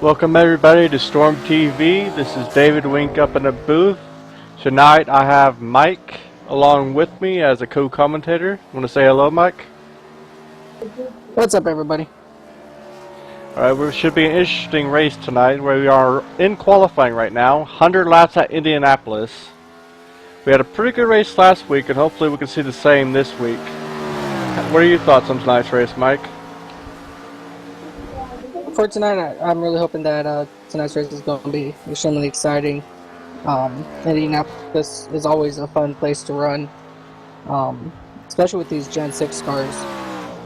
Welcome everybody to StormTV. This is David Wenk up in the booth. Tonight I have Mike along with me as a co-commentator. Want to say hello, Mike? What's up, everybody? Alright, we should be an interesting race tonight where we are in qualifying right now. 100 laps at Indianapolis. We had a pretty good race last week and hopefully we can see the same this week. What are your thoughts on tonight's race, Mike? For tonight, I'm really hoping that tonight's race is going to be extremely exciting. Indianapolis is always a fun place to run, especially with these Gen 6 cars.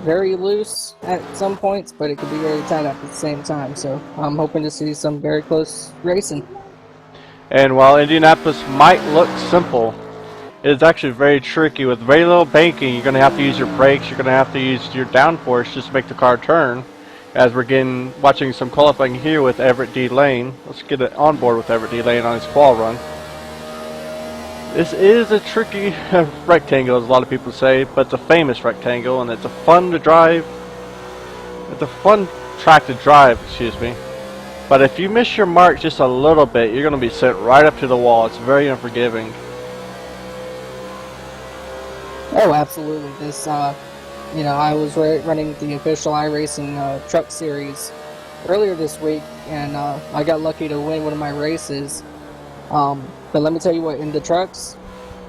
Very loose at some points, but it can be very tight at the same time. So I'm hoping to see some very close racing. And while Indianapolis might look simple, it is actually very tricky. With very little banking, you're going to have to use your brakes, you're going to have to use your downforce just to make the car turn. As we're watching some qualifying here with Everett D Lane. Let's get it on board with Everett D Lane on his qual run. This is a tricky rectangle, as a lot of people say, but it's a famous rectangle, and it's a fun to drive. It's a fun track to drive, excuse me. But if you miss your mark just a little bit, you're going to be sent right up to the wall. It's very unforgiving. Oh, absolutely. This, I was running the official iRacing truck series earlier this week, and I got lucky to win one of my races. But let me tell you what, in the trucks,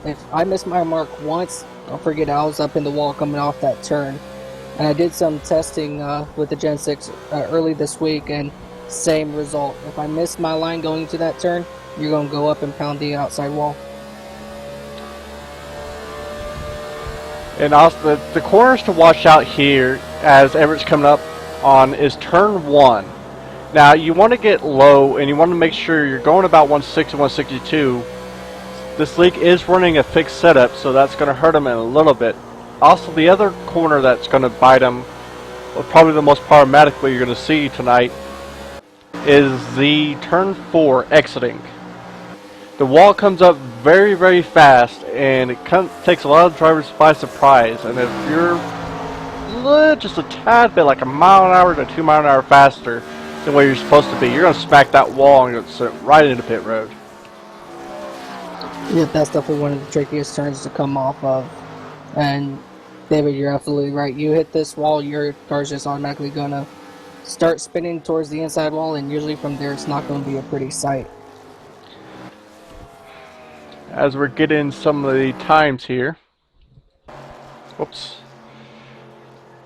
if I missed my mark once, don't forget I was up in the wall coming off that turn. And I did some testing with the Gen 6 early this week, and same result. If I missed my line going into that turn, you're going to go up and pound the outside wall. And also, the corners to watch out here, as Everett's coming up on, is turn 1. Now, you want to get low, and you want to make sure you're going about 160, 162. This league is running a fixed setup, so that's going to hurt him a little bit. Also, the other corner that's going to bite him, probably the most problematic way you're going to see tonight, is the turn 4 exiting. The wall comes up very, very fast, and it takes a lot of drivers by surprise. And if you're just a tad bit, like a mile an hour to 2 mile an hour faster than where you're supposed to be, you're going to smack that wall and you're going to sit right into pit road. Yeah, that's definitely one of the trickiest turns to come off of. And David, you're absolutely right. You hit this wall, your car's just automatically going to start spinning towards the inside wall, and usually from there it's not going to be a pretty sight. As we're getting some of the times here. Whoops.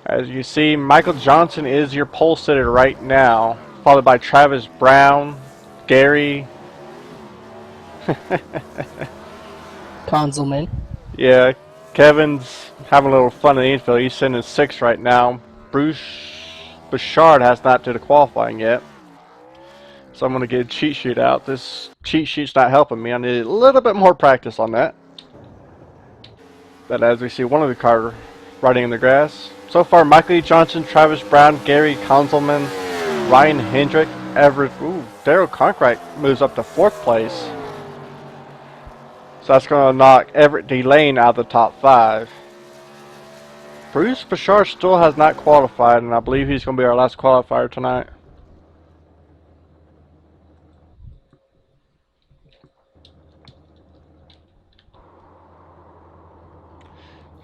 As you see, Michael Johnson is your pole sitter right now, followed by Travis Brown, Gary Konzelman. Yeah, Kevin's having a little fun in the infield. He's sitting in 6th right now. Bruce Bouchard has not did a qualifying yet. So I'm going to get a cheat sheet out. This cheat sheet's not helping me. I need a little bit more practice on that. But as we see, one of the cars riding in the grass. So far, Michael Johnson, Travis Brown, Gary Konzelman, Ryan Hedrick, Everett. Ooh, Daryl Cronkwright moves up to 4th place. So that's going to knock Everett D Lane out of the top 5. Bruce Bouchard still has not qualified, and I believe he's going to be our last qualifier tonight.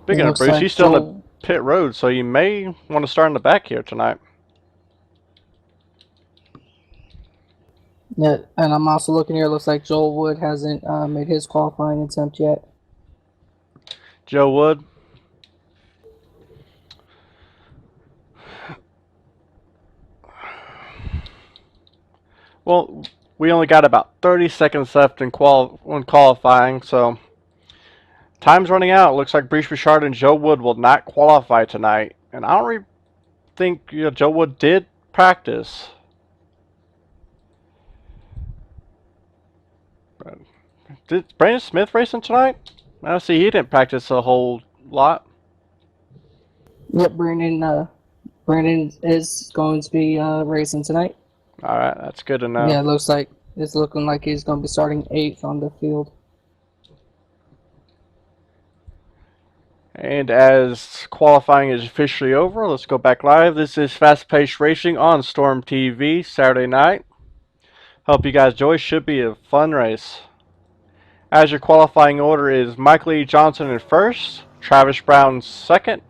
Speaking of Bruce, like he's still in the pit road, so you may want to start in the back here tonight. Yeah, and I'm also looking here. Looks like Joel Wood hasn't made his qualifying attempt yet. Joe Wood. Well, we only got about 30 seconds left in qualifying, so time's running out. It looks like Bruce Bouchard and Joe Wood will not qualify tonight. And I don't really think Joe Wood did practice. Did Brandon Smith racing tonight? I see he didn't practice a whole lot. Yep, Brandon is going to be racing tonight. All right, that's good to know. Yeah, it's looking like he's going to be starting 8th on the field. And as qualifying is officially over, let's go back live. This is Fast Paced Racing on Storm TV Saturday night. Hope you guys enjoy. Should be a fun race. As your qualifying order is Michael E. Johnson in first, Travis Brown second,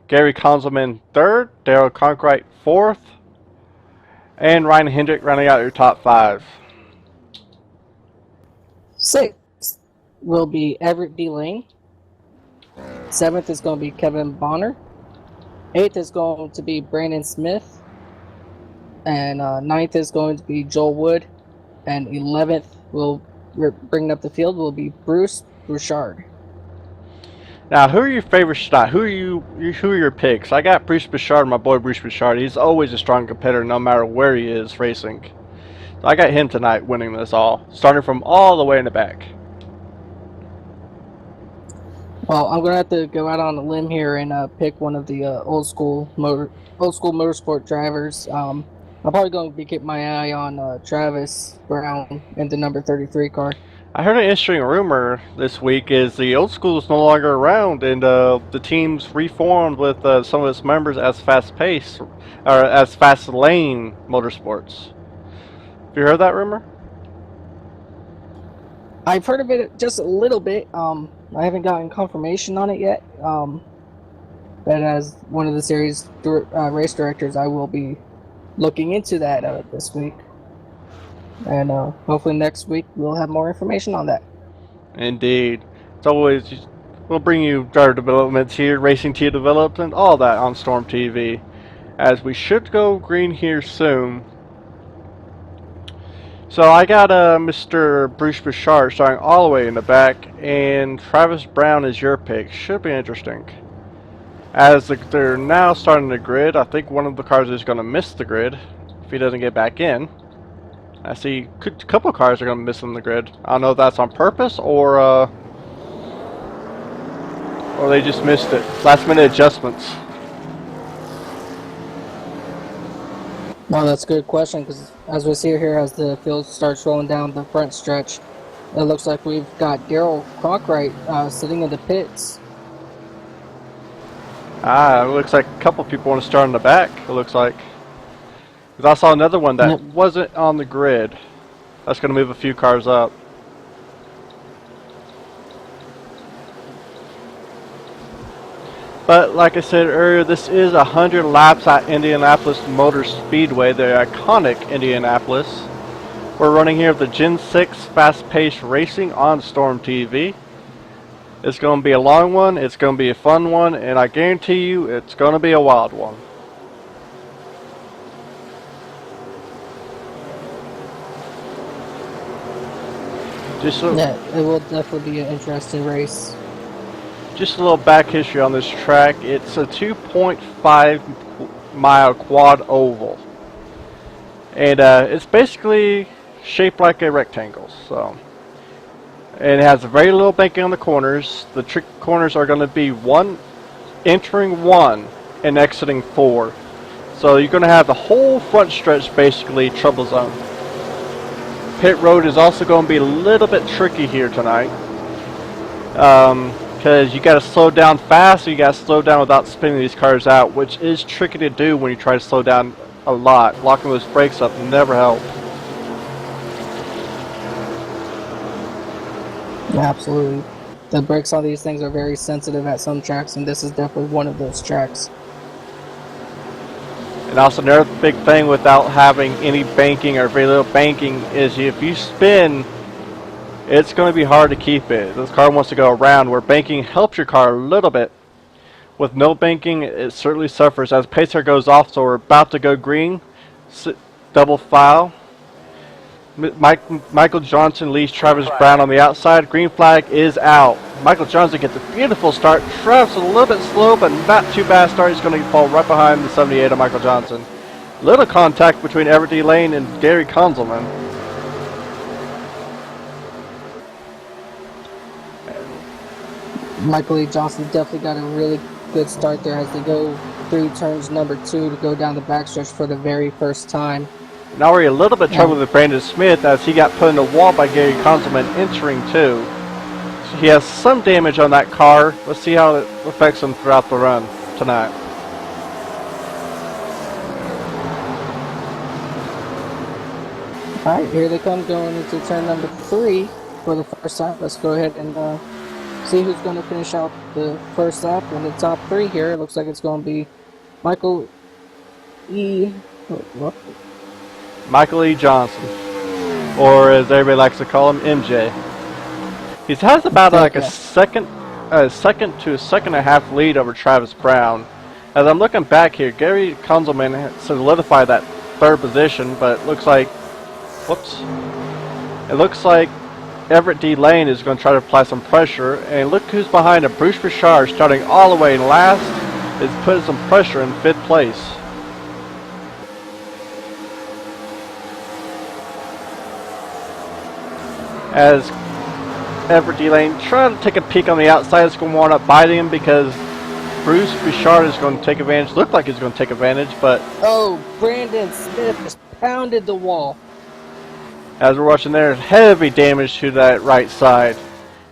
Gary Konzelman third, Daryl Cronkwright fourth, and Ryan Hedrick rounding out your top five. Sixth will be Everett D Lane. Seventh is going to be Kevin Bonner. Eighth is going to be Brandon Smith. And ninth is going to be Joel Wood. And 11th bringing up the field will be Bruce Bouchard. Now, who are your favorites tonight? Who are your picks? I got Bruce Bouchard, my boy Bruce Bouchard. He's always a strong competitor no matter where he is racing. So I got him tonight winning this all, starting from all the way in the back. Well, I'm gonna have to go out on a limb here and pick one of the old school motorsport drivers. I'm probably going to be keeping my eye on Travis Brown in the number 33 car. I heard an interesting rumor this week is the old school is no longer around, and the team's reformed with some of its members as Fast Pace or as Fast Lane Motorsports. Have you heard that rumor? I've heard of it just a little bit. I haven't gotten confirmation on it yet. But as one of the series race directors, I will be looking into that this week. And hopefully next week we'll have more information on that. Indeed. It's always, we'll bring you driver developments here, racing team development, all that on Storm TV. As we should go green here soon. So I got Mr. Bruce Bouchard starting all the way in the back, and Travis Brown is your pick. Should be interesting. As they're now starting the grid, I think one of the cars is going to miss the grid if he doesn't get back in. I see a couple of cars are going to miss in the grid. I don't know if that's on purpose or they just missed it. Last minute adjustments. Well, that's a good question, because as we see here, as the field starts rolling down the front stretch, it looks like we've got Daryl Cronkwright sitting in the pits. It looks like a couple people want to start in the back, it looks like. Because I saw another one that wasn't on the grid. That's going to move a few cars up. But like I said earlier, this is 100 laps at Indianapolis Motor Speedway, the iconic Indianapolis. We're running here with the Gen 6 fast-paced racing on Storm TV. It's going to be a long one, it's going to be a fun one, and I guarantee you it's going to be a wild one. Yeah, it will definitely be an interesting race. Just a little back history on this track. It's a 2.5 mile quad oval. And it's basically shaped like a rectangle. So, and it has very little banking on the corners. The trick corners are going to be entering 1 and exiting 4. So you're going to have the whole front stretch basically trouble zone. Pit road is also going to be a little bit tricky here tonight. Because you got to slow down fast, or you got to slow down without spinning these cars out, which is tricky to do when you try to slow down a lot. Locking those brakes up never helps. Absolutely. The brakes on these things are very sensitive at some tracks, and this is definitely one of those tracks. And also another big thing without having any banking or very little banking is if you spin, it's going to be hard to keep it. This car wants to go around, where banking helps your car a little bit. With no banking, it certainly suffers. As pacer goes off, so we're about to go green. Double file. Michael Johnson leads Travis Brown on the outside. Green flag is out. Michael Johnson gets a beautiful start. Travis a little bit slow, but not too bad start. He's going to fall right behind the 78 of Michael Johnson. Little contact between Everett D Lane and Gary Konzelman. Michael E. Johnson definitely got a really good start there as they go through turns number 2 to go down the backstretch for the very first time. Now we're in a little bit of trouble with Brandon Smith as he got put in the wall by Gary Konzelman entering 2. he has some damage on that car. Let's see how it affects him throughout the run tonight. Alright, here they come going into turn number 3 for the first lap. Let's go ahead and see who's going to finish out the first lap in the top 3 here. It looks like it's going to be Michael E. Michael E. Johnson, or as everybody likes to call him, MJ. He has about like a second to a second and a half lead over Travis Brown. As I'm looking back here, Gary Konzelman solidified that third position, but it looks like, it looks like Everett D Lane is going to try to apply some pressure, and look who's behind him. Bruce Richard, starting all the way in last, is putting some pressure in 5th place. As Everett D Lane trying to take a peek on the outside, it's going to wind up biting him because Bruce Richard is going to take advantage. Looked like he's going to take advantage, but oh, Brandon Smith just pounded the wall. As we're watching there, heavy damage to that right side.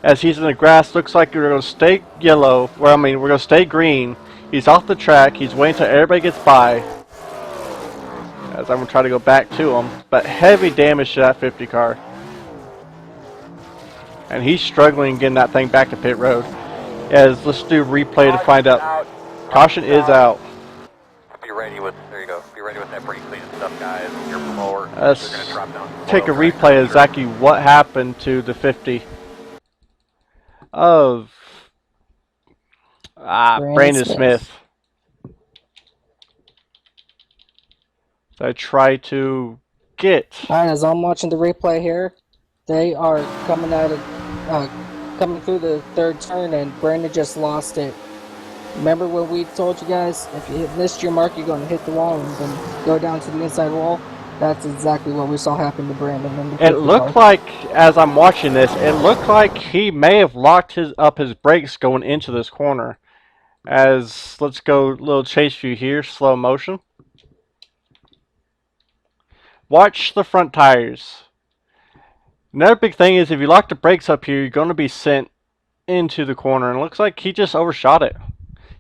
As he's in the grass, looks like we're going to stay yellow. Well, I mean, we're going to stay green. He's off the track. He's waiting until everybody gets by. As I'm going to try to go back to him. But heavy damage to that 50 car. And he's struggling getting that thing back to pit road. As let's do a replay to find out. Caution is out. Be ready with, there you go, be ready with that brake clean and stuff, guys. Your blower, Let's they're going to drop down. take a replay of exactly what happened to the 50 of Brandon Smith. So I try to get. Alright, as I'm watching the replay here, they are coming out of coming through the third turn, and Brandon just lost it. Remember when we told you guys, if you missed your mark, you're going to hit the wall and then go down to the inside wall? That's exactly what we saw happen to Brandon. It looked like, as I'm watching this, it looked like he may have locked up his brakes going into this corner. As, let's go a little chase view here, slow motion. Watch the front tires. Another big thing is if you lock the brakes up here, you're going to be sent into the corner. And it looks like he just overshot it.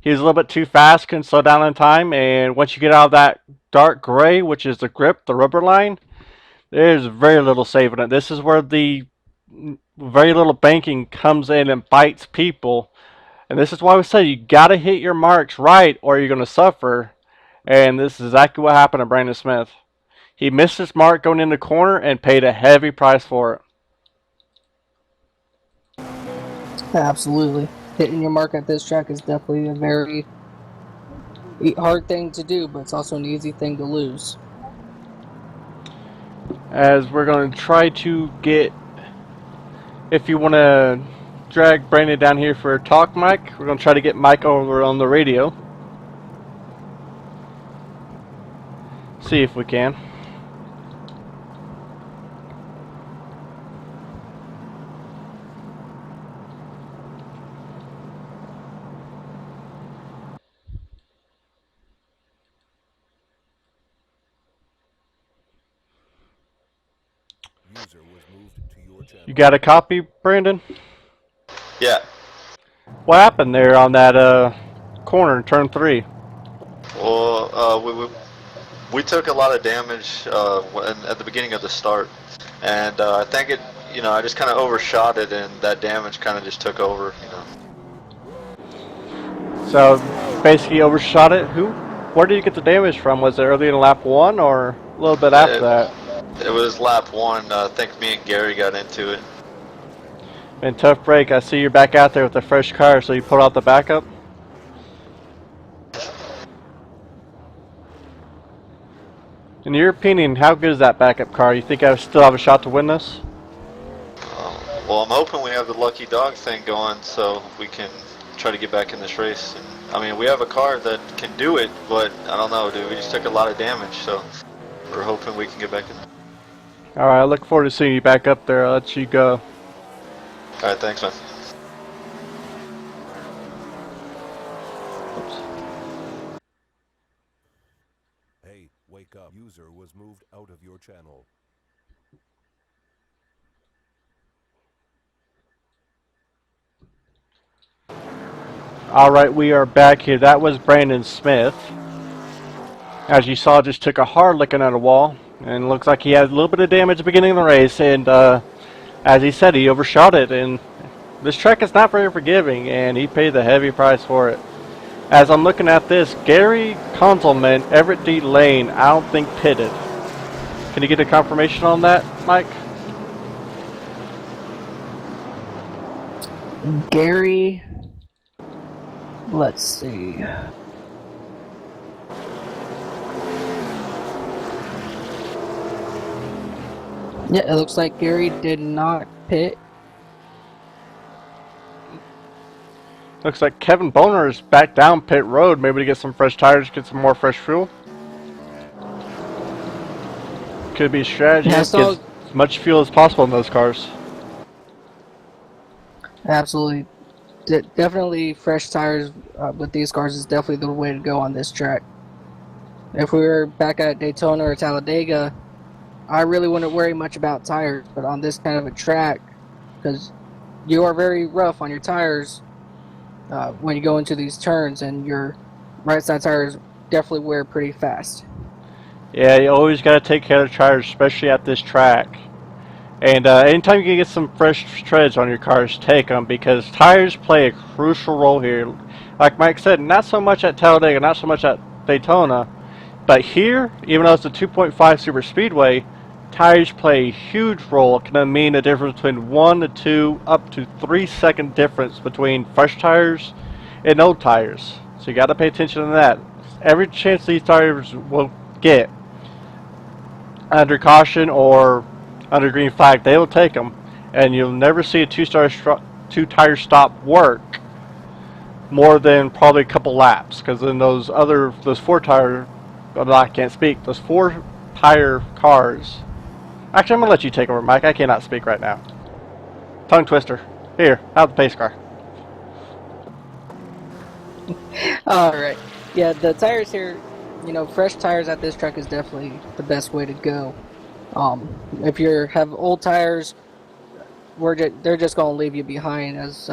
He was a little bit too fast, couldn't slow down in time, and once you get out of that dark gray, which is the grip, the rubber line, there's very little saving it. This is where the very little banking comes in and bites people. And this is why we say you got to hit your marks right or you're going to suffer. And this is exactly what happened to Brandon Smith. He missed his mark going in the corner and paid a heavy price for it. Absolutely. Hitting your mark at this track is definitely a very hard thing to do, but it's also an easy thing to lose. As we're going to try to get, if you want to drag Brandon down here for a talk mic, we're going to try to get Mike over on the radio. See if we can. You got a copy, Brandon? Yeah. What happened there on that corner in turn 3? Well, we took a lot of damage at the beginning of the start, and I think it, I just kind of overshot it, and that damage kind of just took over, So basically overshot it. Where did you get the damage from? Was it early in lap 1 or a little bit after that? It was lap 1. I think me and Gary got into it. And tough break. I see you're back out there with a fresh car, so you pulled out the backup? In your opinion, how good is that backup car? You think I still have a shot to win this? Well, I'm hoping we have the lucky dog thing going so we can try to get back in this race. And, I mean, we have a car that can do it, but I don't know, dude. We just took a lot of damage, so we're hoping we can get back in. Alright, I look forward to seeing you back up there. I'll let you go. Alright, thanks, man. Oops. Hey, wake up. User was moved out of your channel. Alright, we are back here. That was Brandon Smith. As you saw, just took a hard licking at a wall. And looks like he had a little bit of damage at the beginning of the race. And as he said, he overshot it. And this track is not very forgiving. And he paid the heavy price for it. As I'm looking at this, Gary Konzelman, Everett D Lane, I don't think pitted. Can you get a confirmation on that, Mike? Gary, let's see. Yeah, it looks like Gary did not pit. Looks like Kevin Bonner is back down pit road, maybe to get some fresh tires, get some more fresh fuel. Could be a strategy, Yeah, get as much fuel as possible in those cars. Absolutely. Definitely fresh tires with these cars is definitely the way to go on this track. If we were back at Daytona or Talladega, I really wouldn't worry much about tires, but on this kind of a track, because you are very rough on your tires when you go into these turns, and your right side tires definitely wear pretty fast. Yeah, you always got to take care of the tires, especially at this track. And anytime you can get some fresh treads on your cars, take them, because tires play a crucial role here. Like Mike said, not so much at Talladega, not so much at Daytona, but here, even though it's a 2.5 super speedway, tires play a huge role. It can mean a difference between 1 to 2 up to 3 second difference between fresh tires and old tires. So you got to pay attention to that. Every chance these tires will get under caution or under green flag, they will take them, and you'll never see a two-tire stop work more than probably a couple laps, because then those 4-tire, well, I can't speak, those 4-tire cars. Actually, I'm gonna let you take over, Mike. I cannot speak right now. Tongue twister. Here, have the pace car. Alright. Yeah, the tires here, you know, fresh tires at this track is definitely the best way to go. If you have old tires, they're just going to leave you behind. As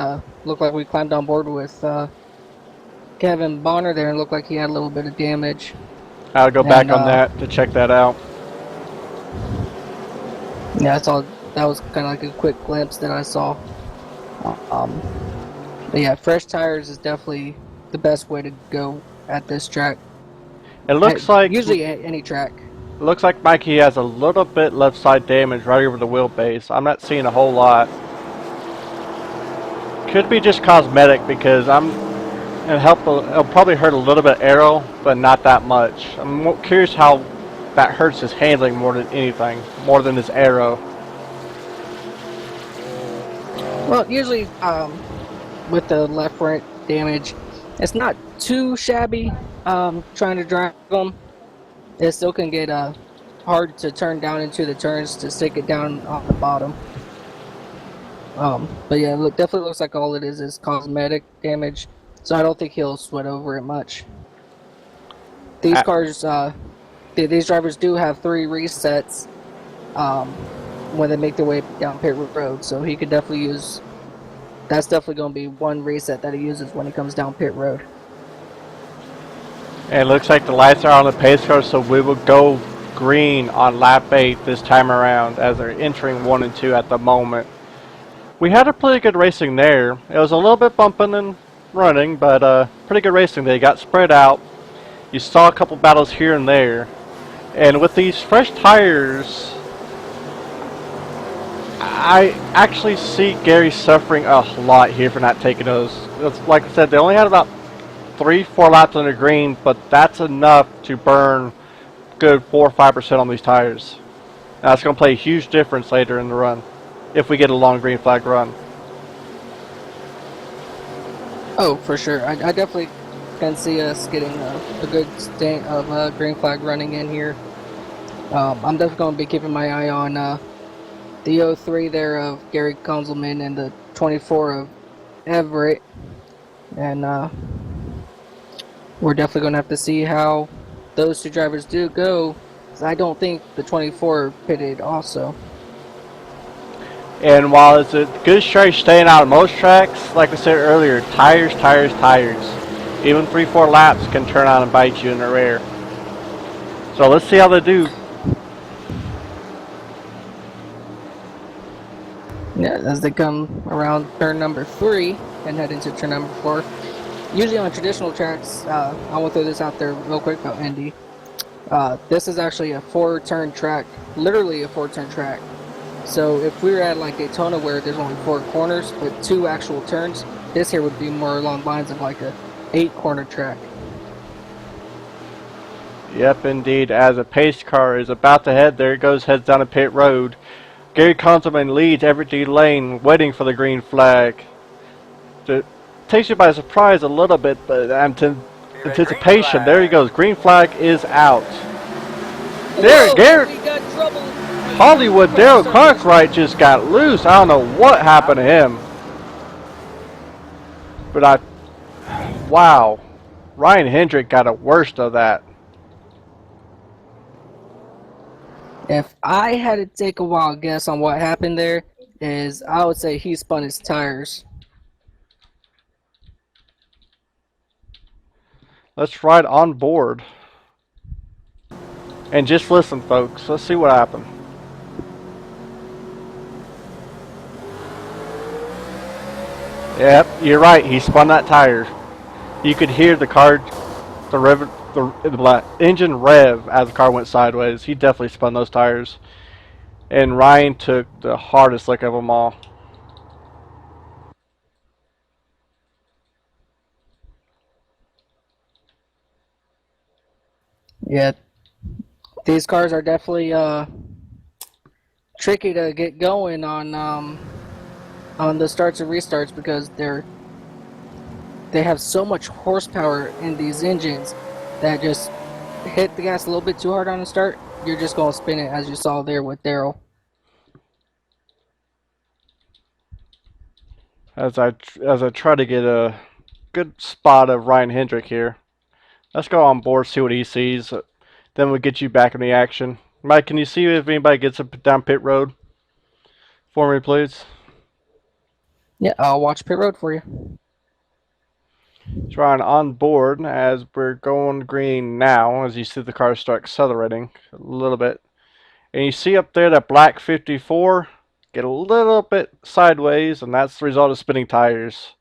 look like we climbed on board with Kevin Bonner there, and looked like he had a little bit of damage. I'll go back on that to check that out. Yeah, that's all. That was kind of like a quick glimpse that I saw. But yeah, fresh tires is definitely the best way to go at this track. It looks like usually at any track. Looks like Mikey has a little bit left side damage right over the wheelbase. I'm not seeing a whole lot. Could be just cosmetic, because it'll probably hurt a little bit aero, but not that much. I'm curious how that hurts his handling more than anything, more than his aero. Well, usually with the left front damage, it's not too shabby. Trying to drive them, it still can get hard to turn down into the turns to stick it down on the bottom. But yeah, definitely looks like all it is cosmetic damage, so I don't think he'll sweat over it much. These cars, these drivers do have 3 resets when they make their way down pit road, so he could definitely use. That's definitely going to be one reset that he uses when he comes down pit road. And it looks like the lights are on the pace car, so we will go green on lap 8 this time around, as they're entering 1 and 2 at the moment. We had a pretty good racing there. It was a little bit bumping and running, but pretty good racing. They got spread out. You saw a couple battles here and there. And with these fresh tires, I actually see Gary suffering a lot here for not taking those. Like I said, they only had about 3-4 laps on the green, but that's enough to burn good 4 or 5% on these tires. Now, it's going to play a huge difference later in the run if we get a long green flag run. Oh, for sure. I definitely can see us getting a good stint of green flag running in here. I'm definitely going to be keeping my eye on the 03 there of Gary Konzelman and the 24 of Everett. And we're definitely going to have to see how those 2 drivers do go, because I don't think the 24 pitted also. And while it's a good strategy staying out of most tracks, like I said earlier, tires, tires, tires. Even 3-4 laps can turn on and bite you in the rear. So let's see how they do. Yeah, as they come around turn number 3 and head into turn number 4. Usually on traditional tracks, I will throw this out there real quick about Indy. This is actually a 4-turn track, literally a 4-turn track. So if we were at like Daytona where there's only 4 corners but 2 actual turns, this here would be more along the lines of like a 8-corner track. Yep, indeed. As a pace car is about to head, there it goes, heads down a pit road. Gary Konzelman leads Sth Everett D Lane, waiting for the green flag. It takes you by surprise a little bit, but anticipation. There he goes. Green flag is out. There, Gary. Hollywood Daryl Cronkwright just got loose. I don't know what happened to him. But wow. Ryan Hedrick got a worst of that. If I had to take a wild guess on what happened there, is I would say he spun his tires. Let's ride on board. And just listen, folks. Let's see what happened. Yep, you're right. He spun that tire. You could hear the car, the engine rev as the car went sideways. He definitely spun those tires. And Ryan took the hardest lick of them all. Yeah, these cars are definitely tricky to get going on the starts and restarts because they have so much horsepower in these engines that just hit the gas a little bit too hard on the start, you're just going to spin it, as you saw there with Daryl. As I try to get a good spot of Ryan Hedrick here. Let's go on board, see what he sees. Then we'll get you back in the action. Mike, can you see if anybody gets up down pit road for me, please? Yeah, I'll watch pit road for you. It's Ryan on board as we're going green now, as you see the car start accelerating a little bit. And you see up there that black 54 get a little bit sideways, and that's the result of spinning tires.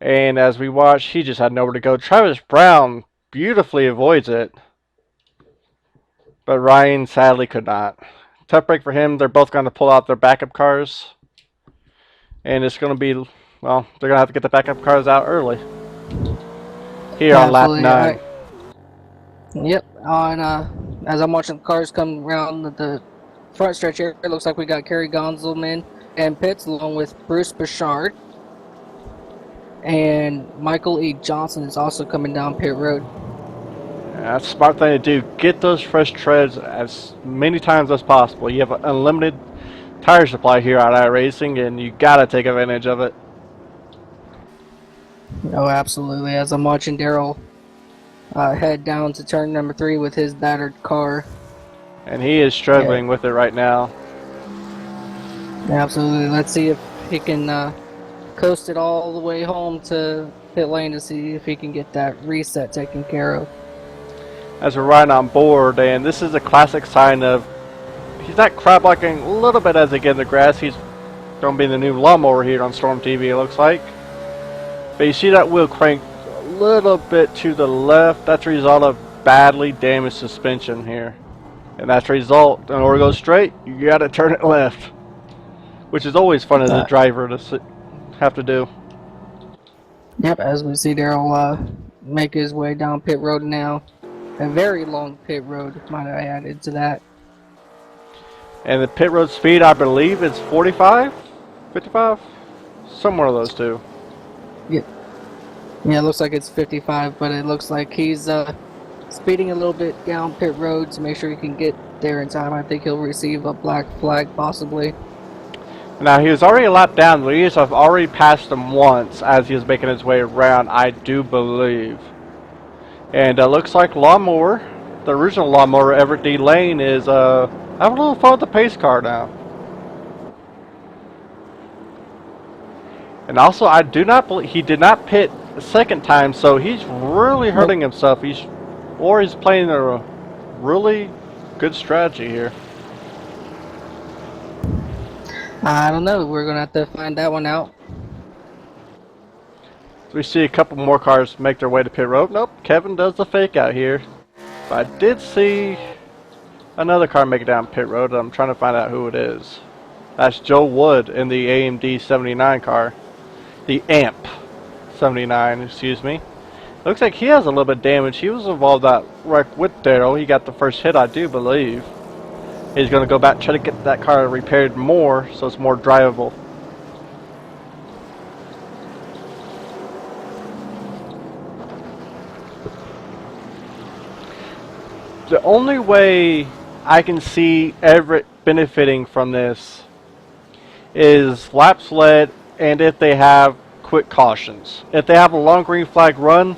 And as we watch, he just had nowhere to go. Travis Brown beautifully avoids it, but Ryan sadly could not. Tough break for him. They're both going to pull out their backup cars, and it's going to be, well, they're going to have to get the backup cars out early here on lap 9. Yep, as I'm watching the cars come around the front stretch here, it looks like we got Gary Konzelman and pits along with Bruce Bouchard. And Michael E. Johnson is also coming down pit road. Yeah, that's a smart thing to do. Get those fresh treads as many times as possible. You have an unlimited tire supply here at iRacing, and you got to take advantage of it. Oh, absolutely. As I'm watching Daryl head down to turn number 3 with his battered car. And he is struggling with it right now. Absolutely. Let's see if he can coast it all the way home to pit lane to see if he can get that reset taken care of. As we're riding on board, and this is a classic sign of he's not crab walking a little bit as they get in the grass. He's going to be the new lawnmower here on StormTV, it looks like. But you see that wheel crank a little bit to the left. That's a result of badly damaged suspension here. And that's a result. In order to go straight, you got to turn it left, which is always fun as a driver to have to do. Yep, as we see Daryl make his way down pit road now. A very long pit road, might I add into that. And the pit road speed, I believe, is 45? 55? Somewhere of those two. Yeah, it looks like it's 55, but it looks like he's speeding a little bit down pit road to make sure he can get there in time. I think he'll receive a black flag, possibly. Now, he was already a lap down. Louise, I've already passed him once as he was making his way around, I do believe. And it looks like Lawnmower, the original Lawnmower, Everett D Lane, is having a little fun with the pace car now. And also, I do not believe he did not pit the second time, so he's really hurting himself. He's playing a really good strategy here. I don't know. We're gonna have to find that one out. We see a couple more cars make their way to pit road. Nope, Kevin does the fake out here. But I did see another car make it down pit road. I'm trying to find out who it is. That's Joe Wood in the AMD 79 car. The AMP 79, excuse me. Looks like he has a little bit of damage. He was involved in that wreck with Daryl. He got the first hit, I do believe. He's going to go back, try to get that car repaired more, so it's more drivable. The only way I can see Everett benefiting from this is laps led and if they have quick cautions. If they have a long green flag run,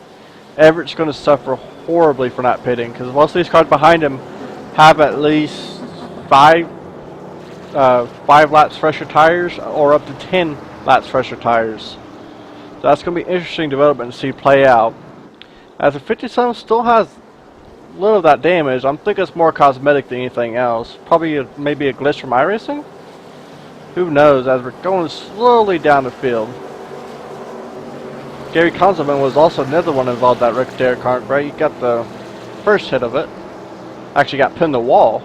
Everett's going to suffer horribly for not pitting because most of these cars behind him have at least five laps fresher tires or up to 10 laps fresher tires. So that's going to be interesting development to see play out. As the 57 still has little of that damage, I'm thinking it's more cosmetic than anything else. Probably maybe a glitch from iRacing? Who knows, as we're going slowly down the field. Gary Konzelman was also another one involved in that wreck with Daryl Cronkwright. He got the first hit of it. Actually got pinned the wall.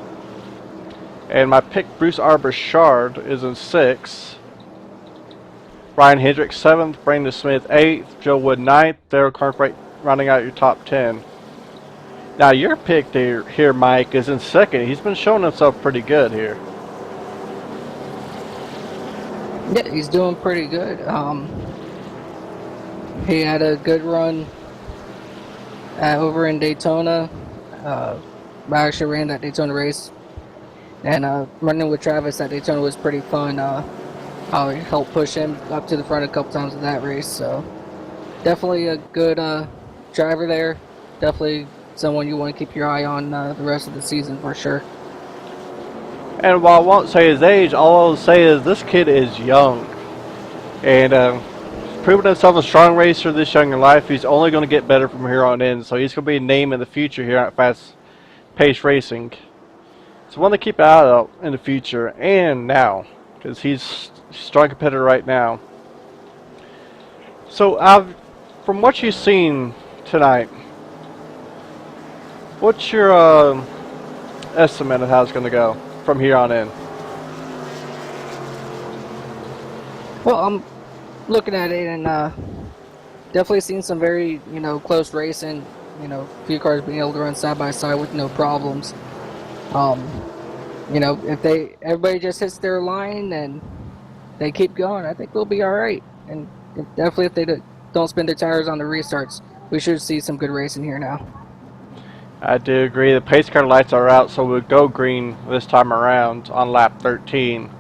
And my pick, Bruce Arbor-Shard, is in 6th. Ryan Hedrick 7th, Brandon Smith 8th, Joe Wood 9th, Daryl Cronkwright rounding out your top 10. Now your pick here, Mike, is in 2nd. He's been showing himself pretty good here. Yeah, he's doing pretty good. He had a good run over in Daytona. I actually ran that Daytona race, and running with Travis at Daytona was pretty fun. I helped push him up to the front a couple times in that race, so definitely a good driver there. Definitely someone you want to keep your eye on the rest of the season for sure. And while I won't say his age, all I'll say is this kid is young. And proven himself a strong racer this young in life. He's only going to get better from here on in. So he's going to be a name in the future here at Fast Pace Racing. So one to keep an eye out in the future and now. Because he's a strong competitor right now. So from what you've seen tonight, what's your estimate of how it's going to go from here on in? Well, I'm looking at it and definitely seen some very, close racing. A few cars being able to run side by side with no problems. If everybody just hits their line and they keep going, I think we'll be all right. And definitely if they don't spin their tires on the restarts, we should see some good racing here now. I do agree. The pace car lights are out, so we'll go green this time around on lap 13.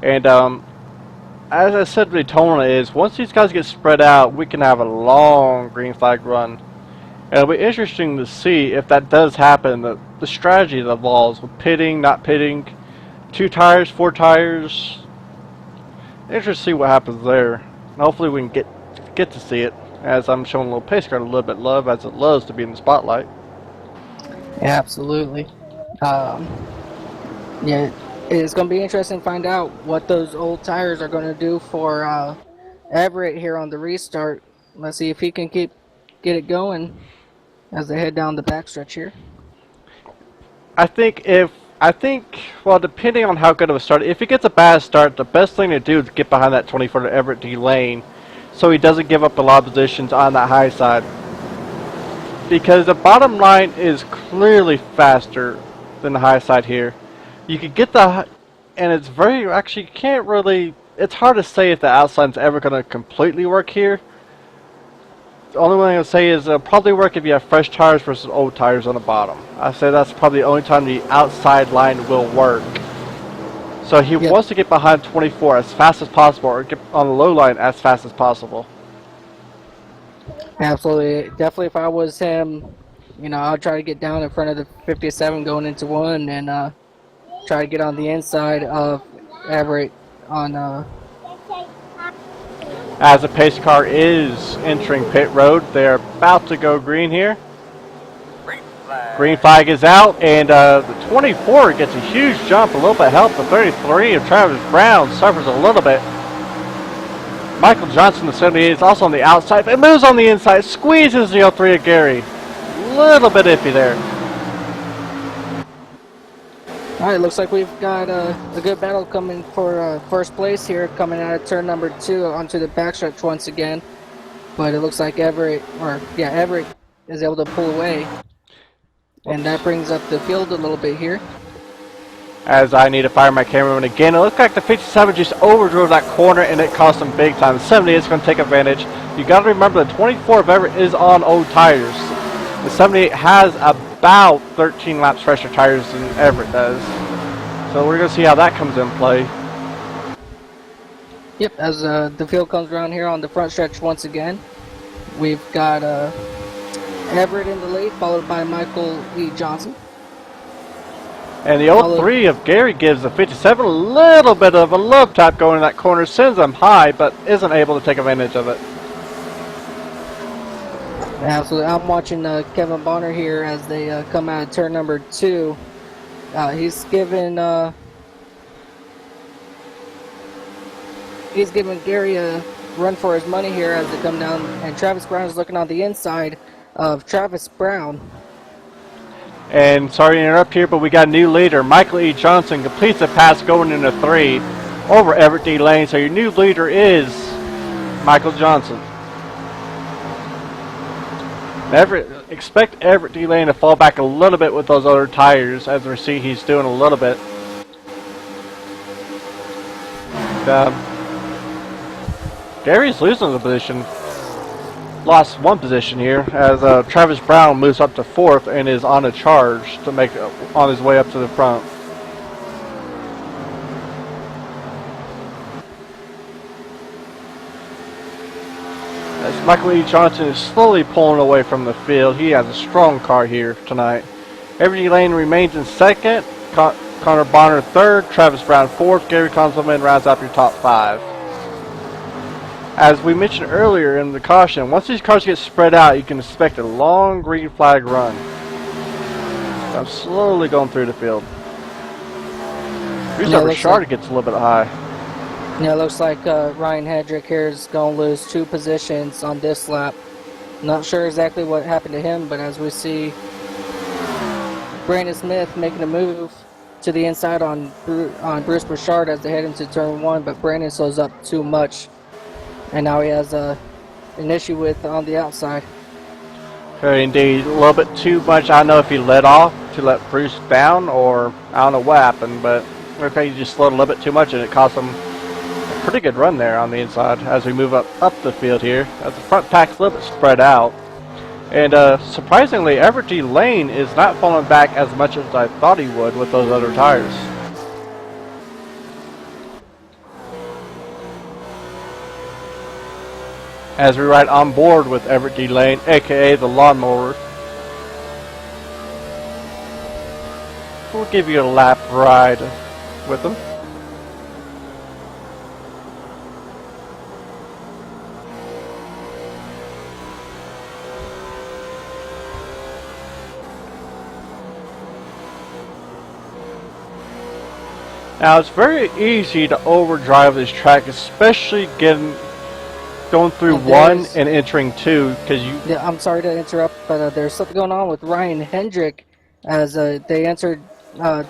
And as I said, Daytona is once these guys get spread out, we can have a long green flag run. And it'll be interesting to see if that does happen. The strategy that evolves with pitting, not pitting, 2 tires, 4 tires. Interesting to see what happens there. And hopefully we can get to see it. As I'm showing a little pace car a little bit love, as it loves to be in the spotlight. Yeah, absolutely. Yeah, it's going to be interesting to find out what those old tires are going to do for Everett here on the restart. Let's see if he can get it going as they head down the backstretch here. Well, depending on how good of a start, if he gets a bad start, the best thing to do is get behind that 24 Everett D Lane so he doesn't give up a lot of positions on that high side. Because the bottom line is clearly faster than the high side here. You could get and it's actually you can't really, it's hard to say if the outside's ever going to completely work here. The only thing I can say is it'll probably work if you have fresh tires versus old tires on the bottom. I say that's probably the only time the outside line will work. So he wants to get behind 24 as fast as possible or get on the low line as fast as possible. Absolutely. Definitely if I was him, I'll try to get down in front of the 57 going into 1 and try to get on the inside of Everett on As the pace car is entering pit road, they're about to go green here. Green flag is out, and the 24 gets a huge jump, a little bit of help. The 33 of Travis Brown suffers a little bit. Michael Johnson, the 78, is also on the outside, but moves on the inside, squeezes the 03 of Gary. Little bit iffy there. Alright, looks like we've got a good battle coming for first place here, coming out of turn number 2 onto the backstretch once again. But it looks like Everett is able to pull away. And that brings up the field a little bit here. As I need to fire my cameraman again, it looks like the 57 just overdrove that corner and it cost them big time. The 78 is going to take advantage. You got to remember the 24 of Everett is on old tires. The 78 has about 13 laps fresher tires than Everett does. So we're going to see how that comes in play. Yep, as the field comes around here on the front stretch once again, we've got Everett in the lead, followed by Michael E. Johnson. And the 03 of Gary gives the 57 a little bit of a love tap going in that corner, sends them high, but isn't able to take advantage of it. Absolutely. I'm watching Kevin Bonner here as they come out of turn number 2. He's giving Gary a run for his money here as they come down, and Travis Brown is looking on the inside of Travis Brown. And sorry to interrupt here, but we got a new leader. Michael E. Johnson completes the pass going into 3 over Everett D Lane. So your new leader is Michael Johnson. Expect Everett D Lane to fall back a little bit with those other tires. As we see, he's doing a little bit. Gary's losing the position. Lost one position here as Travis Brown moves up to 4th and is on a charge to make on his way up to the front. As Michael E. Johnson is slowly pulling away from the field, he has a strong car here tonight. Everett D Lane remains in 2nd, Connor Bonner 3rd, Travis Brown 4th, Gary Konzelman rounds up your top 5. As we mentioned earlier in the caution, once these cars get spread out, you can expect a long green flag run. So I'm slowly going through the field. Here's our Richard gets a little bit high. Yeah, it looks like Ryan Hedrick here is going to lose 2 positions on this lap. Not sure exactly what happened to him, but as we see Brandon Smith making a move to the inside on Bruce Bouchard as they head into turn 1, but Brandon slows up too much. And now he has an issue with on the outside. Okay, indeed, a little bit too much. I don't know if he let off to let Bruce down, or I don't know what happened, but okay, he just slowed a little bit too much, and it cost him a pretty good run there on the inside as we move up the field here. As the front pack's a little bit spread out, and surprisingly, Everett D Lane is not falling back as much as I thought he would with those other tires. As we ride on board with Everett D Lane, aka the lawnmower. We'll give you a lap ride with him. Now it's very easy to overdrive this track, especially going through 1 and entering 2, because you... Yeah, I'm sorry to interrupt, but there's something going on with Ryan Hedrick as they entered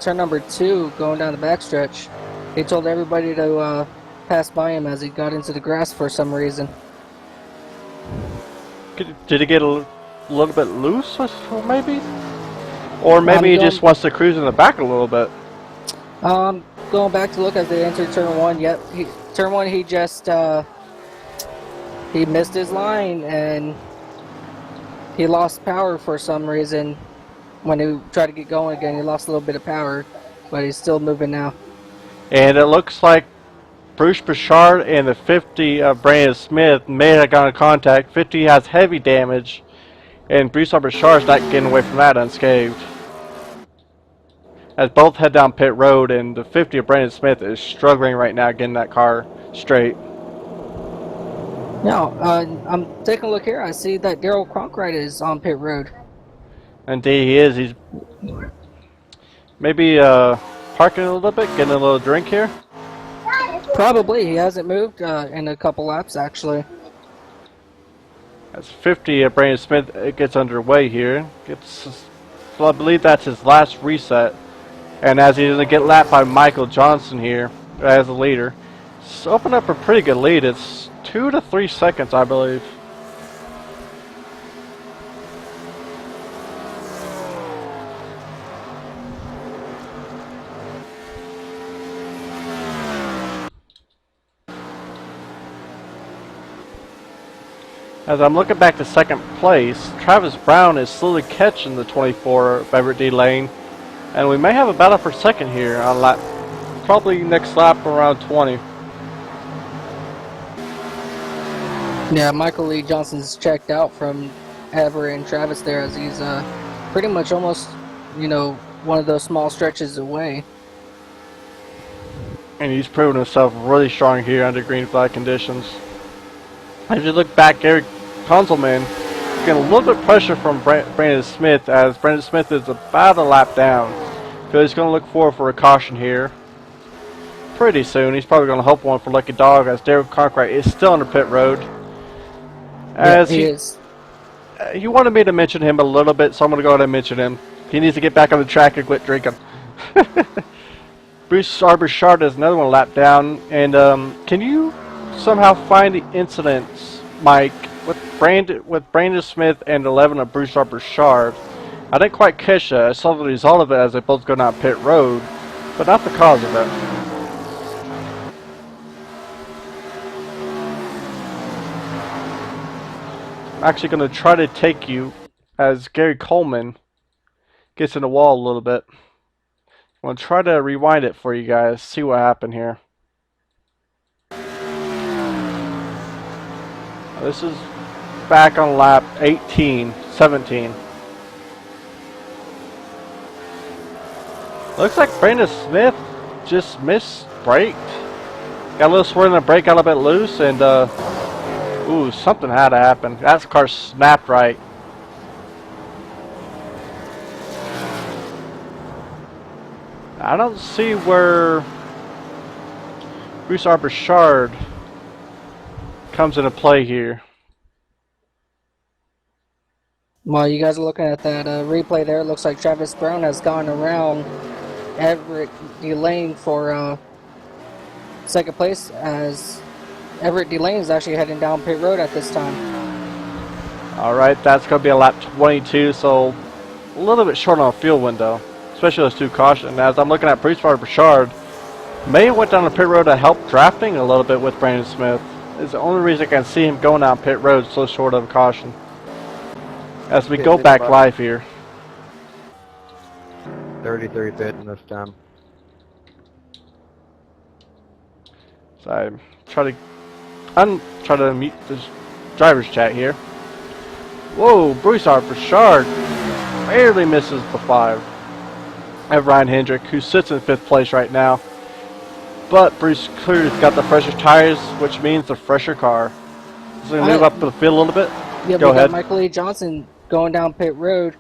turn number 2 going down the backstretch. He told everybody to pass by him as he got into the grass for some reason. Did he get a little bit loose, maybe? Or maybe he just wants to cruise in the back a little bit. Going back to look as they entered turn 1, yep. Turn 1 he just... he missed his line and he lost power for some reason. When he tried to get going again, he lost a little bit of power, but he's still moving now. And it looks like Bruce Bouchard and the 50 of Brandon Smith may have gone in contact. 50 has heavy damage, and Bruce Bouchard's not getting away from that unscathed. As both head down pit road, and the 50 of Brandon Smith is struggling right now getting that car straight. Now, I'm taking a look here. I see that Daryl Cronkwright is on pit road. Indeed, he is. He's maybe parking a little bit, getting a little drink here. Probably. He hasn't moved in a couple laps, actually. As 50, Brandon Smith gets underway here. Well, I believe that's his last reset. And as he's going to get lapped by Michael Johnson here as the leader, it's opened up a pretty good lead. It's 2 to 3 seconds, I believe. As I'm looking back to second place, Travis Brown is slowly catching the 24 Sth Everett D Lane. And we may have a battle for second here on lap, probably next lap around 20. Yeah, Michael Lee Johnson's checked out from Everett and Travis there, as he's pretty much almost, you know, one of those small stretches away. And he's proven himself really strong here under green flag conditions. As you look back, Gary Konzelman getting a little bit of pressure from Brandon Smith, as Brandon Smith is about a lap down. So he's going to look forward for a caution here pretty soon. He's probably going to hope one for Lucky Dog, as Daryl Cronkwright is still on the pit road. As yeah, he is. He wanted me to mention him a little bit, so I'm going to go ahead and mention him. He needs to get back on the track and quit drinking. Bruce Arbershard is another one lap down. And can you somehow find the incidents, Mike, with Brandon Smith and 11 of Bruce Arbershard? I didn't quite catch that. I saw the result of it as they both go down pit road, but not the cause of it. I'm actually going to try to take you as Gary Coleman gets in the wall a little bit. I'm going to try to rewind it for you guys, see what happened here. This is back on lap 17. Looks like Brandon Smith just missed brake. Got a little swirl in the brake, got a bit loose, and ooh, something had to happen. That car snapped right. I don't see where Bruce Arbershard comes into play here. While you guys are looking at that replay there, it looks like Travis Brown has gone around Everett D Lane for second place, as Everett D Lane is actually heading down pit road at this time. Alright, that's going to be a lap 22, so a little bit short on the fuel window, especially those two cautions. As I'm looking at Bruce Arbershard, may have went down the pit road to help drafting a little bit with Brandon Smith. It's the only reason I can see him going down pit road so short of a caution. As we go back live here. 33 pitting this time. So I'm trying to mute this driver's chat here. Whoa, Bruce Arbershard barely misses the 5. I have Ryan Hedrick, who sits in 5th place right now. But Bruce clearly got the fresher tires, which means the fresher car. Is going to move up to the field a little bit? Yeah, Go ahead. Michael Lee Johnson going down pit road,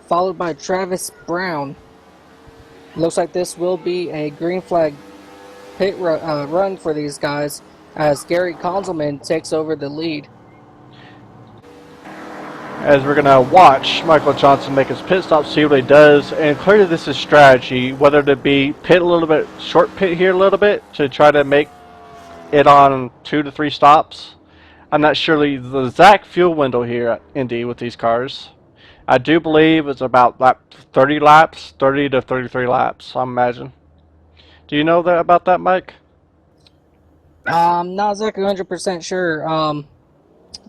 followed by Travis Brown. Looks like this will be a green flag pit run for these guys, as Gary Konzelman takes over the lead. As we're going to watch Michael Johnson make his pit stop, see what he does, and clearly this is strategy, whether it be pit a little bit, short pit here a little bit, to try to make it on 2 to 3 stops. I'm not sure the exact fuel window here at Indy with these cars. I do believe it's about 30 to 33 laps, I imagine. Do you know about that, Mike? Not exactly 100% sure.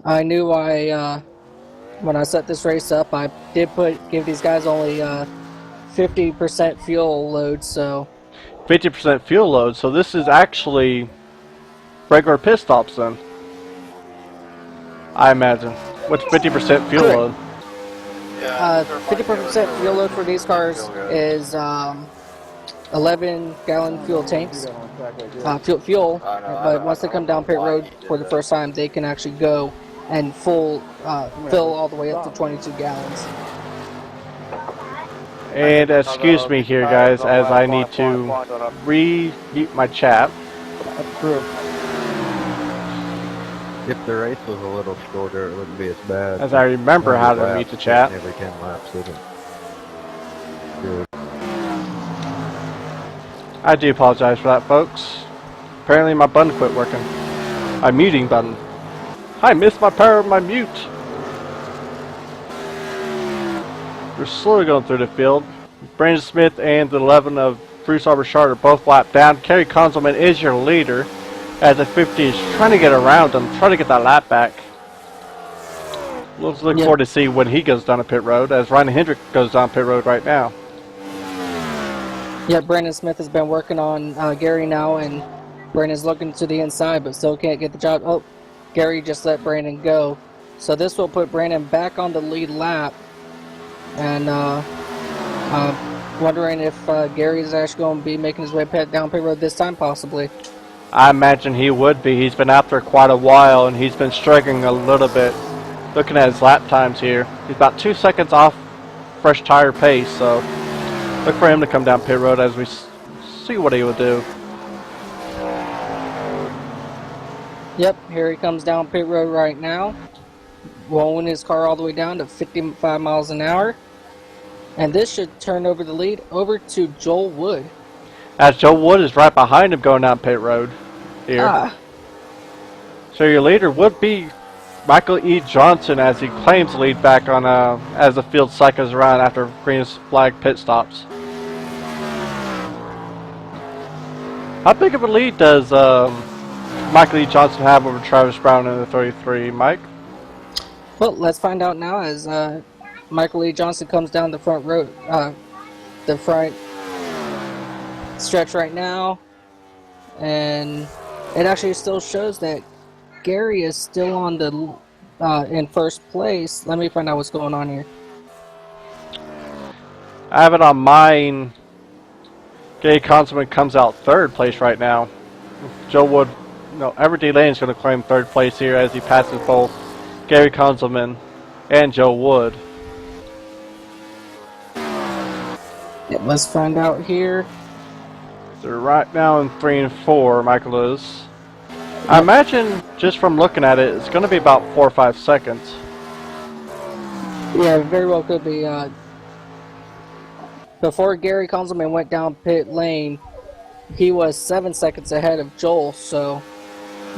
I knew when I set this race up, I did give these guys only 50% fuel load, so 50% fuel load, so this is actually regular pit stops then, I imagine. What's 50% fuel load? 50% fuel load for these cars is 11-gallon fuel tanks, fuel. But once they come down pit road for the first time, they can actually go and fill all the way up to 22 gallons. And excuse me here, guys, as I need to re-mute my chat. If the race was a little shorter, it wouldn't be as bad. As I remember how to mute the chat. Every 10 laps isn't good. I do apologize for that, folks. Apparently my button quit working. My muting button. I missed my power of my mute. We're slowly going through the field. Brandon Smith and the 11 of Bruce Arbor are both lapped down. Gary Konzelman is your leader, as the 50 is trying to get around him, trying to get that lap back. Let's look forward to see when he goes down a pit road, as Ryan Hedrick goes down pit road right now. Yeah, Brandon Smith has been working on Gary now, and Brandon's looking to the inside, but still can't get the job. Oh, Gary just let Brandon go. So this will put Brandon back on the lead lap. And wondering if Gary is actually going to be making his way down pit road this time, possibly. I imagine he would be. He's been out there quite a while, and he's been struggling a little bit. Looking at his lap times here, he's about 2 seconds off fresh tire pace, so look for him to come down pit road as we see what he will do. Yep, here he comes down pit road right now, rolling his car all the way down to 55 miles an hour. And this should turn over the lead over to Joel Wood. As Joel Wood is right behind him going down pit road here. So your leader would be Michael E. Johnson, as he claims the lead back on as the field cycles around after green flag pit stops. How big of a lead does Michael E. Johnson have over Travis Brown in the 33, Mike? Well, let's find out now as Michael E. Johnson comes down the front road, the front stretch right now, and it actually still shows that Gary is still on the in first place. Let me find out what's going on here. I have it on mine. Gary Konzelman comes out third place right now. Joe Wood, no, Everett D Lane is going to claim third place here as he passes both Gary Konzelman and Joe Wood. Yeah, let's find out here. They're right now in 3 and 4, Michael is. I imagine, just from looking at it, it's going to be about 4 or 5 seconds. Yeah, very well could be. Before Gary Konzelman went down pit lane, he was 7 seconds ahead of Joel, so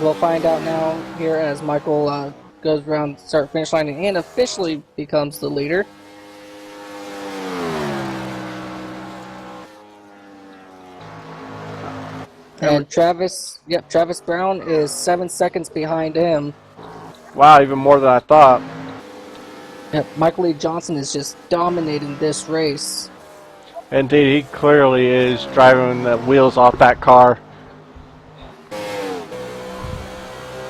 we'll find out now here as Michael goes around start finish line and officially becomes the leader. And Travis Brown is 7 seconds behind him. Wow, even more than I thought. Yep, Michael E. Johnson is just dominating this race. Indeed, he clearly is driving the wheels off that car.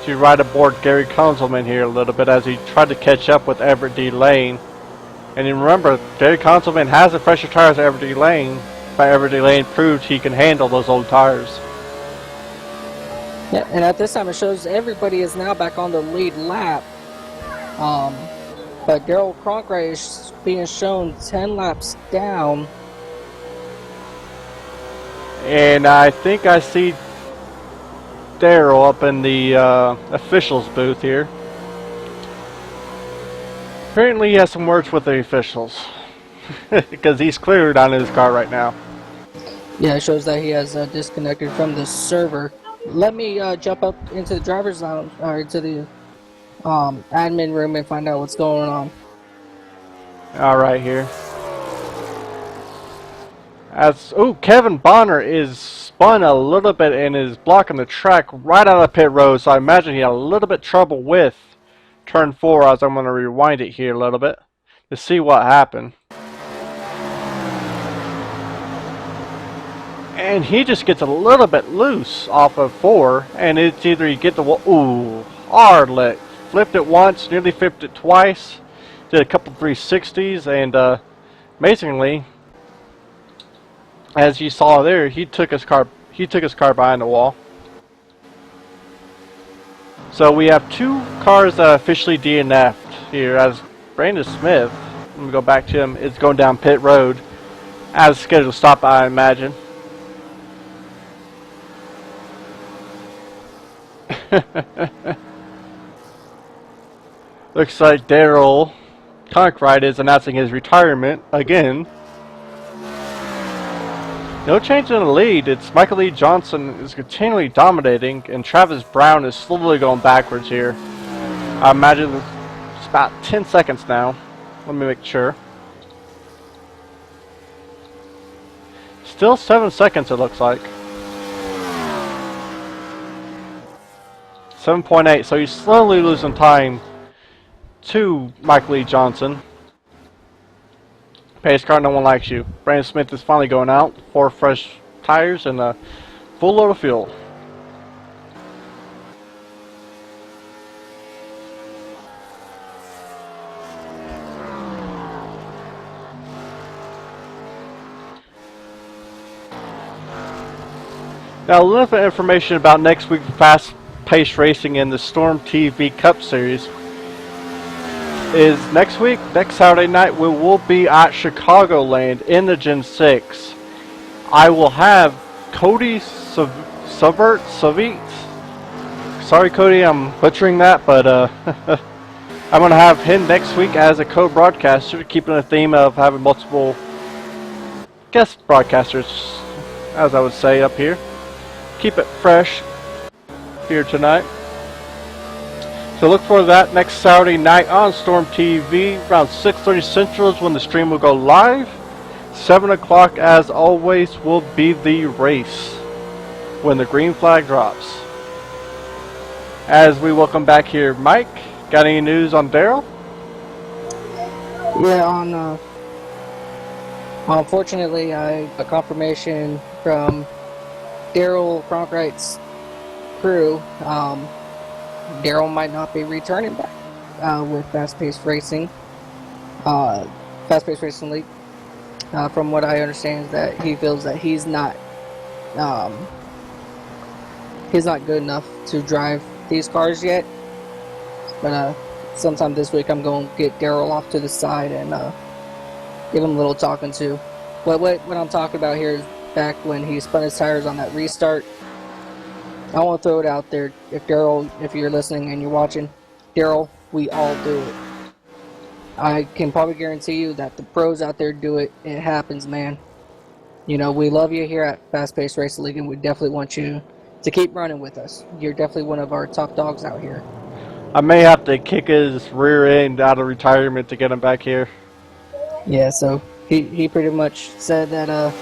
To right aboard Gary Konzelman here a little bit as he tried to catch up with Everett D Lane. And you remember, Gary Konzelman has the fresher tires at Everett D Lane, but Everett D Lane proved he can handle those old tires. Yeah, and at this time it shows everybody is now back on the lead lap. But Daryl Cronkwright is being shown 10 laps down. And I think I see Daryl up in the officials booth here. Apparently he has some words with the officials. Because he's cleared on his car right now. Yeah, it shows that he has disconnected from the server. Let me jump up into the driver's lounge, or into the admin room and find out what's going on. Alright here. Kevin Bonner is spun a little bit and is blocking the track right out of pit road, so I imagine he had a little bit trouble with turn 4, as I'm going to rewind it here a little bit to see what happened. And he just gets a little bit loose off of 4, and it's either you get the hard lick, flipped it once, nearly flipped it twice, did a couple 360s, and amazingly As you saw there, he took his car behind the wall. So we have 2 cars that officially DNF'd here, as Brandon Smith, let me go back to him, is going down pit road as scheduled to stop, I imagine. Looks like Daryl Cronkwright is announcing his retirement again. No change in the lead. It's Michael Lee Johnson is continually dominating, and Travis Brown is slowly going backwards here. I imagine it's about 10 seconds now. Let me make sure. Still 7 seconds, it looks like. 7.8, so he's slowly losing time to Michael Lee Johnson. Pace car, no one likes you. Brandon Smith is finally going out. 4 fresh tires and a full load of fuel. Now, a little bit of information about next week's fast-paced racing in the StormTV Cup Series is next week, next Saturday night, we will be at Chicagoland in the Gen 6. I will have Cody Savert. Sorry, Cody, I'm butchering that, but I'm going to have him next week as a co-broadcaster, keeping the theme of having multiple guest broadcasters, as I would say up here. Keep it fresh here tonight. So look for that next Saturday night on StormTV. Around 6:30 Central is when the stream will go live. 7 o'clock, as always, will be the race when the green flag drops. As we welcome back here, Mike, got any news on Daryl? Yeah, unfortunately, I got confirmation from Daryl Cronkwright's crew. Daryl might not be returning back with Fast-Paced Racing League. From what I understand, is that he feels that he's not good enough to drive these cars yet. But sometime this week, I'm going to get Daryl off to the side and give him a little talking to. What I'm talking about here is back when he spun his tires on that restart. I want to throw it out there. If Daryl, if you're listening and you're watching, Daryl, we all do it. I can probably guarantee you that the pros out there do it. It happens, man. You know, we love you here at Fast Paced Racing League, and we definitely want you to keep running with us. You're definitely one of our top dogs out here. I may have to kick his rear end out of retirement to get him back here. Yeah, so he pretty much said that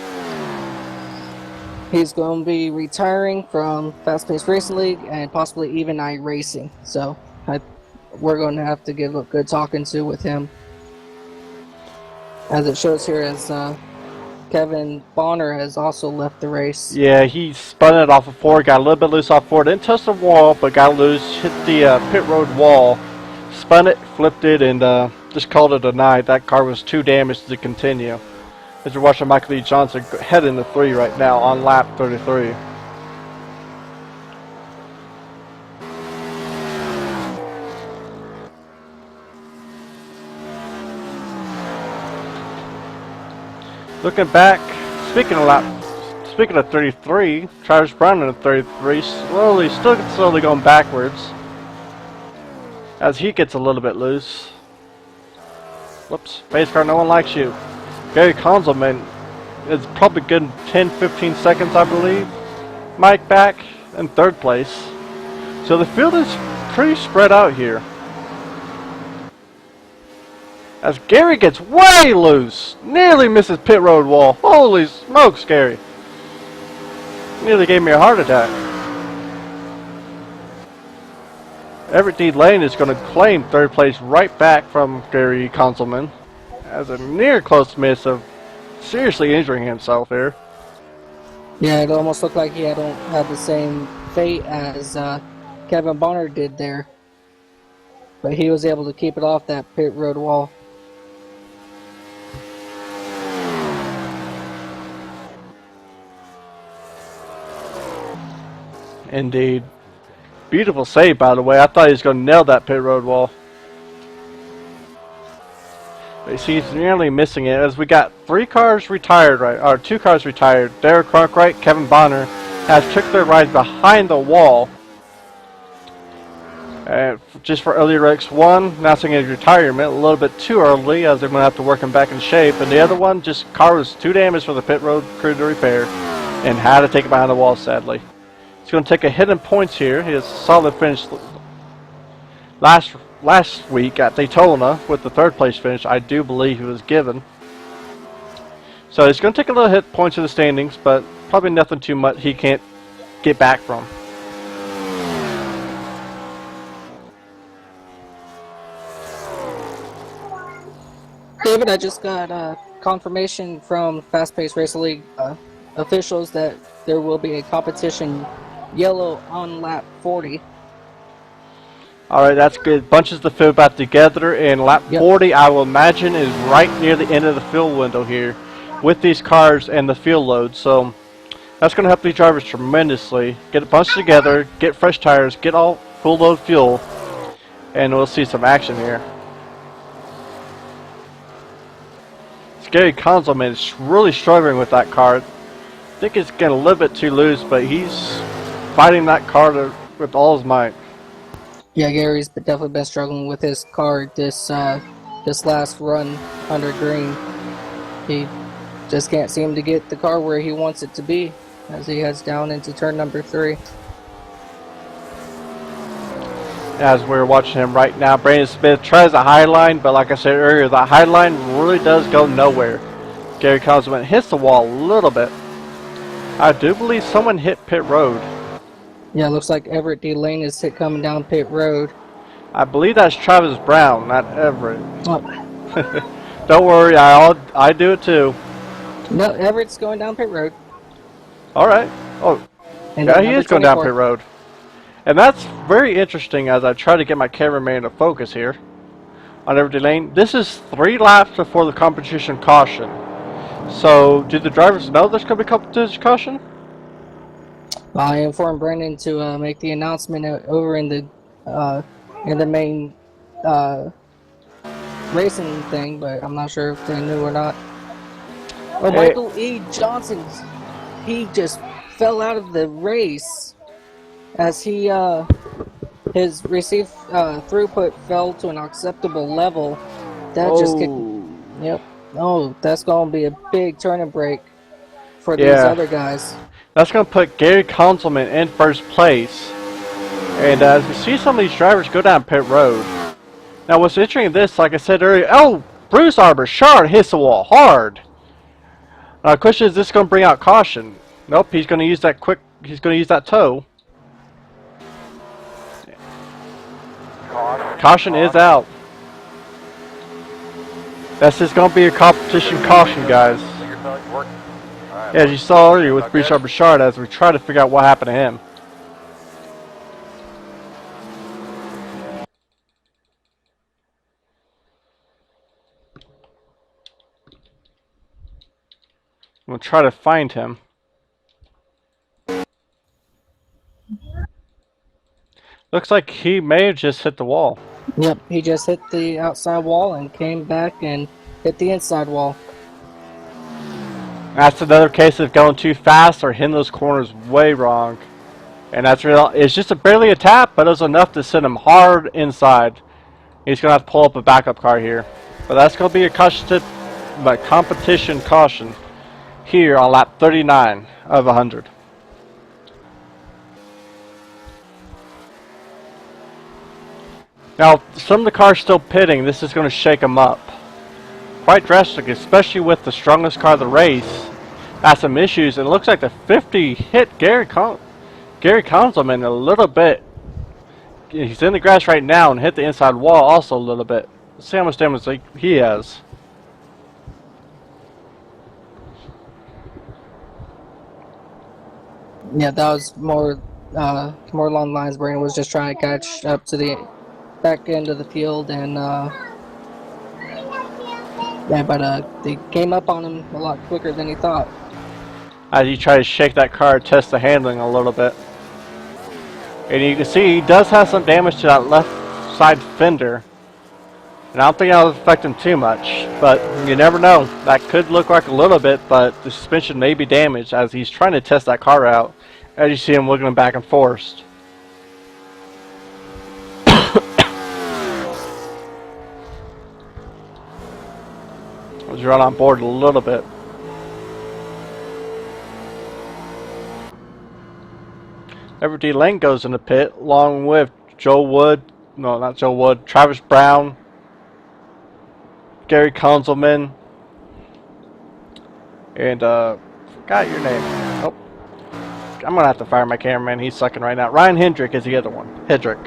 he's going to be retiring from Fast Paced Racing League and possibly even iRacing. So we're going to have to give a good talking to with him. As it shows here, as Kevin Bonner has also left the race. Yeah, he spun it off of 4, got a little bit loose off 4, didn't touch the wall, but got loose, hit the pit road wall, spun it, flipped it, and just called it a night. That car was too damaged to continue. As you're watching Michael Lee Johnson head into 3 right now on lap 33. Looking back, speaking of 33, Travis Brown in 33, still slowly going backwards as he gets a little bit loose. Whoops, base car, no one likes you. Gary Konzelman is probably good 10-15 seconds, I believe. Mike back in 3rd place. So the field is pretty spread out here. As Gary gets way loose, nearly misses pit road wall. Holy smokes, Gary. Nearly gave me a heart attack. Everett D Lane is going to claim 3rd place right back from Gary Konzelman. As a near close miss of seriously injuring himself here. Yeah, it almost looked like he had the same fate as Kevin Bonner did there. But he was able to keep it off that pit road wall. Indeed. Beautiful save, by the way. I thought he was going to nail that pit road wall. But he's nearly missing it, as we got 3 cars retired, or 2 cars retired. Daryl Cronkwright, Kevin Bonner has took their rides behind the wall. Just for early wrecks, one announcing his retirement a little bit too early, as they're going to have to work him back in shape, and the other one just car was too damaged for the pit road crew to repair and had to take it behind the wall, sadly. He's going to take a hit in points here. He has a solid finish last week at Daytona with the 3rd place finish. I do believe he was given. So he's going to take a little hit points in the standings, but probably nothing too much he can't get back from. David, I just got confirmation from Fast Pace Racing League officials that there will be a competition yellow on lap 40. Alright, that's good. Bunches the field back together, and lap 40, I will imagine, is right near the end of the fuel window here with these cars and the fuel load. So that's going to help these drivers tremendously. Get it bunched together, get fresh tires, get all full load fuel, and we'll see some action here. Gary Konzelman is really struggling with that car. I think it's getting a little bit too loose, but he's fighting that car with all his might. Yeah, Gary's definitely been struggling with his car this last run under green. He just can't seem to get the car where he wants it to be as he heads down into turn number 3. As we're watching him right now, Brandon Smith tries a high line, but like I said earlier, that high line really does go nowhere. Gary Konzelman hits the wall a little bit. I do believe someone hit pit road. Yeah, looks like Everett D Lane is coming down pit road. I believe that's Travis Brown, not Everett. Oh. Don't worry, I do it too. No, Everett's going down pit road. Alright. Oh, And yeah, he is going down 24. pit road. And that's very interesting as I try to get my cameraman to focus here on Everett D Lane. This is 3 laps before the competition caution. So, do the drivers know there's going to be competition caution? I informed Brandon to make the announcement over in the main racing thing, but I'm not sure if they knew or not. Oh, Hey. Michael E. Johnson, he just fell out of the race as his received throughput fell to an acceptable level. That just kicked. Yep. Oh, that's going to be a big turning break for these other guys. That's going to put Gary Konzelman in 1st place. And as we see some of these drivers go down pit road. Now what's interesting in this, like I said earlier, oh, Bruce Arbor hits the wall hard. Question is this going to bring out caution? Nope, he's going to use that toe. Caution is out. This is going to be a competition caution, guys. Yeah, as you saw earlier with Bruce Arbor as we try to figure out what happened to him. We'll try to find him. Looks like he may have just hit the wall. Yep, he just hit the outside wall and came back and hit the inside wall. That's another case of going too fast or hitting those corners way wrong. And that's real. It's just barely a tap, but it was enough to send him hard inside. He's going to have to pull up a backup car here. But that's going to be a competition caution here on lap 39 of 100. Now, some of the cars still pitting. This is going to shake them up quite drastic, especially with the strongest car of the race. Has some issues, and it looks like the 50 hit Gary Konzelman a little bit. He's in the grass right now and hit the inside wall also a little bit. Let's see how much damage he has. Yeah, that was more along the lines. Brandon was just trying to catch up to the back end of the field, and they came up on him a lot quicker than he thought. As you try to shake that car, test the handling a little bit. And you can see he does have some damage to that left side fender. And I don't think that'll affect him too much, but you never know. That could look like a little bit, but the suspension may be damaged as he's trying to test that car out. As you see him looking back and forth. Let's run on board a little bit. Everett D Lane goes in the pit along with Travis Brown, Gary Konzelman, and forgot your name. Oh, I'm gonna have to fire my cameraman. He's sucking right now. Ryan Hedrick is the other one. Hedrick,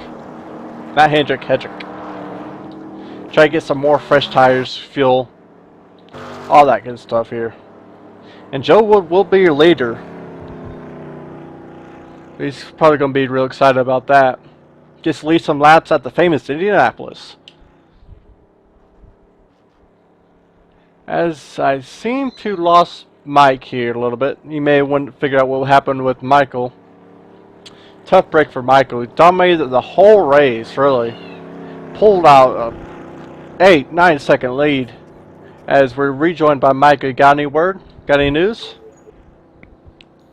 not Hendrick. Hedrick. Try to get some more fresh tires, fuel, all that good stuff here. And Joe Wood will be your leader. He's probably gonna be real excited about that. Just lead some laps at the famous Indianapolis. As I seem to lost Mike here a little bit. You may want to figure out what happened with Michael. Tough break for Michael. He dominated the whole race, really. Pulled out a 8-9 second lead. As we're rejoined by Michael. Got any word? Got any news?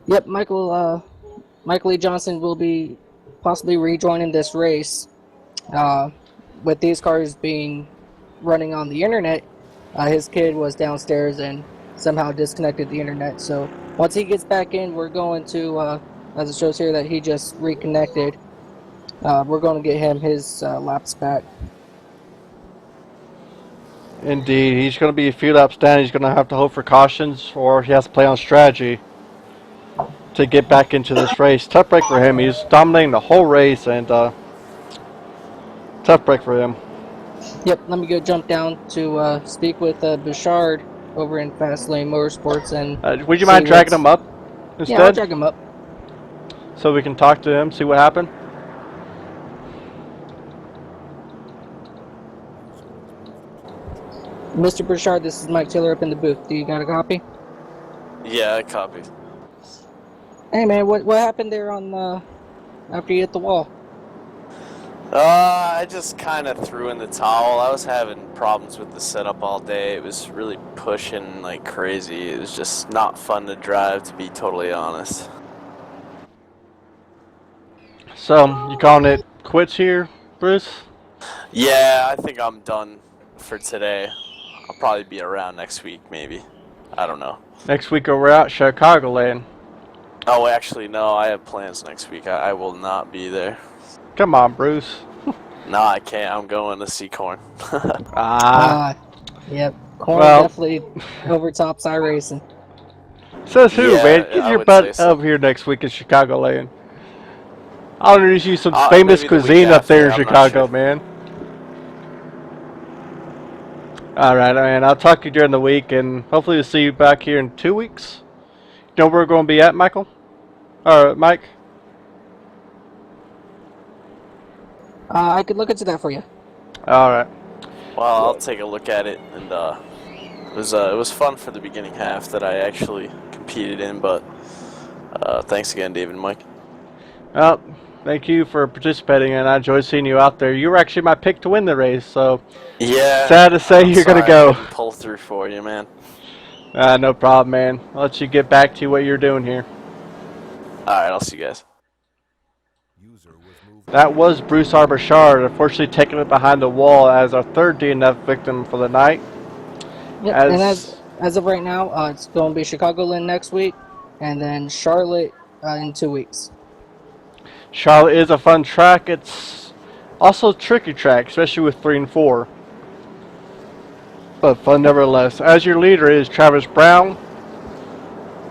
Yep, Michael Lee Johnson will be possibly rejoining this race. With these cars being running on the internet, his kid was downstairs and somehow disconnected the internet. So once he gets back in, we're going to, as it shows here that he just reconnected, we're going to get him his laps back. Indeed, he's going to be a few laps down. He's going to have to hope for cautions, or he has to play on strategy to get back into this race. Tough break for him. He's dominating the whole race, and tough break for him. Yep, let me go jump down to speak with Bouchard over in Fastlane Motorsports. And would you mind dragging him up instead? Yeah, I'll drag him up. So we can talk to him, see what happened. Mr. Bouchard, this is Mike Taylor up in the booth. Do you got a copy? Yeah, I copied. Hey man, what happened there on after you hit the wall? I just kind of threw in the towel. I was having problems with the setup all day. It was really pushing like crazy. It was just not fun to drive, to be totally honest. So, you calling it quits here, Bruce? Yeah, I think I'm done for today. I'll probably be around next week, maybe. I don't know. Next week we're out Chicagoland. Oh, actually, no. I have plans next week. I will not be there. Come on, Bruce. No, I can't. I'm going to see Corn. Yep. Corn Well, definitely overtops iRacing. Says who, Yeah, man? Get I your would butt say so. up here next week in Chicagoland. I'll introduce you some famous maybe the week cuisine up there in after, I'm not Chicago, sure. man. Alright, man. I'll talk to you during the week, and hopefully we'll see you back here in 2 weeks. You know where we're going to be at, Michael? Or Mike? I could look into that for you. Alright. Well, I'll take a look at it, and it was fun for the beginning half that I actually competed in, but thanks again, David and Mike. Well, thank you for participating, and I enjoyed seeing you out there. You were actually my pick to win the race, so Yeah. sad to say I'm you're going to sorry I go. couldn't pull through for you, man. No problem, man. I'll let you get back to what you're doing here. Alright, I'll see you guys. That was Bruce Arbachard, unfortunately taking it behind the wall as our third DNF victim for the night. Yep. And as of right now, it's going to be Chicagoland next week, and then Charlotte in 2 weeks. Charlotte is a fun track. It's also a tricky track, especially with 3 and 4. But fun nevertheless. As your leader is Travis Brown.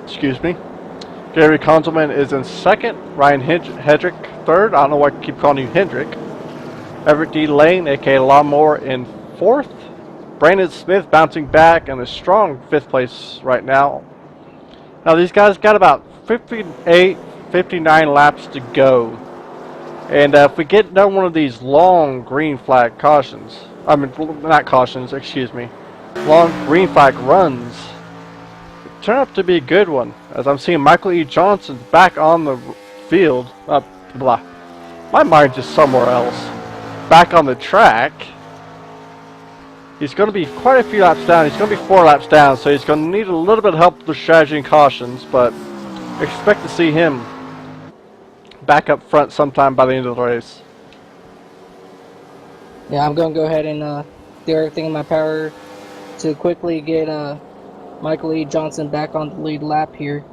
Excuse me. Gary Konzelman is in second. Ryan Hedrick third. I don't know why I keep calling you Hendrick. Everett D Lane, aka Lawnmower, in fourth. Brandon Smith bouncing back in a strong 5th place right now. Now these guys got about 58, 59 laps to go. And if we get another one of these long green flag cautions, I mean, not cautions, excuse me, long green flag runs, it turned out to be a good one. As I'm seeing Michael E. Johnson back on the field, My mind's just somewhere else. Back on the track. He's going to be quite a few laps down. He's going to be 4 laps down, so he's going to need a little bit of help with the strategy and cautions, but expect to see him back up front sometime by the end of the race. Yeah, I'm going to go ahead and do everything in my power to quickly get Michael E. Johnson back on the lead lap here.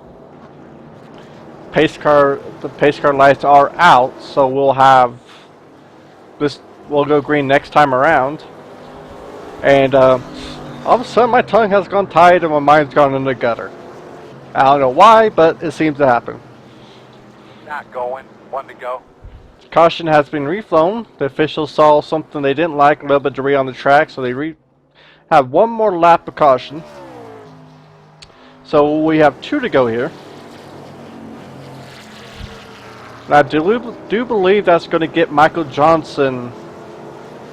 The pace car lights are out, so we'll have this. We'll go green next time around. And all of a sudden, my tongue has gone tied and my mind's gone in the gutter. I don't know why, but it seems to happen. Not going. One to go. Caution has been reflown. The officials saw something they didn't like, a little bit of debris on the track, so they have one more lap of caution. So we have 2 to go here. And I do believe that's going to get Michael Johnson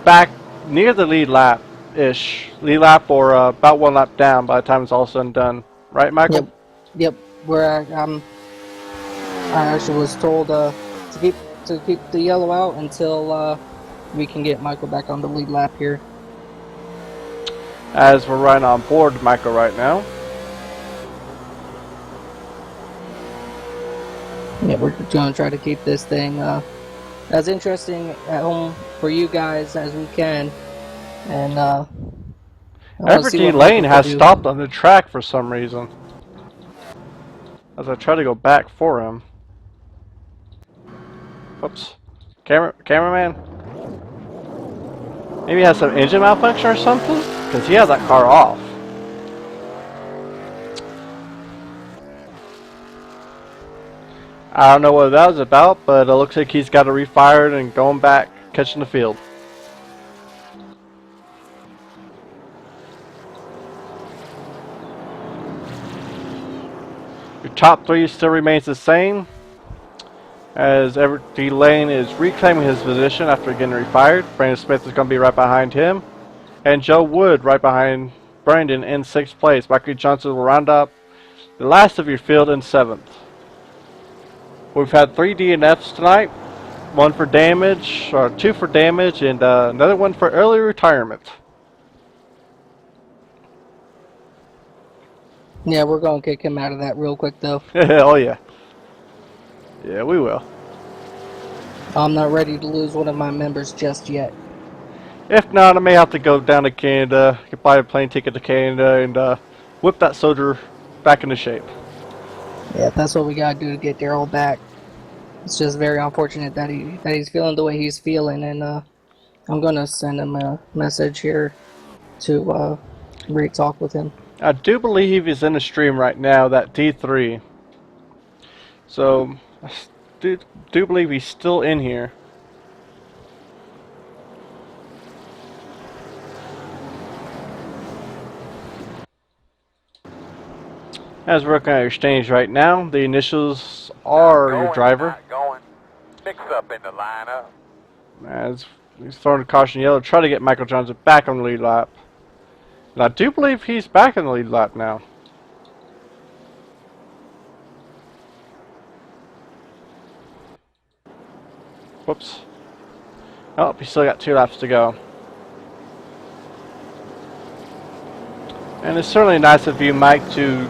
back near the lead lap-ish. Lead lap or about 1 lap down by the time it's all said and done. Right, Michael? Yep. Where I actually was told to keep the yellow out until we can get Michael back on the lead lap here. As we're right on board with Michael right now. Yeah, we're going to try to keep this thing as interesting at home for you guys as we can. And Everett D Lane has stopped on the track for some reason. As I try to go back for him. Whoops. Cameraman? Maybe he has some engine malfunction or something? Because he has that car off. I don't know what that was about, but it looks like he's got it refired and going back, catching the field. Your top 3 still remains the same, as Everett D Lane is reclaiming his position after getting refired. Brandon Smith is going to be right behind him, and Joe Wood right behind Brandon in 6th place. Michael Johnson will round up the last of your field in 7th. We've had 3 DNFs tonight, 1 for damage, or 2 for damage, and another 1 for early retirement. Yeah, we're going to kick him out of that real quick, though. Oh yeah. Yeah, we will. I'm not ready to lose one of my members just yet. If not, I may have to go down to Canada, buy a plane ticket to Canada, and whip that soldier back into shape. Yeah, that's what we gotta do to get Daryl back. It's just very unfortunate that he's feeling the way he's feeling, and I'm gonna send him a message here to re-talk with him. I do believe he's in the stream right now, that D3. So, I do believe he's still in here. As we're working on your stage right now, the initials are your driver. Mix up in the lineup. As he's throwing a caution yellow, try to get Michael Johnson back on the lead lap. And I do believe he's back in the lead lap now. Whoops. Oh, he still got 2 laps to go. And it's certainly nice of you, Mike, to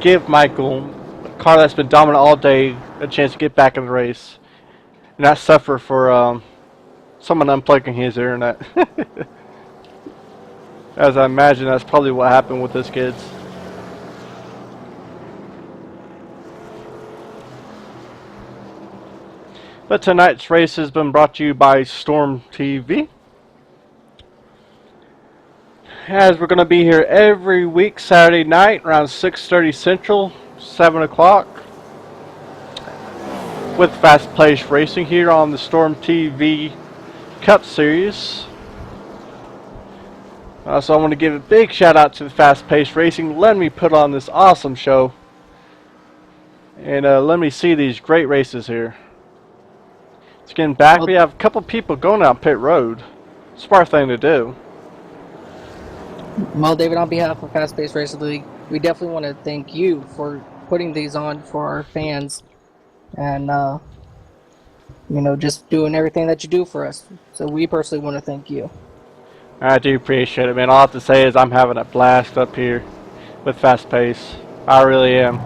give Michael, a car that's been dominant all day, a chance to get back in the race. And not suffer for someone unplugging his internet. As I imagine that's probably what happened with this kids. But tonight's race has been brought to you by StormTV. As we're going to be here every week Saturday night around 6:30 Central, 7 o'clock. With fast-paced racing here on the StormTV Cup Series. So I want to give a big shout out to the fast-paced racing. Let me put on this awesome show. And let me see these great races here. It's getting back. We have a couple people going down pit road. Smart thing to do. Well, David, on behalf of Fast Paced Racing League, we definitely want to thank you for putting these on for our fans. And, just doing everything that you do for us. So we personally want to thank you. I do appreciate it, man. All I have to say is I'm having a blast up here with Fast Pace. I really am.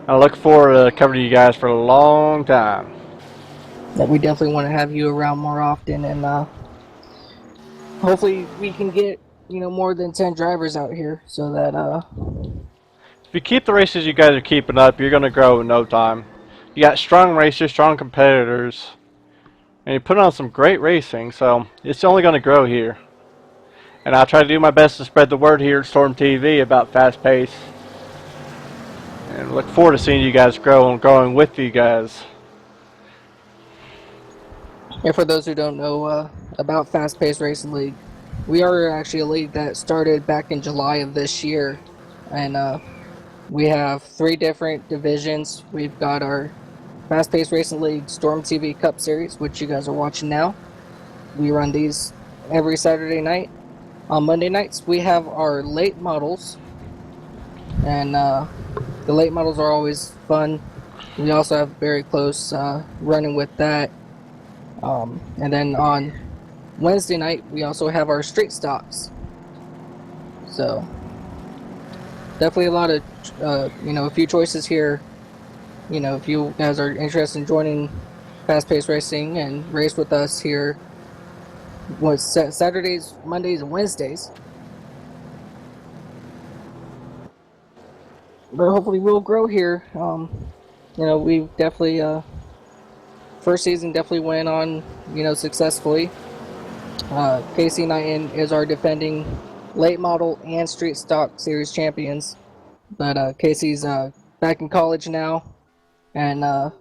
I look forward to covering you guys for a long time. That we definitely want to have you around more often, and hopefully we can get more than 10 drivers out here, so that If you keep the races you guys are keeping up, you're going to grow in no time. You got strong racers, strong competitors, and you put on some great racing, so it's only going to grow here. And I'll try to do my best to spread the word here at Storm TV about Fast Pace. And look forward to seeing you guys grow and growing with you guys. And for those who don't know about Fast Paced Racing League, we are actually a league that started back in July of this year, and we have 3 different divisions. We've got our Fast Paced Racing League StormTV Cup Series, which you guys are watching now. We run these every Saturday night. On Monday nights, we have our late models, and the late models are always fun. We also have very close running with that. And then on Wednesday night, we also have our street stocks. So definitely a lot of, a few choices here. If you guys are interested in joining fast-paced racing and race with us here, Saturdays, Mondays, and Wednesdays. But hopefully we'll grow here. We definitely, first season definitely went on, successfully. Casey Knighton is our defending late model and street stock series champions. But Casey's back in college now, and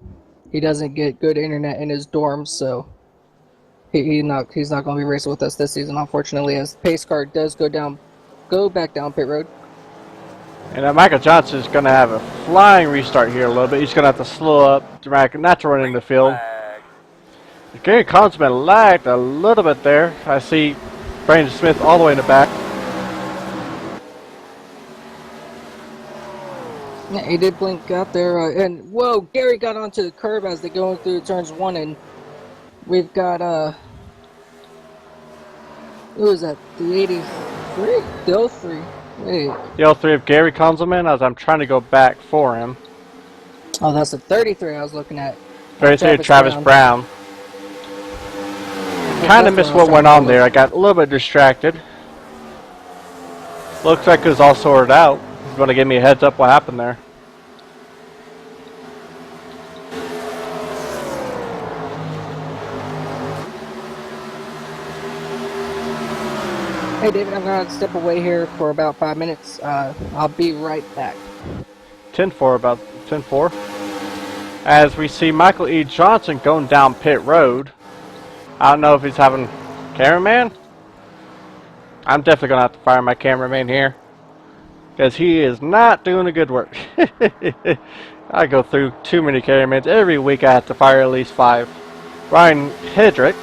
he doesn't get good internet in his dorms, so he's not going to be racing with us this season, unfortunately, as pace car does go back down pit road. And Michael Johnson is going to have a flying restart here a little bit. He's going to have to slow up dramatically, not to run in the field. Gary Konzelman lagged a little bit there. I see Brandon Smith all the way in the back. Yeah, he did blink out there, and whoa, Gary got onto the curb as they're going through turns 1, and we've got who is that? The 83? The 03. Wait. The 03 of Gary Konzelman, as I'm trying to go back for him. Oh, that's the 33 I was looking at. 33 of Travis Brown. Kind of missed what went on there. I got a little bit distracted. Looks like it was all sorted out. He's going to give me a heads up what happened there. Hey David, I'm going to step away here for about 5 minutes. I'll be right back. 10-4, about 10-4. As we see Michael E. Johnson going down pit road. I don't know if he's having cameraman. I'm definitely going to have to fire my cameraman here, because he is not doing a good work. I go through too many cameramans. Every week I have to fire at least 5. Ryan Hedrick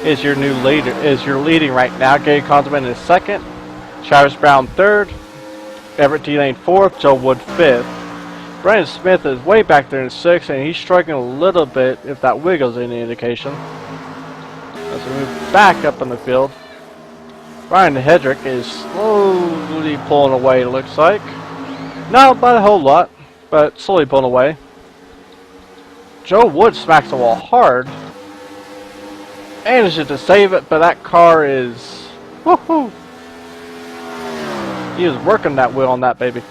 is your new leader, leading right now. Gary Konzelman is 2nd. Travis Brown 3rd. Everett D Lane 4th. Joe Wood 5th. Brandon Smith is way back there in 6th, and he's struggling a little bit, if that wiggles any indication. As we move back up in the field, Ryan Hedrick is slowly pulling away, it looks like. Not by a whole lot, but slowly pulling away. Joe Wood smacks the wall hard. Manages to save it, but that car is... woohoo! He is working that wheel on that baby.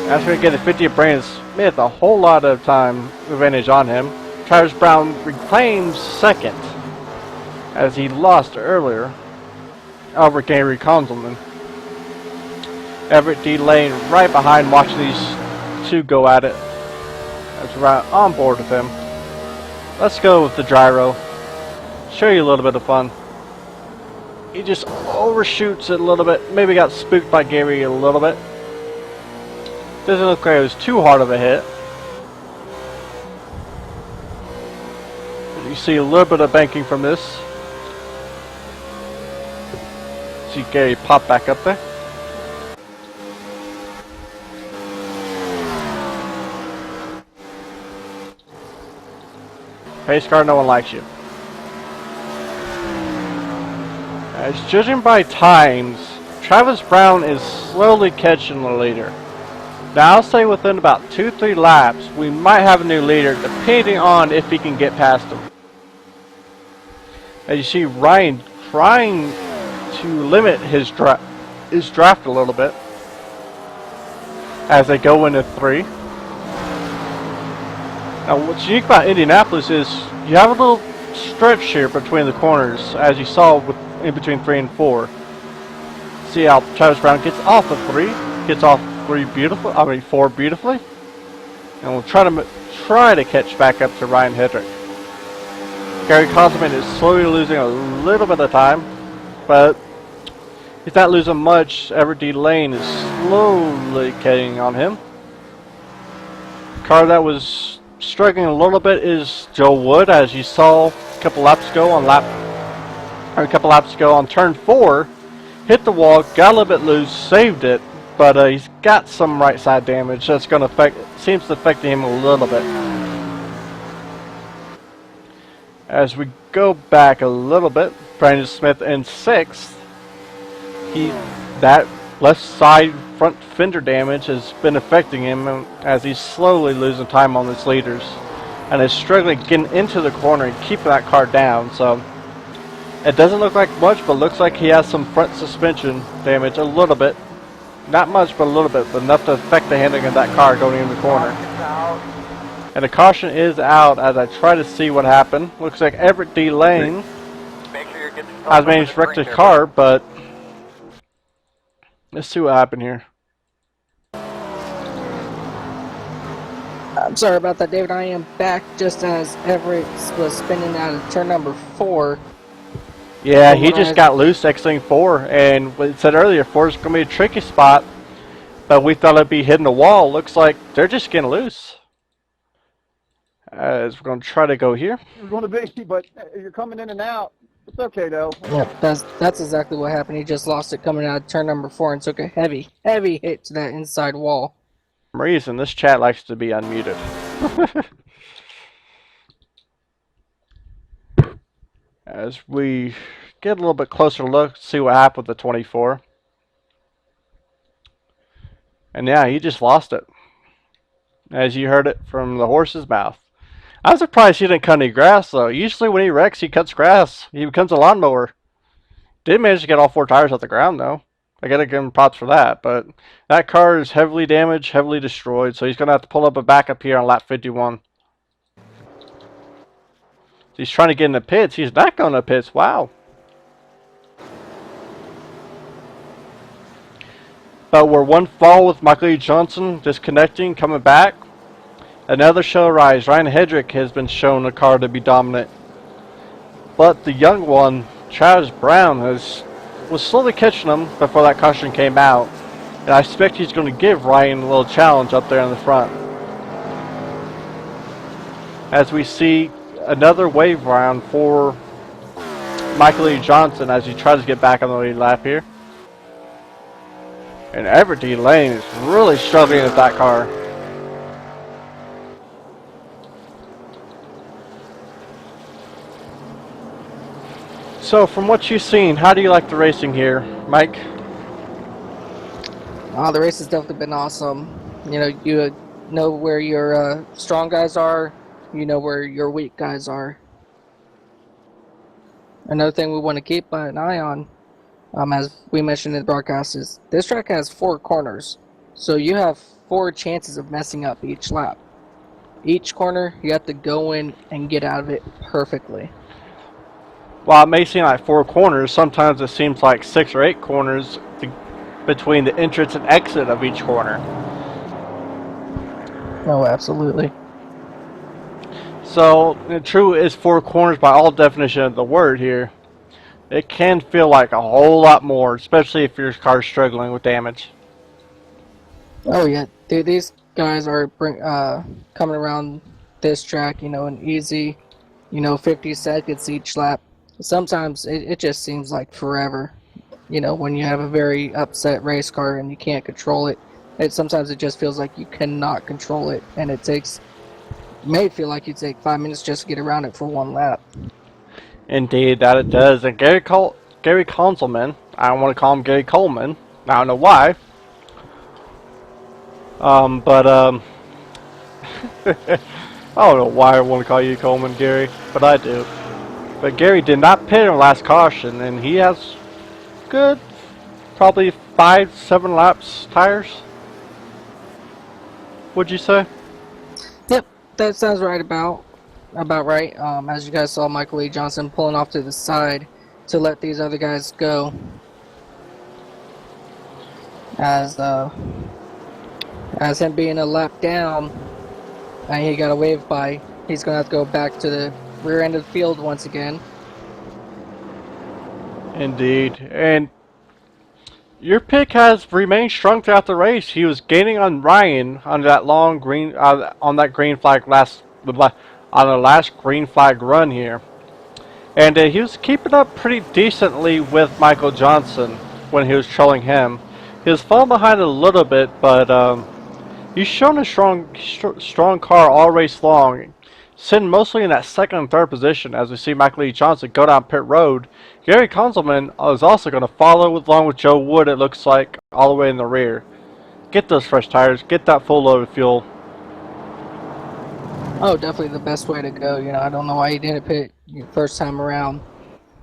That's going to get a 50 of Brandon Smith, a whole lot of time advantage on him. Travis Brown reclaims 2nd, as he lost earlier over Gary Konzelman. Everett D Lane right behind, watching these two go at it. That's right on board with him. Let's go with the gyro. Show you a little bit of fun. He just overshoots it a little bit. Maybe got spooked by Gary a little bit. Doesn't look like it was too hard of a hit. You see a little bit of banking from this. See Gary pop back up there. pace car, no one likes you. As judging by times, Travis Brown is slowly catching the leader. Now I'll say within about 2-3 laps, we might have a new leader, depending on if he can get past him. As you see Ryan trying to limit his draft a little bit as they go into 3. Now what's unique about Indianapolis is you have a little stretch here between the corners, as you saw in between 3 and 4. See how Travis Brown gets off of 3, gets off 4 beautifully, and we'll try to catch back up to Ryan Hedrick. Gary Konzelman is slowly losing a little bit of time, but he's not losing much. Sth Everett D Lane is slowly getting on him. The car that was struggling a little bit is Joe Wood, as you saw a couple laps ago on turn 4. Hit the wall, got a little bit loose, saved it, but he's got some right side damage that's going to seems to affect him a little bit. As we go back a little bit, Brandon Smith in 6th. That left side front fender damage has been affecting him as he's slowly losing time on his leaders and is struggling getting into the corner and keeping that car down. So it doesn't look like much, but looks like he has some front suspension damage a little bit. Not much, but a little bit, but enough to affect the handling of that car going in the corner. And the caution is out as I try to see what happened. Looks like Everett D Lane has managed to wreck the car, but let's see what happened here. I'm sorry about that, David. I am back just as Everett was spinning out of turn number 4. Yeah, he just got loose exiting 4, and what it said earlier, 4 is going to be a tricky spot, but we thought it'd be hitting the wall. Looks like they're just getting loose. As we're going to try to go here. You're going to be, but you're coming in and out. It's okay, though. Yeah, that's exactly what happened. He just lost it coming out of turn number 4 and took a heavy hit to that inside wall. For some reason, this chat likes to be unmuted. As we get a little bit closer look, see what happened with the 24. And yeah, he just lost it. As you heard it from the horse's mouth. I'm surprised he didn't cut any grass, though. Usually when he wrecks, he cuts grass. He becomes a lawnmower. Did manage to get all 4 tires off the ground, though. I gotta give him props for that. But that car is heavily damaged, heavily destroyed, so he's gonna have to pull up a backup here on lap 51. He's trying to get in the pits. He's not going to pits. Wow. But we're one fall with Michael E. Johnson disconnecting, coming back. Another show rise. Ryan Hedrick has been shown a car to be dominant. But the young one, Travis Brown, was slowly catching him before that caution came out. And I expect he's going to give Ryan a little challenge up there in the front. As we see another wave round for Michael E. Johnson as he tries to get back on the lead lap here. And Everett D Lane is really struggling with that car. So from what you've seen, how do you like the racing here, Mike? The race has definitely been awesome. You know where your strong guys are. You know where your weak guys are. Another thing we want to keep an eye on, as we mentioned in the broadcast, is this track has 4 corners. So you have 4 chances of messing up each lap. Each corner, you have to go in and get out of it perfectly. While it may seem like 4 corners, sometimes it seems like 6 or 8 corners between the entrance and exit of each corner. Oh, absolutely. So, true is 4 corners by all definition of the word here. It can feel like a whole lot more, especially if your car's struggling with damage. Oh yeah, dude, these guys are coming around this track, in easy, 50 seconds each lap. Sometimes it just seems like forever, when you have a very upset race car and you can't control it. Sometimes it just feels like you cannot control it, and it takes may feel like you take 5 minutes just to get around it for one lap. Indeed, that it does. And Gary Konzelman, I don't want to call him Gary Coleman. I don't know why. But I don't know why I want to call you Coleman, Gary, but I do. But Gary did not pit in last caution, and he has good, probably 5-7 laps tires. Would you say? Yep, that sounds about right. As you guys saw, Michael E. Johnson pulling off to the side to let these other guys go. As him being a lap down, and he got a wave by, he's gonna have to go back to the rear end of the field once again. Indeed, and your pick has remained strong throughout the race. He was gaining on Ryan on that long green, on that green flag on the last green flag run here, and he was keeping up pretty decently with Michael Johnson when he was trailing him. He was falling behind a little bit, but he's shown a strong car all race long, sitting mostly in that second and third position as we see Michael E. Johnson go down pit road. Gary Konzelman is also going to follow along with Joe Wood, it looks like, all the way in the rear. Get those fresh tires, get that full load of fuel. Oh, definitely the best way to go. You know, I don't know why he didn't pit first time around.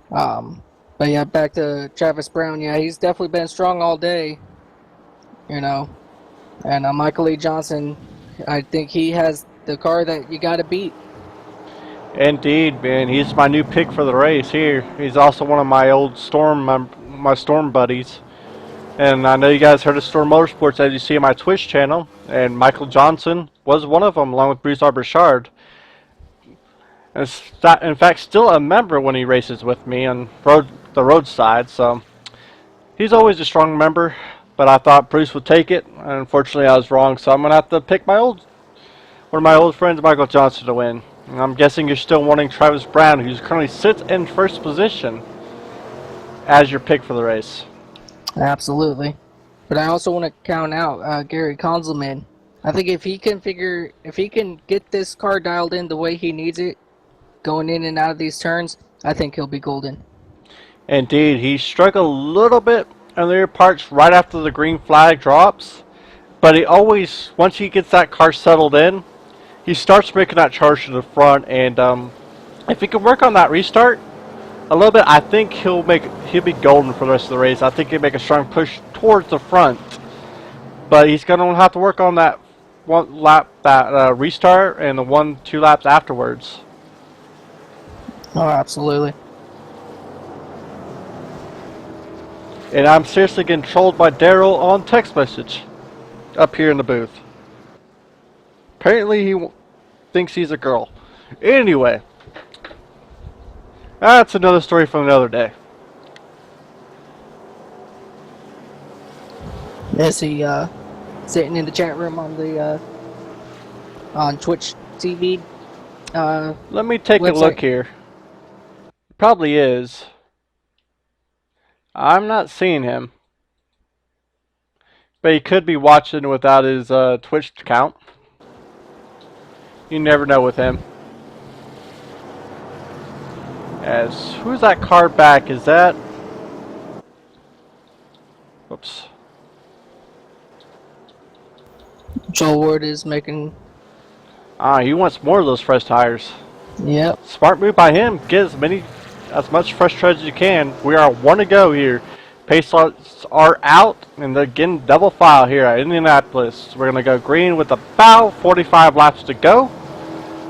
But yeah, back to Travis Brown. Yeah, he's definitely been strong all day. You know, and Michael E. Johnson, I think he has the car that you got to beat. Indeed, man, he's my new pick for the race here. He's also one of my old my Storm buddies. And I know you guys heard of Storm Motorsports as you see on my Twitch channel. And Michael Johnson was one of them, along with Bruce Arbachard. And in fact, still a member when he races with me on the roadside. So he's always a strong member. But I thought Bruce would take it. And unfortunately, I was wrong. So I'm going to have to pick one of my old friends, Michael Johnson, to win. And I'm guessing you're still wanting Travis Brown, who currently sits in first position, as your pick for the race. Absolutely. But I also want to count out Gary Konzelman. I think if he can get this car dialed in the way he needs it, going in and out of these turns, I think he'll be golden. Indeed, he struggled a little bit in the rear parts right after the green flag drops, but he always, once he gets that car settled in, he starts making that charge to the front, and if he can work on that restart a little bit, I think he'll be golden for the rest of the race. I think he'll make a strong push towards the front, but he's going to have to work on that one lap, that restart, and the 1-2 laps afterwards. Oh, absolutely. And I'm seriously getting trolled by Daryl on text message up here in the booth. Apparently he thinks he's a girl. Anyway, that's another story from another day. Is he sitting in the chat room on the on Twitch TV? Let me take a look here. Probably is. I'm not seeing him. But he could be watching without his Twitch account. You never know with him. As who's that car back? Is that? Oops. Joel Ward is making. He wants more of those fresh tires. Yep. Smart move by him. Get as much fresh tread as you can. We are 1 to go here. Pace lights are out, and they're getting double file here at Indianapolis. We're going to go green with about 45 laps to go.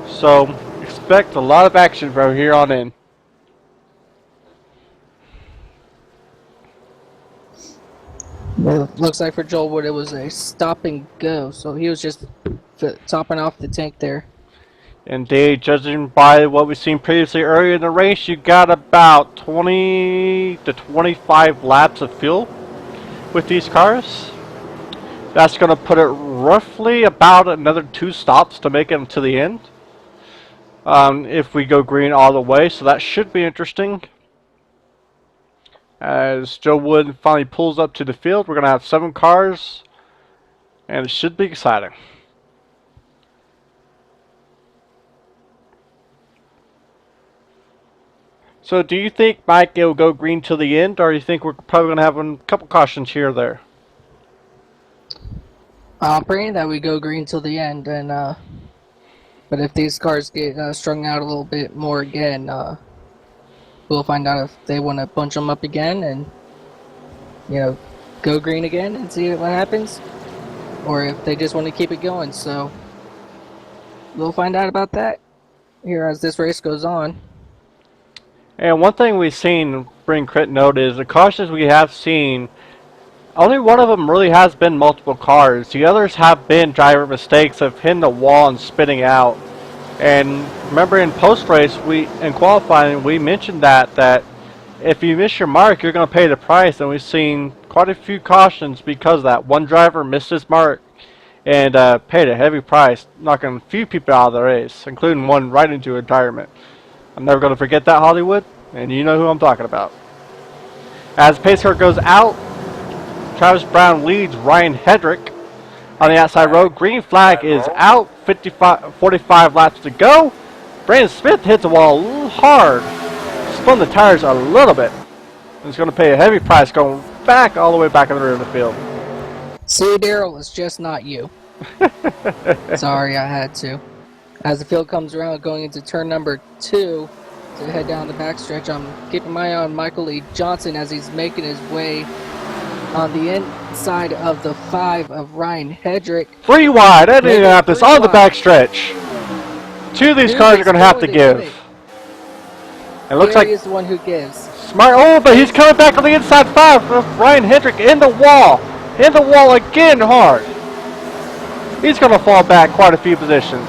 So expect a lot of action from here on in. It looks like for Joel Wood it was a stop and go, so he was just topping off the tank there. Indeed, judging by what we've seen previously earlier in the race, you got about 20 to 25 laps of fuel with these cars. That's going to put it roughly about another 2 stops to make it to the end. If we go green all the way, so that should be interesting. As Joe Wood finally pulls up to the field, we're going to have 7 cars, and it should be exciting. So do you think, Mike, it will go green till the end, or do you think we're probably going to have a couple cautions here or there? I'm praying that we go green till the end, and but if these cars get strung out a little bit more again, we'll find out if they want to bunch them up again and, you know, go green again and see what happens, or if they just want to keep it going. So we'll find out about that here as this race goes on. And one thing we've seen bring crit note is the cautions we have seen, only one of them really has been multiple cars. The others have been driver mistakes of hitting the wall and spinning out. And remember in post-race, in qualifying, we mentioned that if you miss your mark, you're going to pay the price. And we've seen quite a few cautions because of that. One driver missed his mark and paid a heavy price, knocking a few people out of the race, including one right into retirement. I'm never going to forget that, Hollywood, and you know who I'm talking about. As the pace car goes out, Travis Brown leads Ryan Hedrick on the outside road. Green flag is out. 45 laps to go. Brandon Smith hits the wall a little hard. Spun the tires a little bit. He's going to pay a heavy price going back all the way back in the rear of the field. See, Daryl, it's just not you. Sorry, I had to. As the field comes around going into turn number 2 to head down the backstretch, I'm keeping my eye on Michael E. Johnson as he's making his way on the inside of the 5 of Ryan Hedrick. 3 wide at Indianapolis on the backstretch. 2 of these cars are going to have to give. It looks like is the one who gives. Smart. Oh, but he's coming back on the inside 5 of Ryan Hedrick in the wall. In the wall again hard. He's going to fall back quite a few positions.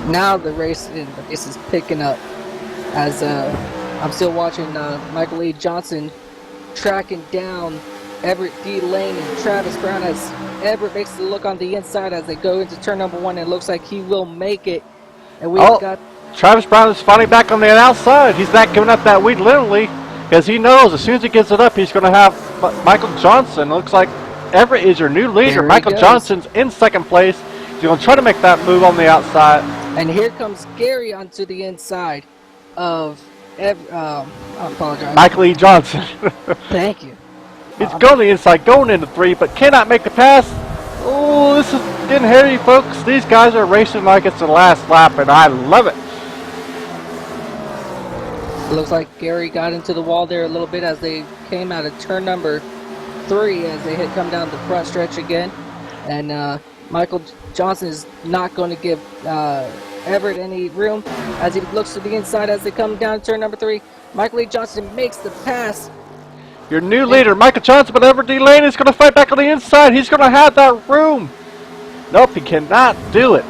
Now the race is picking up as I'm still watching Michael E. Johnson tracking down Everett D Lane and Travis Brown as Everett makes the look on the inside as they go into turn number 1, and it looks like he will make it. And we've got Travis Brown is finally back on the outside. He's not giving up that lead literally because he knows as soon as he gets it up, he's going to have Michael Johnson. Looks like Everett is your new leader. Michael Johnson's in second place. He's going to try to make that move on the outside. And here comes Gary onto the inside of I apologize. Michael E. Johnson. Thank you. He's going to the inside, going into 3, but cannot make the pass. Oh, this is getting hairy, folks. These guys are racing like it's the last lap, and I love it. It looks like Gary got into the wall there a little bit as they came out of turn number 3 as they had come down the front stretch again. And Michael Johnson is not going to give Everett any room as he looks to the inside as they come down turn number 3. Michael E. Johnson makes the pass. Your new leader, Michael Johnson, but Everett D Lane is going to fight back on the inside. He's going to have that room. Nope, he cannot do it.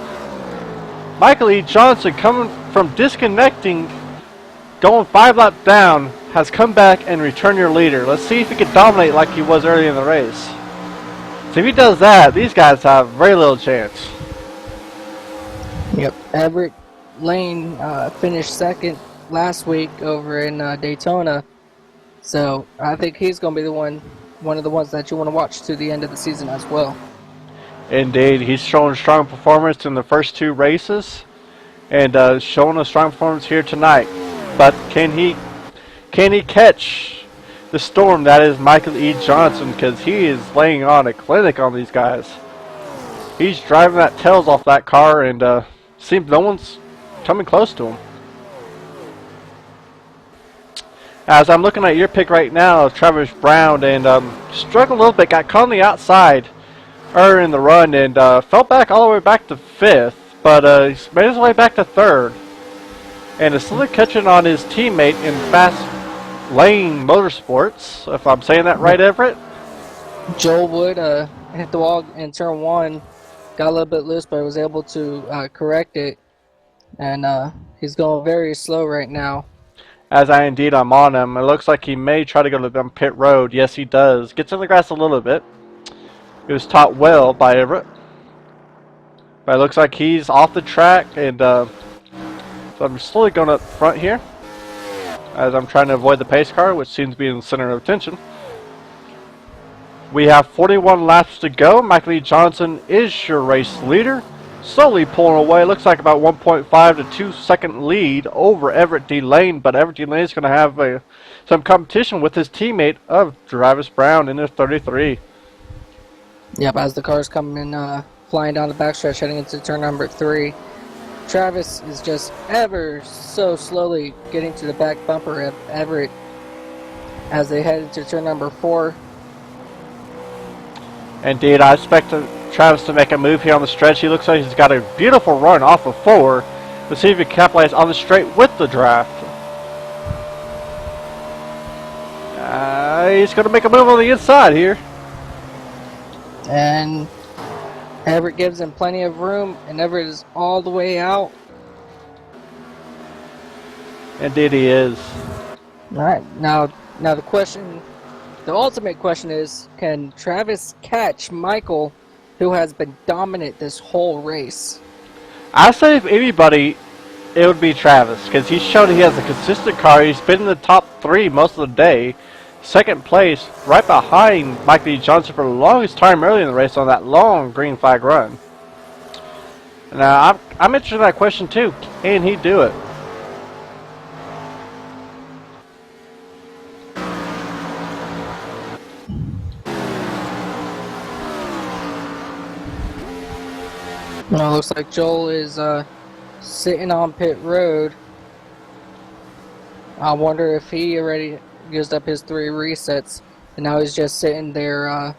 Michael E. Johnson, coming from disconnecting, going 5 laps down, has come back and returned your leader. Let's see if he can dominate like he was early in the race. So if he does that, these guys have very little chance. Yep. Everett Lane finished second last week over in Daytona. So I think he's going to be the one of the ones that you want to watch to the end of the season as well. Indeed. He's shown strong performance in the first 2 races and showing a strong performance here tonight. But can he catch the storm that is Michael E. Johnson, because he is laying on a clinic on these guys. He's driving that tails off that car and seems no one's coming close to him. As I'm looking at your pick right now, Travis Brown, and struggled a little bit, got caught on the outside earlier in the run and fell back all the way back to 5th, but he's made his way back to 3rd. And is slowly catching on his teammate in Fast Lane Motorsports, if I'm saying that right, Everett? Joel Wood hit the wall in turn 1, got a little bit loose, but was able to correct it. And he's going very slow right now. As I'm on him. It looks like he may try to go to the pit road. Yes, he does. Gets in the grass a little bit. He was taught well by Everett. But it looks like he's off the track, and so I'm slowly going up front here as I'm trying to avoid the pace car, which seems to be in the center of attention. We have 41 laps to go. Michael E. Johnson is your race leader. slowly pulling away. Looks like about 1.5 to 2 second lead over Everett D Lane, but Everett D Lane is going to have some competition with his teammate of Travis Brown in the 33. Yep, as the cars come in, flying down the backstretch heading into turn number 3. Travis is just ever so slowly getting to the back bumper of Everett as they head into turn number 4. Indeed, I expect Travis to make a move here on the stretch. He looks like he's got a beautiful run off of 4. Let's see if he can capitalize on the straight with the draft. He's going to make a move on the inside here. And Everett gives him plenty of room, and Everett is all the way out. Indeed he is. Alright, now the ultimate question is, can Travis catch Michael, who has been dominant this whole race? I say if anybody, it would be Travis, because he's shown he has a consistent car. He's been in the top 3 most of the day. Second place, right behind Michael E. Johnson for the longest time early in the race on that long green flag run. Now, I'm interested in that question too. Can he do it? Well, it looks like Joel is sitting on pit road. I wonder if he already used up his 3 resets, and now he's just sitting there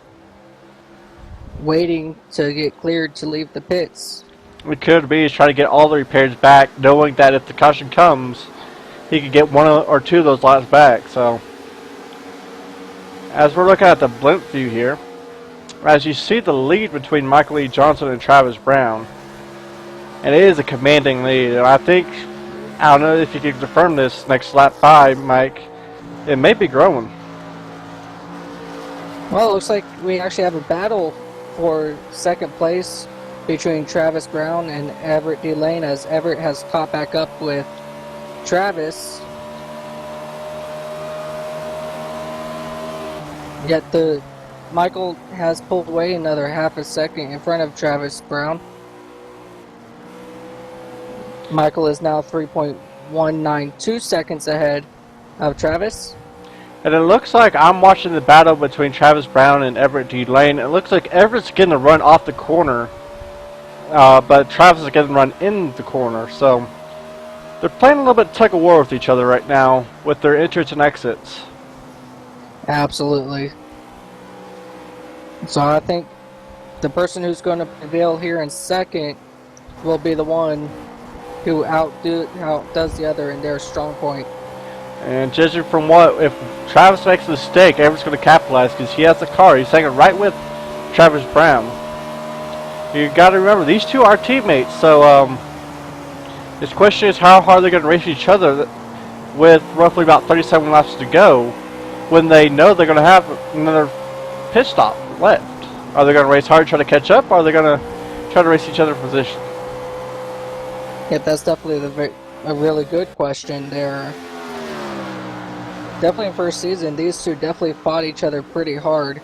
waiting to get cleared to leave the pits. It could be he's trying to get all the repairs back, knowing that if the caution comes, he could get 1 or 2 of those laps back. So, as we're looking at the blimp view here, as you see the lead between Michael E. Johnson and Travis Brown, and it is a commanding lead, and I don't know if you can confirm this next lap by Mike, it may be growing. Well, it looks like we actually have a battle for second place between Travis Brown and Everett D Lane, as Everett has caught back up with Travis. Yet Michael has pulled away another half a second in front of Travis Brown. Michael is now 3.192 seconds ahead of Travis. And it looks like I'm watching the battle between Travis Brown and Everett D Lane. It looks like Everett's getting a run off the corner, but Travis is getting a run in the corner. So they're playing a little bit tug of war with each other right now with their entrance and exits. Absolutely. So I think the person who's going to prevail here in second will be the one who outdoes the other in their strong point. And judging from if Travis makes a mistake, Everett's going to capitalize because he has the car. He's hanging right with Travis Brown. You got to remember, these two are teammates. So this question is how hard they're going to race each other with roughly about 37 laps to go when they know they're going to have another pit stop left. Are they going to race hard, try to catch up, or are they going to try to race each other for position? Yeah, that's definitely a really good question there. Definitely in first season, these two definitely fought each other pretty hard.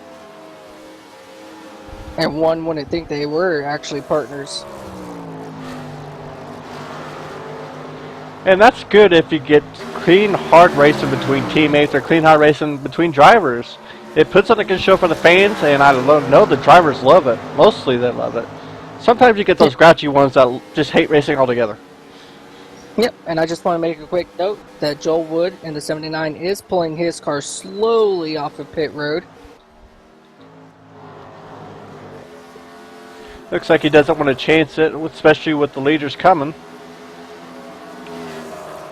And one wouldn't think they were actually partners. And that's good if you get clean, hard racing between teammates or clean, hard racing between drivers. It puts on a good show for the fans, and I know the drivers love it. Mostly they love it. Sometimes you get those grouchy ones that just hate racing altogether. Yep, and I just want to make a quick note that Joel Wood in the 79 is pulling his car slowly off of pit road. Looks like he doesn't want to chance it, especially with the leaders coming.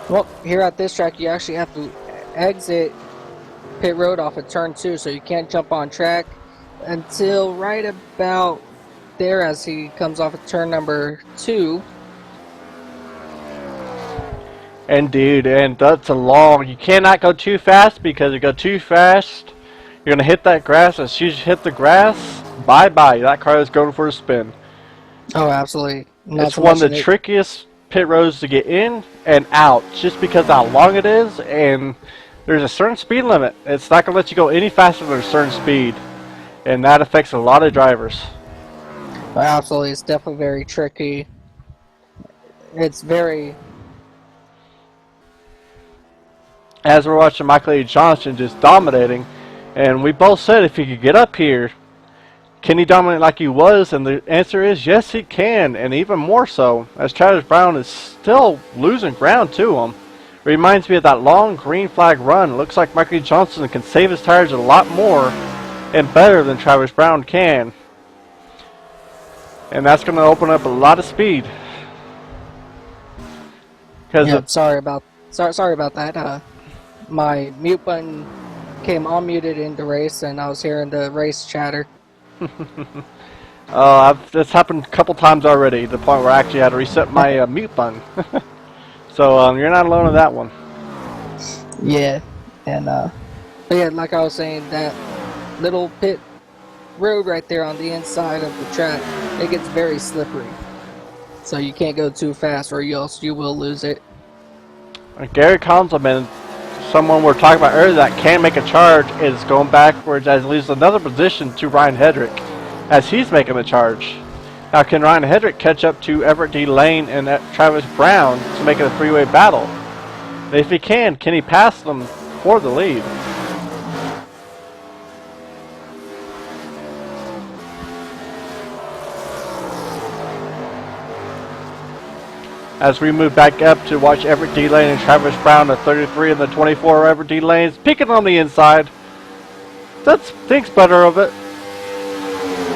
Well, here at this track, you actually have to exit pit road off of turn 2, so you can't jump on track until right about there as he comes off of turn number 2. Indeed, and that's you cannot go too fast, because if you go too fast, you're going to hit that grass. As soon as you hit the grass, bye-bye. That car is going for a spin. Oh, absolutely. It's one of the trickiest pit roads to get in and out, just because of how long it is, and there's a certain speed limit. It's not going to let you go any faster than a certain speed, and that affects a lot of drivers. Absolutely, it's definitely very tricky. It's very... As we're watching Michael A. Johnson just dominating, and we both said if he could get up here, can he dominate like he was? And the answer is yes, he can, and even more so, as Travis Brown is still losing ground to him. Reminds me of that long green flag run. It looks like Michael A. Johnson can save his tires a lot more and better than Travis Brown can. And that's going to open up a lot of speed. Yeah, sorry about that. My mute button came unmuted in the race, and I was hearing the race chatter. That's happened a couple times already, to the point where I actually had to reset my mute button. So you're not alone in that one. Yeah, and but yeah, like I was saying, that little pit road right there on the inside of the track, it gets very slippery. So you can't go too fast, or else you will lose it. Gary Konzelman, someone we're talking about earlier that can make a charge, is going backwards as leaves another position to Ryan Hedrick as he's making the charge. Now can Ryan Hedrick catch up to Everett D Lane and Travis Brown to make it a three-way battle? If he can he pass them for the lead? As we move back up to watch Everett D Lane and Travis Brown, the 33 and the 24 Everett D Lanes, picking on the inside. That's thinks better of it,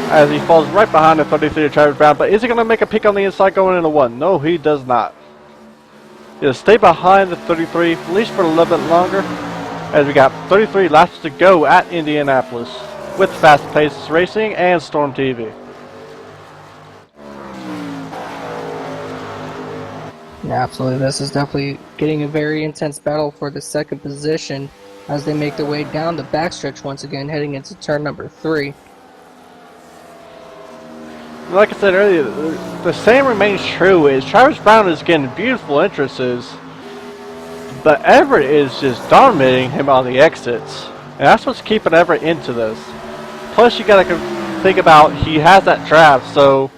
as he falls right behind the 33 of Travis Brown. But is he going to make a pick on the inside going into one? No, he does not. He'll stay behind the 33, at least for a little bit longer, as we got 33 laps to go at Indianapolis with fast-paced racing and StormTV. Yeah, absolutely. This is definitely getting a very intense battle for the second position as they make their way down the backstretch once again, heading into turn number 3. Like I said earlier, the same remains true. Is Travis Brown is getting beautiful entrances, but Everett is just dominating him on the exits, and that's what's keeping Everett into this. Plus, you gotta think about he has that draft, so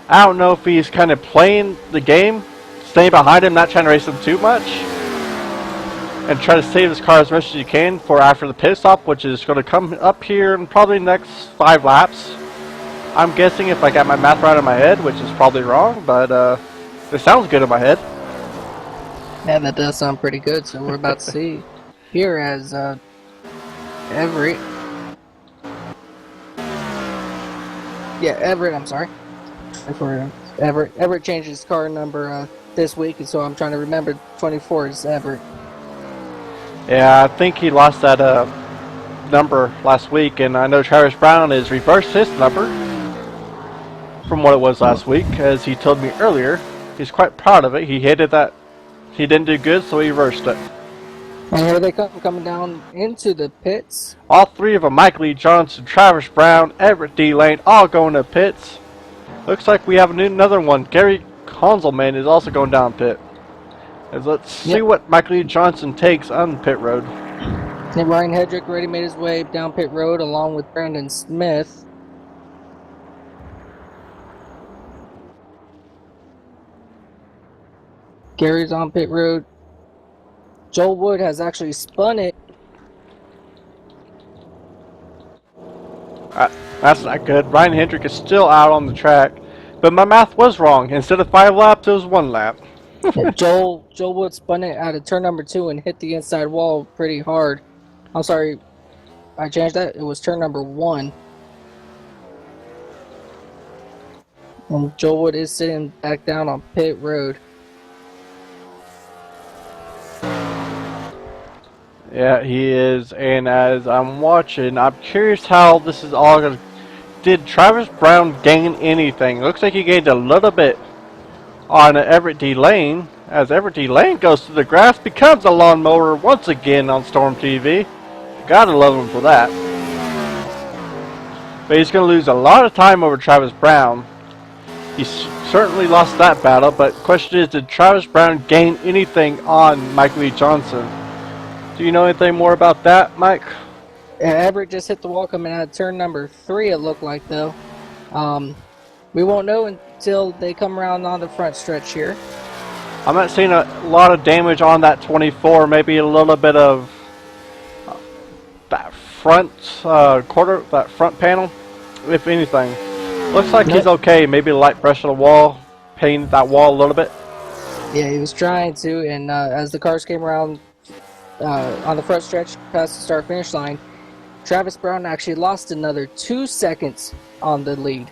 I don't know if he's kind of playing the game, staying behind him, not trying to race him too much, and try to save his car as much as you can for after the pit stop, which is going to come up here in probably the next 5 laps. I'm guessing, if I got my math right in my head, which is probably wrong, but it sounds good in my head. Yeah, that does sound pretty good. So we're about to see here as Everett. Yeah, Everett. I'm sorry. Everett changed his car number this week, and so I'm trying to remember 24 is Everett. Yeah, I think he lost that number last week, and I know Travis Brown has reversed his number from what it was last week, as he told me earlier. He's quite proud of it. He hated that he didn't do good, so he reversed it. And here they come, coming down into the pits. All 3 of them, Michael E. Johnson, Travis Brown, Everett D Lane, all going to pits. Looks like we have another one. Gary Konzelman is also going down pit. Let's see what Michael E. Johnson takes on pit road. And Ryan Hedrick already made his way down pit road along with Brandon Smith. Gary's on pit road. Joel Wood has actually spun it. That's not good. Ryan Hedrick is still out on the track. But my math was wrong. Instead of 5 laps, it was 1 lap. Joel Wood spun it out of turn number 2 and hit the inside wall pretty hard. I'm sorry, I changed that. It was turn number 1. And Joel Wood is sitting back down on pit road. Yeah, he is. And as I'm watching, I'm curious how this is all going to... Did Travis Brown gain anything? Looks like he gained a little bit on Everett D Lane, as Everett D Lane goes to the grass, becomes a lawnmower once again on StormTV. Gotta love him for that. But he's going to lose a lot of time over Travis Brown. He certainly lost that battle, but the question is, did Travis Brown gain anything on Michael E. Johnson? Do you know anything more about that, Mike? Everett just hit the wall coming out of turn number 3, it looked like, though. We won't know until they come around on the front stretch here. I'm not seeing a lot of damage on that 24. Maybe a little bit of that front that front panel, if anything. Looks like he's okay. Maybe a light brush on the wall, paint that wall a little bit. Yeah, he was trying to, and as the cars came around on the front stretch past the start-finish line, Travis Brown actually lost another 2 seconds on the lead.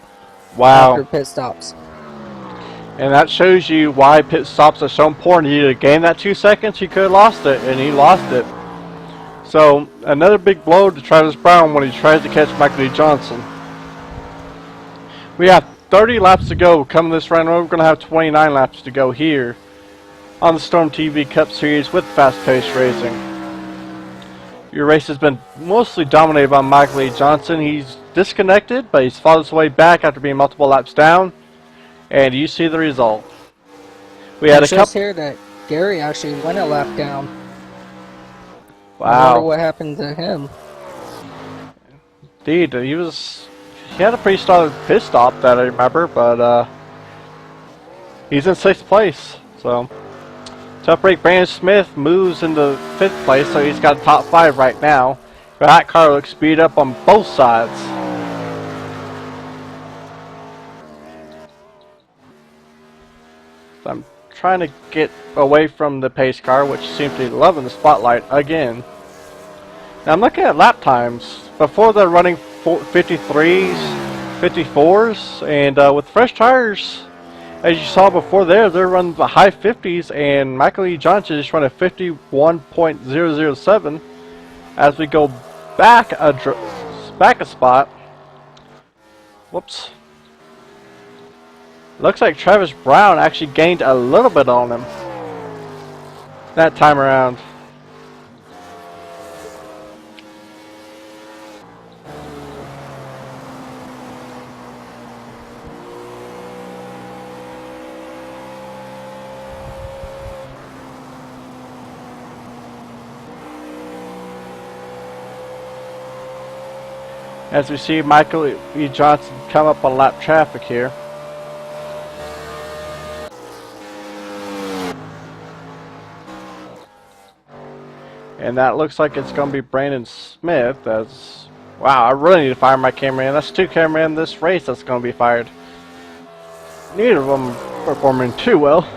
Wow. After pit stops. And that shows you why pit stops are so important. He either gained that 2 seconds, he could have lost it, and he lost it. So, another big blow to Travis Brown when he tries to catch Michael E. Johnson. We have 30 laps to go coming this round. We're going to have 29 laps to go here on the StormTV Cup Series with fast-paced racing. Your race has been mostly dominated by Michael E. Johnson. He's disconnected, but he's fought his way back after being multiple laps down. And you see the result. We had a couple here that Gary actually went a lap down. Wow. I wonder what happened to him. Indeed, he had a pretty solid pit stop that I remember, but he's in 6th place. So tough break. Brandon Smith moves into 5th place, so he's got top 5 right now. But that car looks speed up on both sides. So I'm trying to get away from the pace car, which seems to be loving the spotlight again. Now I'm looking at lap times. Before they're running 53s, 54s, and with fresh tires, as you saw before they're running the high 50s, and Michael E. Johnson is running 51.007. As we go back a spot, whoops. Looks like Travis Brown actually gained a little bit on him that time around. As we see Michael E. Johnson come up on lap traffic here. And that looks like it's going to be Brandon Smith. Wow, I really need to fire my cameraman. That's 2 cameramen in this race that's going to be fired. Neither of them performing too well.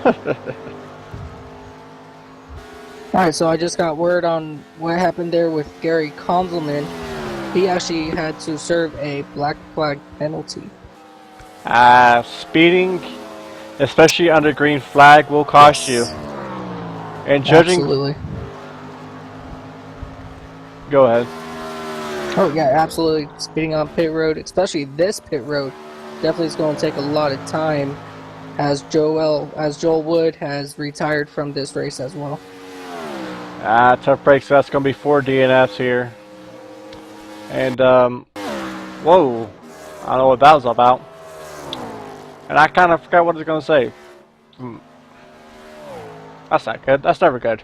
Alright, so I just got word on what happened there with Gary Konzelman. He actually had to serve a black flag penalty. Speeding, especially under green flag, will cost you. And judging... Absolutely. Go ahead. Oh yeah, absolutely. Speeding on pit road, especially this pit road, definitely is going to take a lot of time, as Joel Wood has retired from this race as well. Tough break, so that's going to be 4 DNFs here. And, whoa, I don't know what that was about. And I kind of forgot what I was going to say. That's not good. That's never good.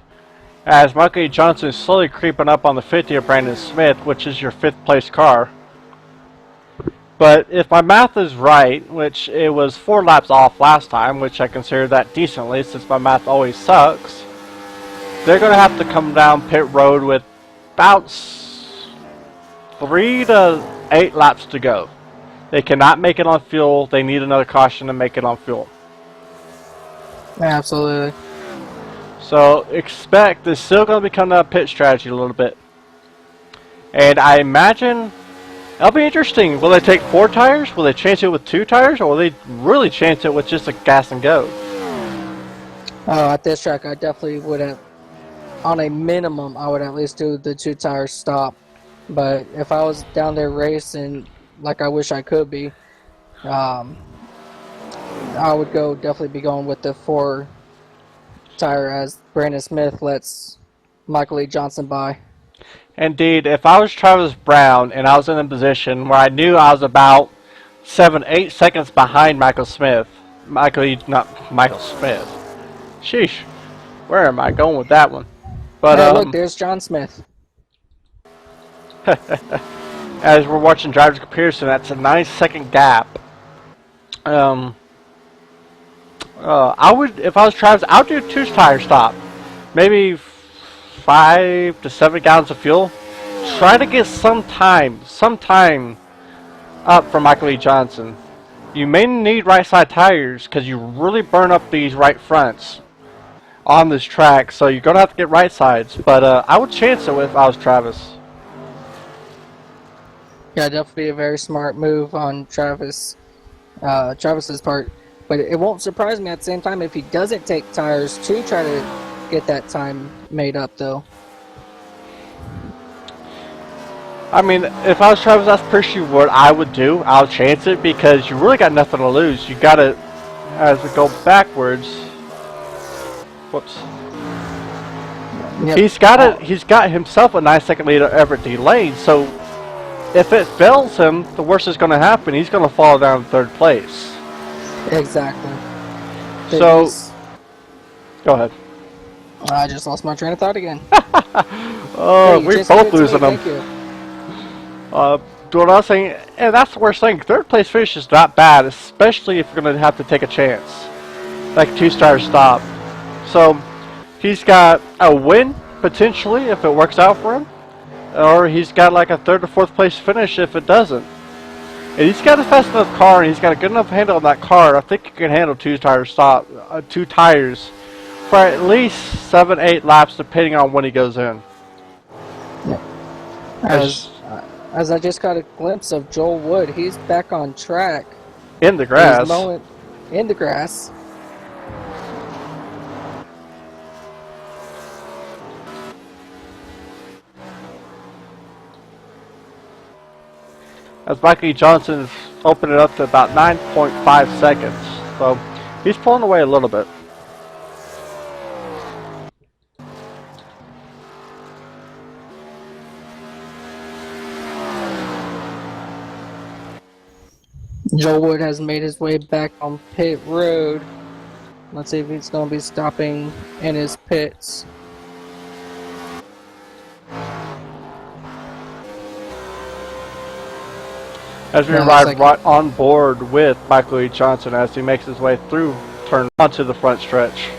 As Michael E. Johnson is slowly creeping up on the 50 of Brandon Smith, which is your 5th place car. But if my math is right, which it was 4 laps off last time, which I consider that decently since my math always sucks, they're going to have to come down pit road with about 3 to 8 laps to go. They cannot make it on fuel. They need another caution to make it on fuel. Absolutely. So expect there's still going to be coming out pit strategy a little bit. And I imagine it'll be interesting. Will they take 4 tires? Will they chance it with 2 tires? Or will they really chance it with just a gas and go? Oh, at this track I definitely would have, on a minimum, I would at least do the 2 tire stop. But if I was down there racing like I wish I could be, I would definitely be going with the 4 tire as Brandon Smith lets Michael E. Johnson by. Indeed, if I was Travis Brown and I was in a position where I knew I was about 7-8 seconds behind Michael Smith, not Michael Smith. Sheesh, where am I going with that one? But hey, look, there's John Smith. As we're watching drivers comparison, that's a 9-second gap I would, if I was Travis, I would do a 2-tire stop. Maybe 5 to 7 gallons of fuel. Try to get some time up for Michael E. Johnson. You may need right side tires because you really burn up these right fronts on this track, so you're gonna have to get right sides. But I would chance it if I was Travis. Yeah, definitely a very smart move on Travis's part. But it won't surprise me at the same time if he doesn't take tires to try to get that time made up, though. I mean, if I was Travis, that's pretty what I would do. I'll chance it because you really got nothing to lose. You gotta, as we go backwards. Whoops. Yep. He's got himself a 9-second lead at Everett D Lane. So if it fails him, the worst is going to happen. He's going to fall down in 3rd place. Exactly. So, go ahead. I just lost my train of thought again. Oh, Hey, we're both losing them. Thank you. What I was saying, and that's the worst thing. 3rd place finish is not bad, especially if you're going to have to take a chance, like a 2-star stop. So he's got a win potentially if it works out for him, or he's got like a 3rd or 4th place finish if it doesn't. And he's got a fast enough car, and he's got a good enough handle on that car. I think he can handle 2 tires for at least 7-8 laps, depending on when he goes in. As I just got a glimpse of Joel Wood, he's back on track. In the grass. He's mowing in the grass. As Michael E. Johnson is opening up to about 9.5 seconds. So he's pulling away a little bit. Joel Wood has made his way back on pit road. Let's see if he's going to be stopping in his pits. As we ride right on board with Michael E. Johnson as he makes his way through turn onto the front stretch.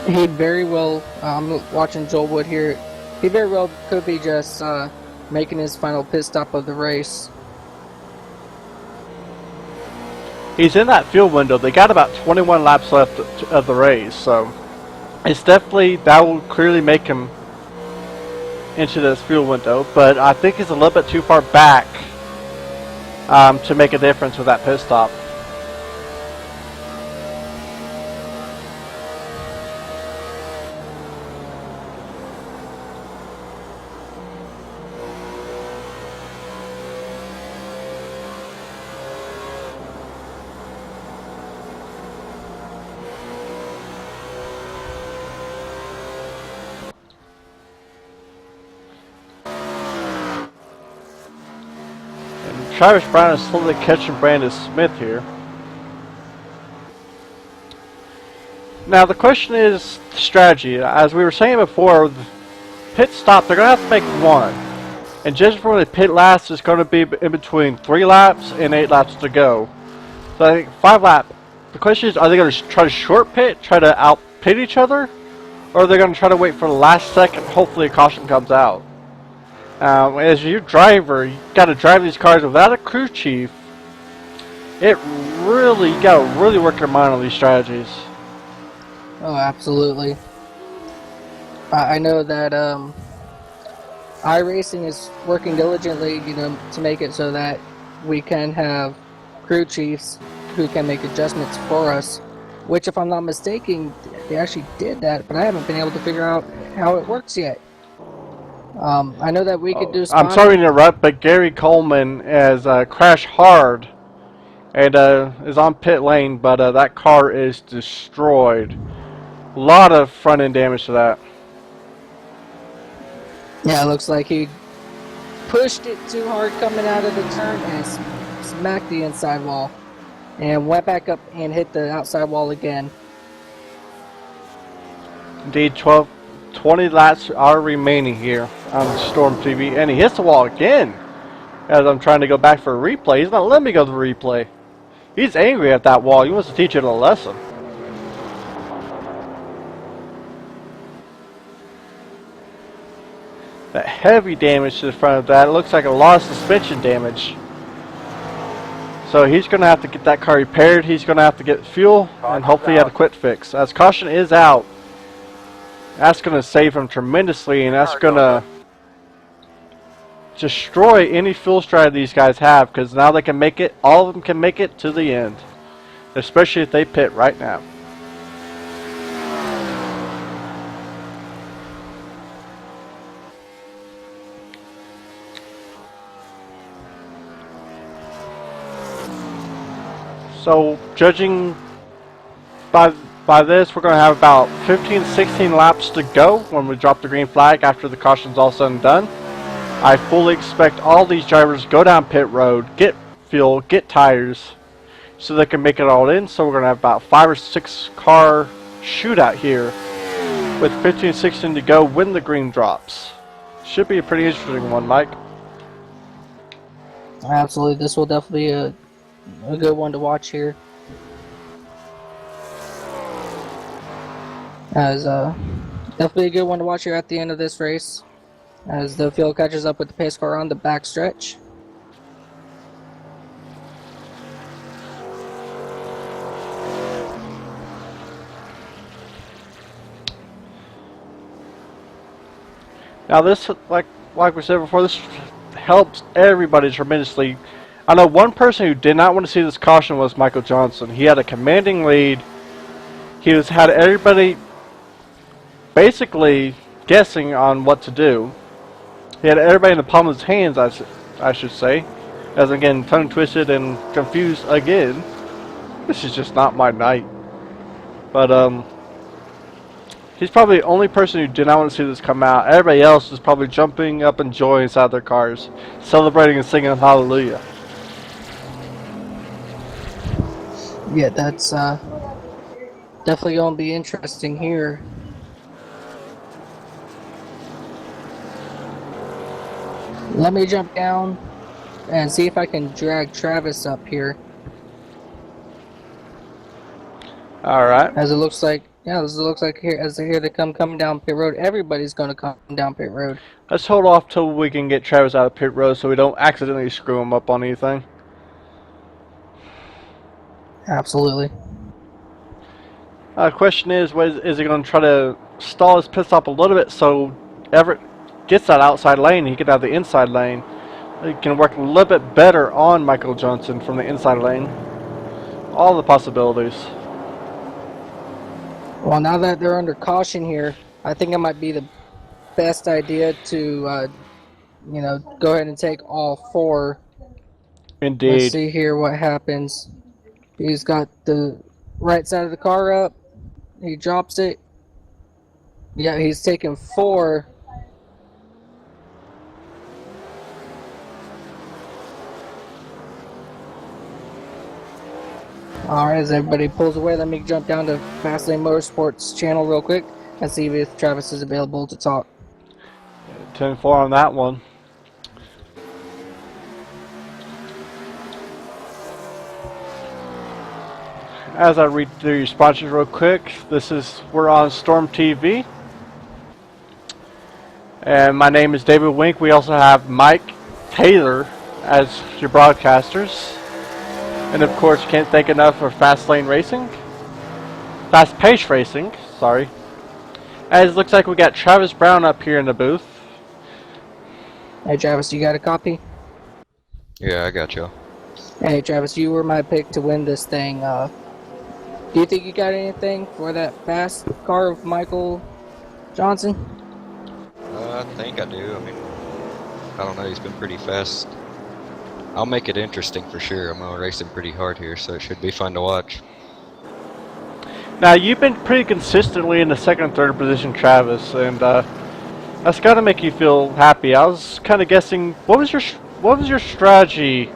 He very well, I'm watching Joel Wood here, he very well could be just making his final pit stop of the race. He's in that fuel window. They got about 21 laps left of the race, so it's definitely, that will clearly make him into this fuel window, but I think he's a little bit too far back to make a difference with that pit stop. Travis Brown is slowly catching Brandon Smith here. Now the question is strategy. As we were saying before, the pit stop, they're going to have to make one. And just for the pit last is going to be in between 3 laps and 8 laps to go. So I think 5 laps. The question is, are they going to try to short pit, try to out pit each other? Or are they going to try to wait for the last second, hopefully a caution comes out? As your driver, you got to drive these cars without a crew chief. You got to really work your mind on these strategies. Oh, absolutely. I know that iRacing is working diligently, to make it so that we can have crew chiefs who can make adjustments for us. Which, if I'm not mistaken, they actually did that, but I haven't been able to figure out how it works yet. I know that we could do spotting. I'm sorry to interrupt, but Gary Konzelman has crashed hard and is on pit lane, but that car is destroyed. A lot of front end damage to that. Yeah, it looks like he pushed it too hard coming out of the turn and smacked the inside wall and went back up and hit the outside wall again. Indeed, 12 20 laps are remaining here on Storm TV, and he hits the wall again as I'm trying to go back for a replay. He's not letting me go to the replay. He's angry at that wall. He wants to teach it a lesson. That heavy damage to the front of that. It looks like a lot of suspension damage. So he's going to have to get that car repaired. He's going to have to get fuel and hopefully have a quick fix. As caution is out, that's going to save him tremendously, and that's going to destroy any fuel strategy these guys have, because now they can make it, all of them can make it to the end, especially if they pit right now. So judging by this, we're going to have about 15-16 laps to go when we drop the green flag after the caution's all said and done. I fully expect all these drivers to go down pit road, get fuel, get tires, so they can make it all in. So we're going to have about 5 or 6 car shootout here with 15-16 to go when the green drops. Should be a pretty interesting one, Mike. Absolutely, this will definitely be a good one to watch here. As definitely a good one to watch here at the end of this race, as the field catches up with the pace car on the back stretch. Now this, like we said before, this helps everybody tremendously. I know one person who did not want to see this caution was Michael Johnson. He had a commanding lead. He had everybody basically guessing on what to do. He had everybody in the palm of his hands, I should say. As again, tongue twisted and confused again. This is just not my night. But he's probably the only person who did not want to see this come out. Everybody else is probably jumping up and joy inside their cars, celebrating and singing hallelujah. Yeah, that's definitely going to be interesting here. Let me jump down and see if I can drag Travis up here. Alright. As it looks like, yeah, as it looks like here, as they hear they coming down pit road, everybody's going to come down pit road. Let's hold off till we can get Travis out of pit road so we don't accidentally screw him up on anything. Absolutely. Question is he going to try to stall his pit stop a little bit so Everett gets that outside lane, he can have the inside lane. He can work a little bit better on Michael Johnson from the inside lane. All the possibilities. Well, now that they're under caution here, I think it might be the best idea to, you know, go ahead and take all 4. Indeed. Let's see here what happens. He's got the right side of the car up. He drops it. Yeah, he's taking 4. Alright, as everybody pulls away, let me jump down to Fastlane Motorsports channel real quick and see if Travis is available to talk. 10-4 on that one. As I read through your sponsors real quick, we're on Storm TV. And my name is David Wenk. We also have Mike Taylor as your broadcasters. And of course, you can't thank enough for Fast Pace Racing, sorry. As it looks like we got Travis Brown up here in the booth. Hey Travis, you got a copy? Yeah, I got you. Hey Travis, you were my pick to win this thing. Do you think you got anything for that fast car of Michael Johnson? I think I do. I mean, I don't know. He's been pretty fast. I'll make it interesting for sure. I'm gonna race him pretty hard here, so it should be fun to watch. Now you've been pretty consistently in the second and third position, Travis, and that's got to make you feel happy. I was kind of guessing, what was your strategy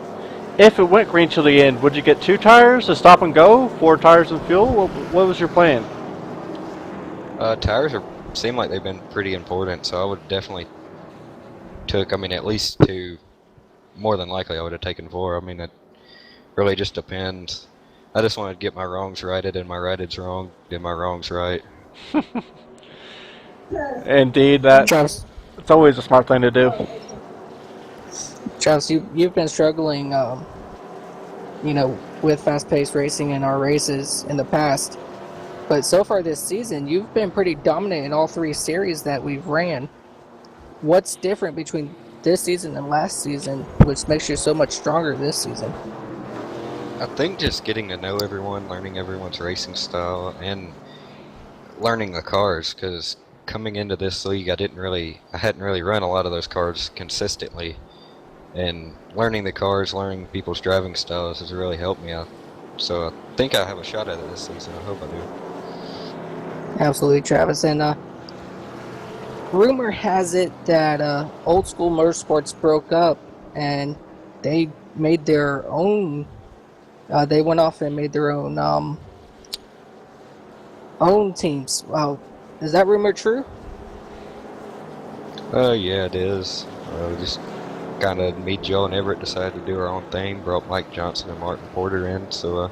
if it went green till the end? Would you get 2 tires to stop and go, 4 tires and fuel? What was your plan? Tires are seem like they've been pretty important, so I would definitely took, I mean, at least 2. More than likely I would have taken 4. I mean, it really just depends. I just wanted to get my wrongs righted, and my righted's wrong, did my wrongs right. Indeed, that Travis, it's always a smart thing to do. Travis, you've been struggling, you know, with fast-paced racing in our races in the past, but so far this season, you've been pretty dominant in all 3 series that we've ran. What's different between this season and last season, which makes you so much stronger this season? I think just getting to know everyone, learning everyone's racing style, and learning the cars, because coming into this league I hadn't really run a lot of those cars consistently, and learning the cars, learning people's driving styles has really helped me out. So I think I have a shot at it this season. I hope I do. Absolutely, Travis. And rumor has it that Old School Motorsports broke up and they made their own. They went off and made their own teams. Is that rumor true? Yeah, it is. Just kind of me, Joe, and Everett decided to do our own thing. Brought Mike Johnson and Martin Porter in, so I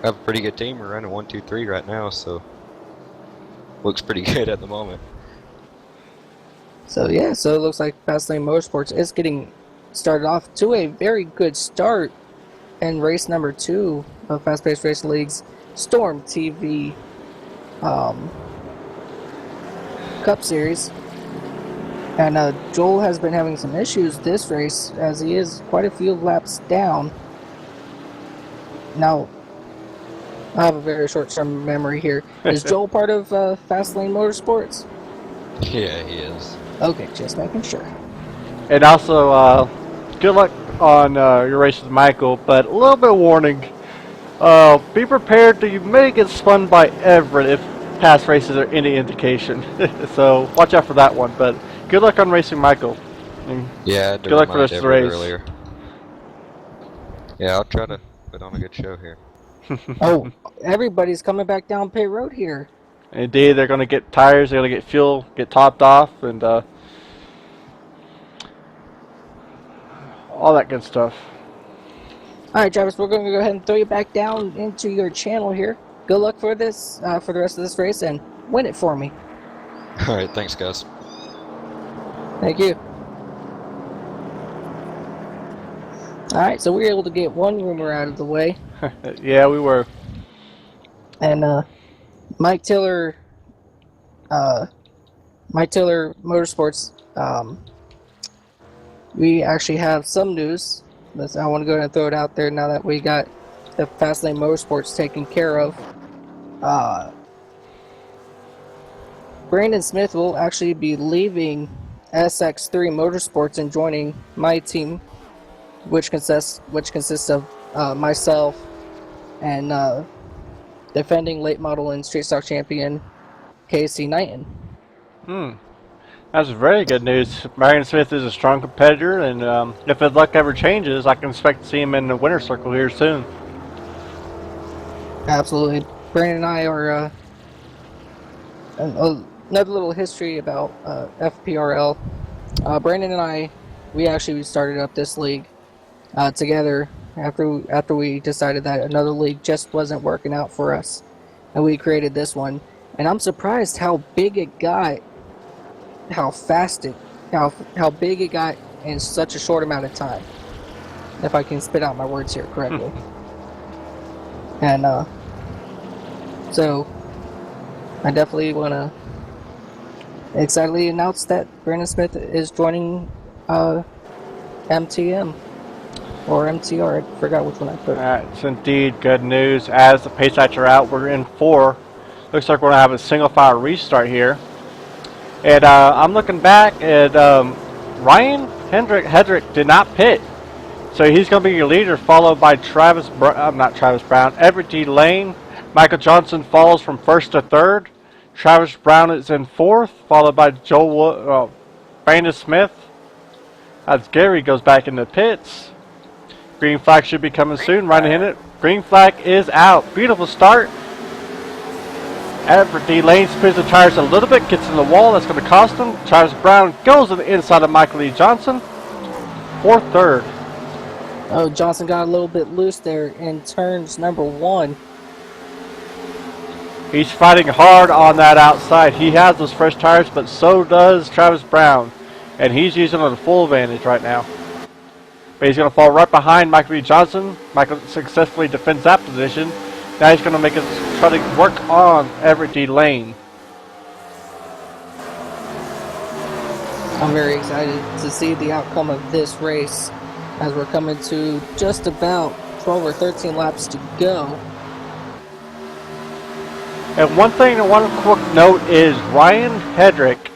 have a pretty good team. We're running 1, 2, 3 right now, so looks pretty good at the moment. So yeah, so it looks like Fastlane Motorsports is getting started off to a very good start in race number 2 of Fast Paced Racing League's StormTV Cup Series. And Joel has been having some issues this race as he is quite a few laps down. Now, I have a very short-term memory here. Is Joel part of Fastlane Motorsports? Yeah, he is. Okay, just making sure. And also, good luck on your race with Michael, but a little bit of warning. Be prepared that you may get spun by Everett if past races are any indication. So watch out for that one, but good luck on racing Michael. And yeah, good luck for the rest of the race. Earlier. Yeah, I'll try to put on a good show here. Oh, everybody's coming back down pit road here. Indeed, they're going to get tires, they're going to get fuel, get topped off, and all that good stuff. Alright, Travis, we're going to go ahead and throw you back down into your channel here. Good luck for this, for the rest of this race, and win it for me. Alright, thanks guys. Thank you. Alright, so we were able to get one rumor out of the way. Yeah, we were. And Mike Tiller Motorsports, we actually have some news. I want to go ahead and throw it out there now that we got the Fastlane Motorsports taken care of. Brandon Smith will actually be leaving SX3 Motorsports and joining my team, which consists of myself and defending late model and street stock champion Casey Knighton. That's very good news. Marion Smith is a strong competitor, and if his luck ever changes, I can expect to see him in the winner's circle here soon. Absolutely. Brandon and I are another little history about FPRL. Brandon and I, we actually started up this league together after we decided that another league just wasn't working out for us, and we created this one. And I'm surprised how big it got, how big it got in such a short amount of time. If I can spit out my words here correctly. And so I definitely want to excitedly announce that Brandon Smith is joining MTM. Or MTR, I forgot which one I put. That's indeed good news. As the pace lights are out, we're in 4. Looks like we're going to have a single file restart here. And I'm looking back at Ryan Hedrick did not pit. So he's going to be your leader, followed by Everett D Lane. Michael Johnson follows from 1st to 3rd. Travis Brown is in 4th, followed by Brandon Smith. As Gary goes back in the pits. Green flag should be coming soon. Ryan Hedrick. Green flag is out. Beautiful start. Everett D Lane spins the tires a little bit, gets in the wall. That's going to cost him. Travis Brown goes to the inside of Michael Lee Johnson for third. Oh, Johnson got a little bit loose there in turns number 1. He's fighting hard on that outside. He has those fresh tires, but so does Travis Brown. And he's using it to full advantage right now. But he's going to fall right behind Michael Lee Johnson. Michael successfully defends that position. Now he's going to make us try to work on Everett D Lane. I'm very excited to see the outcome of this race as we're coming to just about 12 or 13 laps to go. And one quick note is Ryan Hedrick,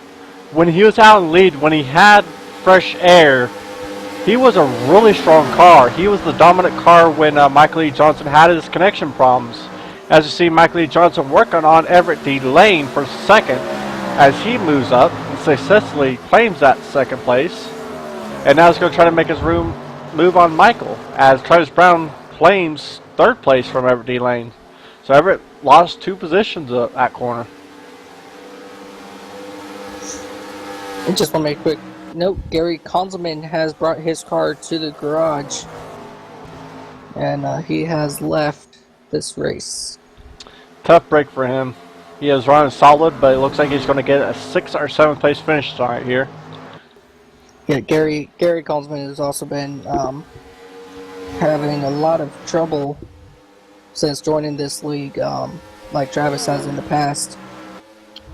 when he was out in lead, when he had fresh air, he was a really strong car. He was the dominant car when Michael Lee Johnson had his connection problems. As you see Michael Lee Johnson working on Everett D Lane for second as he moves up and successfully claims that second place. And now he's going to try to make his move on Michael as Travis Brown claims third place from Everett D Lane. So Everett lost 2 positions at that corner. I just want to make a quick note, Gary Konzelman has brought his car to the garage. And he has left this race. Tough break for him. He is running solid, but it looks like he's going to get a 6th or 7th place finish right here. Yeah, Gary Konzelman has also been having a lot of trouble since joining this league, like Travis has in the past.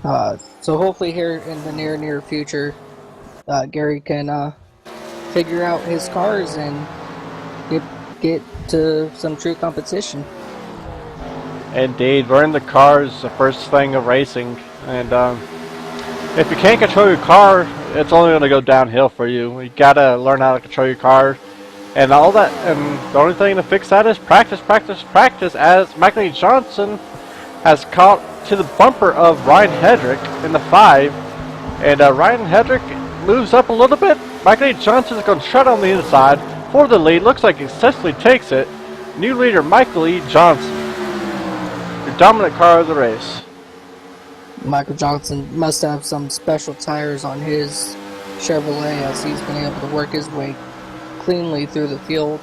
So hopefully here in the near future, Gary can figure out his cars and get to some true competition. Indeed, learn the car is the first thing of racing, and if you can't control your car, it's only going to go downhill for you. You gotta learn how to control your car, and all that. And the only thing to fix that is practice, practice, practice. As Michael Lee Johnson has caught to the bumper of Ryan Hedrick in the 5, and Ryan Hedrick moves up a little bit. Michael Lee Johnson is going to shut on the inside for the lead. Looks like he successfully takes it. New leader Michael Lee Johnson, your dominant car of the race. Michael Johnson must have some special tires on his Chevrolet as he's been able to work his way cleanly through the field.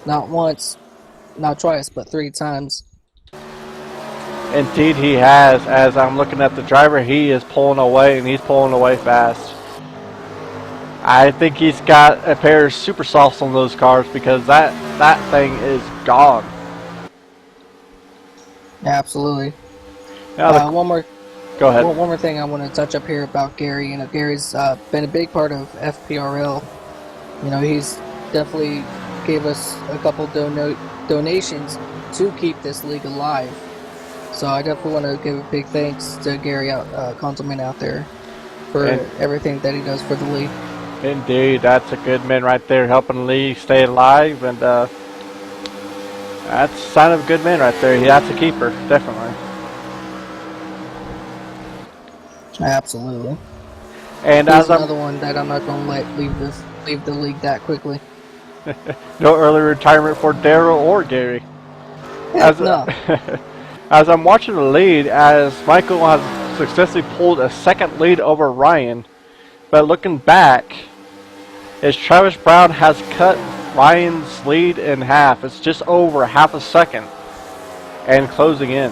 Not once, not twice, but 3 times. Indeed he has. As I'm looking at the driver, he is pulling away, and he's pulling away fast. I think he's got a pair of super softs on those cars because that thing is gone. Absolutely. Now go ahead. One more thing I want to touch up here about Gary. You know, Gary's been a big part of FPRL. You know, he's definitely gave us a couple donations to keep this league alive. So I definitely want to give a big thanks to Gary Konzelman out there for everything that he does for the league. Indeed, that's a good man right there, helping the league stay alive, and that's a sign of a good man right there. That's a keeper, definitely. Absolutely. And he's as another one that I'm not going to let leave the league that quickly. No early retirement for Daryl or Gary. No. As I'm watching the lead, as Michael has successfully pulled a second lead over Ryan, but looking back, as Travis Brown has cut Ryan's lead in half. It's just over half a second and closing in.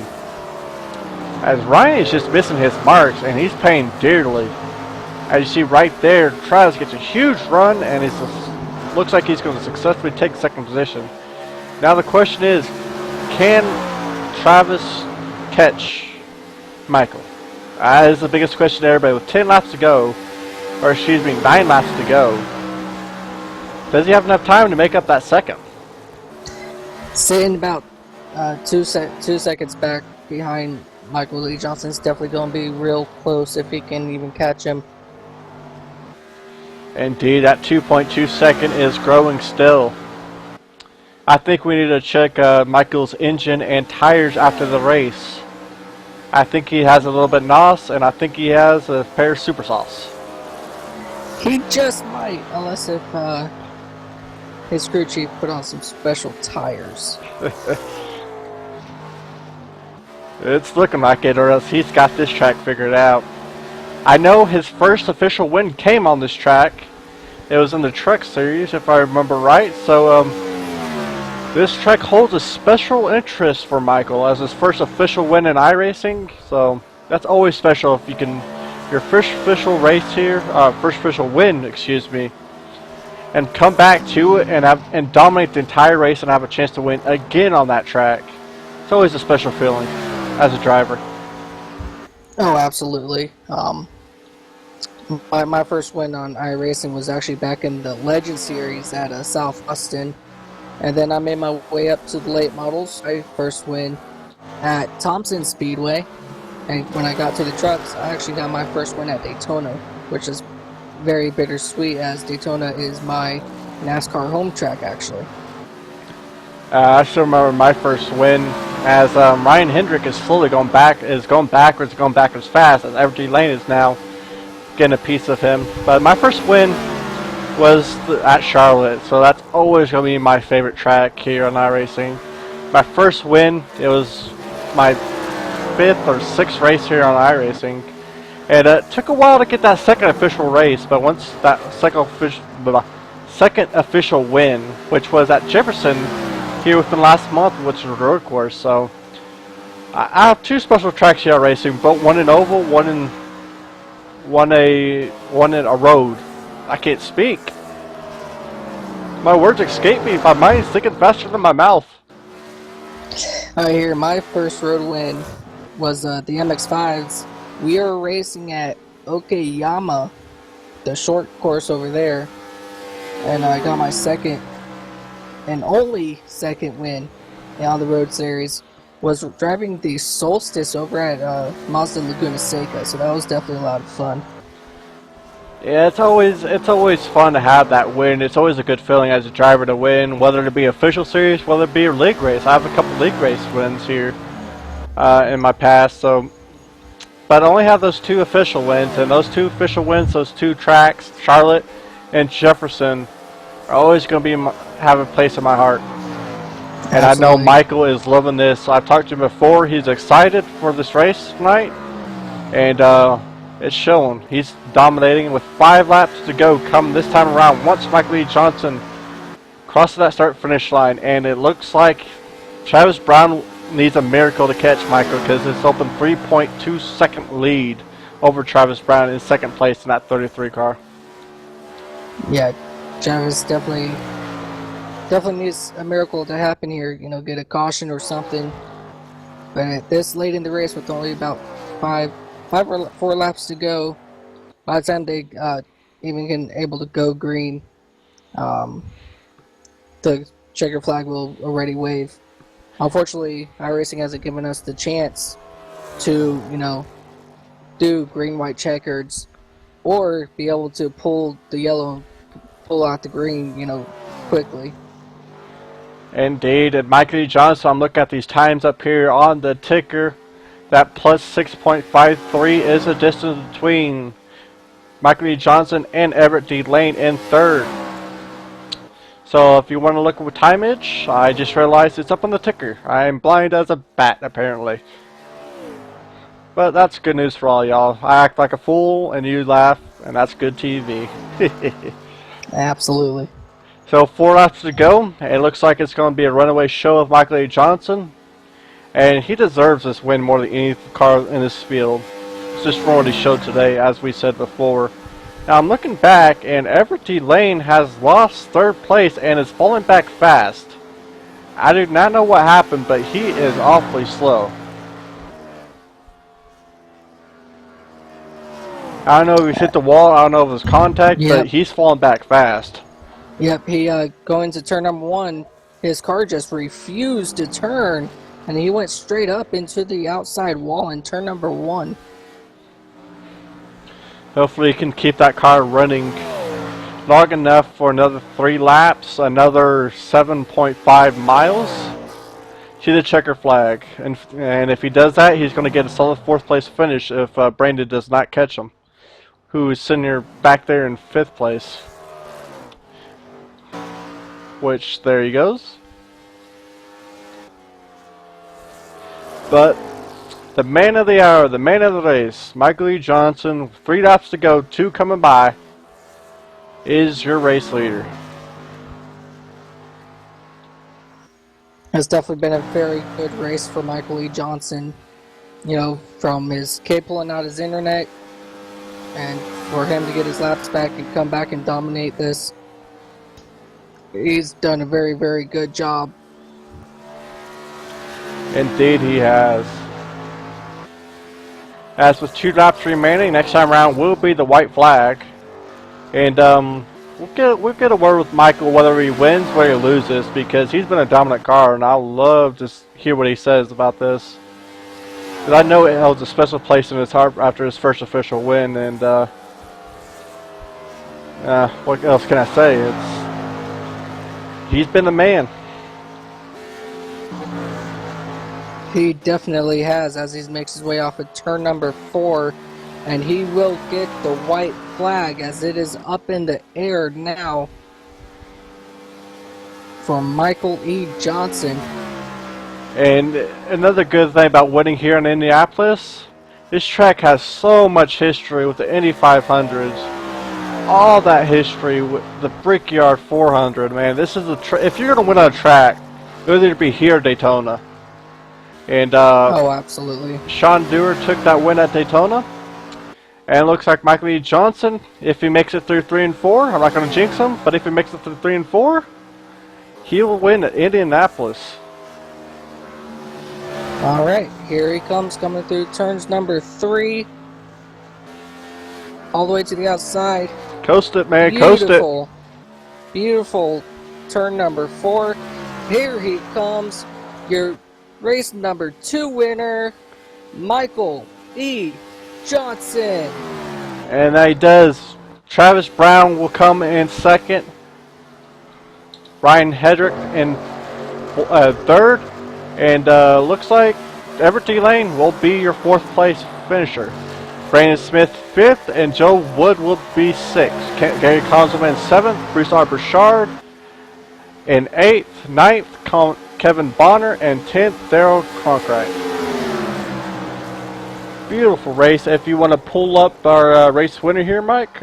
As Ryan is just missing his marks, and he's paying dearly. As you see right there, Travis gets a huge run, and it looks like he's going to successfully take second position. Now the question is, can Travis catch Michael? That is the biggest question to everybody. With 10 laps to go, or excuse me, 9 laps to go, does he have enough time to make up that second? Sitting about 2 seconds back behind Michael Lee Johnson's definitely going to be real close if he can even catch him. Indeed, that 2.2 second is growing still. I think we need to check Michael's engine and tires after the race. I think he has a little bit NOS, and I think he has a pair of super sauce. He just might, unless if his crew chief put on some special tires. It's looking like it, or else he's got this track figured out. I know his first official win came on this track. It was in the Truck Series, if I remember right. So, this track holds a special interest for Michael as his first official win in iRacing. So, that's always special if you can, your first official race here, first official win, excuse me, and come back to it and dominate the entire race and have a chance to win again on that track. It's always a special feeling as a driver. Oh, absolutely. My first win on iRacing was actually back in the Legend Series at South Austin. And then I made my way up to the late models. I first win at Thompson Speedway. And when I got to the trucks, I actually got my first win at Daytona, which is very bittersweet as Daytona is my NASCAR home track, actually. I still remember my first win as Ryan Hedrick is slowly going backwards fast as Everett D Lane is now getting a piece of him. But my first win was at Charlotte, so that's always going to be my favorite track here on iRacing. My first win, it was my 5th or 6th race here on iRacing. And it took a while to get that second official race, but once that second official win, which was at Jefferson here within last month, which is a road course. So I have 2 special tracks here at racing, but one in oval, one in a road. I can't speak. My words escape me. My mind's thinking faster than my mouth. Here, my first road win was the MX-5s. We are racing at Okayama, the short course over there, and I got my second and only second win on the road series. Was driving the Solstice over at Mazda Laguna Seca, so that was definitely a lot of fun. Yeah, it's always fun to have that win. It's always a good feeling as a driver to win, whether it be official series, whether it be a league race. I have a couple league race wins here in my past, so. But I only have those 2 official wins, and those 2 official wins, those 2 tracks, Charlotte and Jefferson, are always going to have a place in my heart. And Absolutely. I know Michael is loving this. I've talked to him before. He's excited for this race tonight, and it's showing. He's dominating with 5 laps to go come this time around once Michael E. Johnson crosses that start-finish line. And it looks like Travis Brown needs a miracle to catch Michael, because it's open 3.2 second lead over Travis Brown in second place in that 33 car. Yeah, Travis definitely needs a miracle to happen here. You know, get a caution or something. But at this late in the race, with only about 5 or 4 laps to go, by the time they even get able to go green, the checker flag will already wave. Unfortunately, iRacing hasn't given us the chance to, you know, do green-white checkers or be able to pull the yellow and pull out the green, you know, quickly. Indeed, and Michael E. Johnson, I'm looking at these times up here on the ticker. That plus 6.53 is the distance between Michael E. Johnson and Everett D Lane in third. So if you want to look at timeage, I just realized it's up on the ticker. I'm blind as a bat, apparently. But that's good news for all y'all. I act like a fool, and you laugh, and that's good TV. Absolutely. So 4 laps to go. It looks like it's going to be a runaway show of Michael A. Johnson. And he deserves this win more than any car in this field. It's just from what he showed today, as we said before. Now I'm looking back, and Everett D Lane has lost 3rd place and is falling back fast. I do not know what happened, but he is awfully slow. I don't know if he's hit the wall, I don't know if it was contact, but he's falling back fast. Yep, he going to turn number 1, his car just refused to turn, and he went straight up into the outside wall in turn number 1. Hopefully he can keep that car running long enough for another 3 laps, another 7.5 miles. See the checker flag, and if he does that, he's going to get a solid 4th place finish if Brandon does not catch him, who is sitting here back there in 5th place. Which, there he goes. But the man of the hour, the man of the race, Michael E. Johnson, 3 laps to go, 2 coming by, is your race leader. It's definitely been a very good race for Michael E. Johnson. You know, from his K pulling out his internet, and for him to get his laps back and come back and dominate this, he's done a very, very good job. Indeed he has. As with 2 laps remaining, next time around will be the white flag. And we'll get a word with Michael whether he wins or he loses, because he's been a dominant car, and I love to hear what he says about this. Because I know it holds a special place in his heart after his first official win, and what else can I say? He's been the man. He definitely has, as he makes his way off of turn number 4, and he will get the white flag as it is up in the air now for Michael E. Johnson. And another good thing about winning here in Indianapolis, this track has so much history with the Indy 500s. All that history with the Brickyard 400, man. This is if you're going to win on a track, it'll either be here or Daytona. And oh, absolutely. Sean Dewar took that win at Daytona. And it looks like Michael E. Johnson, if he makes it through 3 and 4, I'm not going to jinx him, but if he makes it through 3 and 4, he will win at Indianapolis. Alright, here he comes, coming through turns number 3. All the way to the outside. Coast it, man, coast it. Beautiful turn number 4. Here he comes, your race number 2 winner, Michael E. Johnson. And he does. Travis Brown will come in second. Ryan Hedrick in third. And looks like Everett D Lane will be your 4th place finisher. Brandon Smith 5th, and Joe Wood will be 6th. Gary Konzelman 7th, Bruce R. Burchard in 8th, 9th, Kevin Bonner, and 10th, Daryl Cronkwright. Beautiful race. If you want to pull up our race winner here, Mike.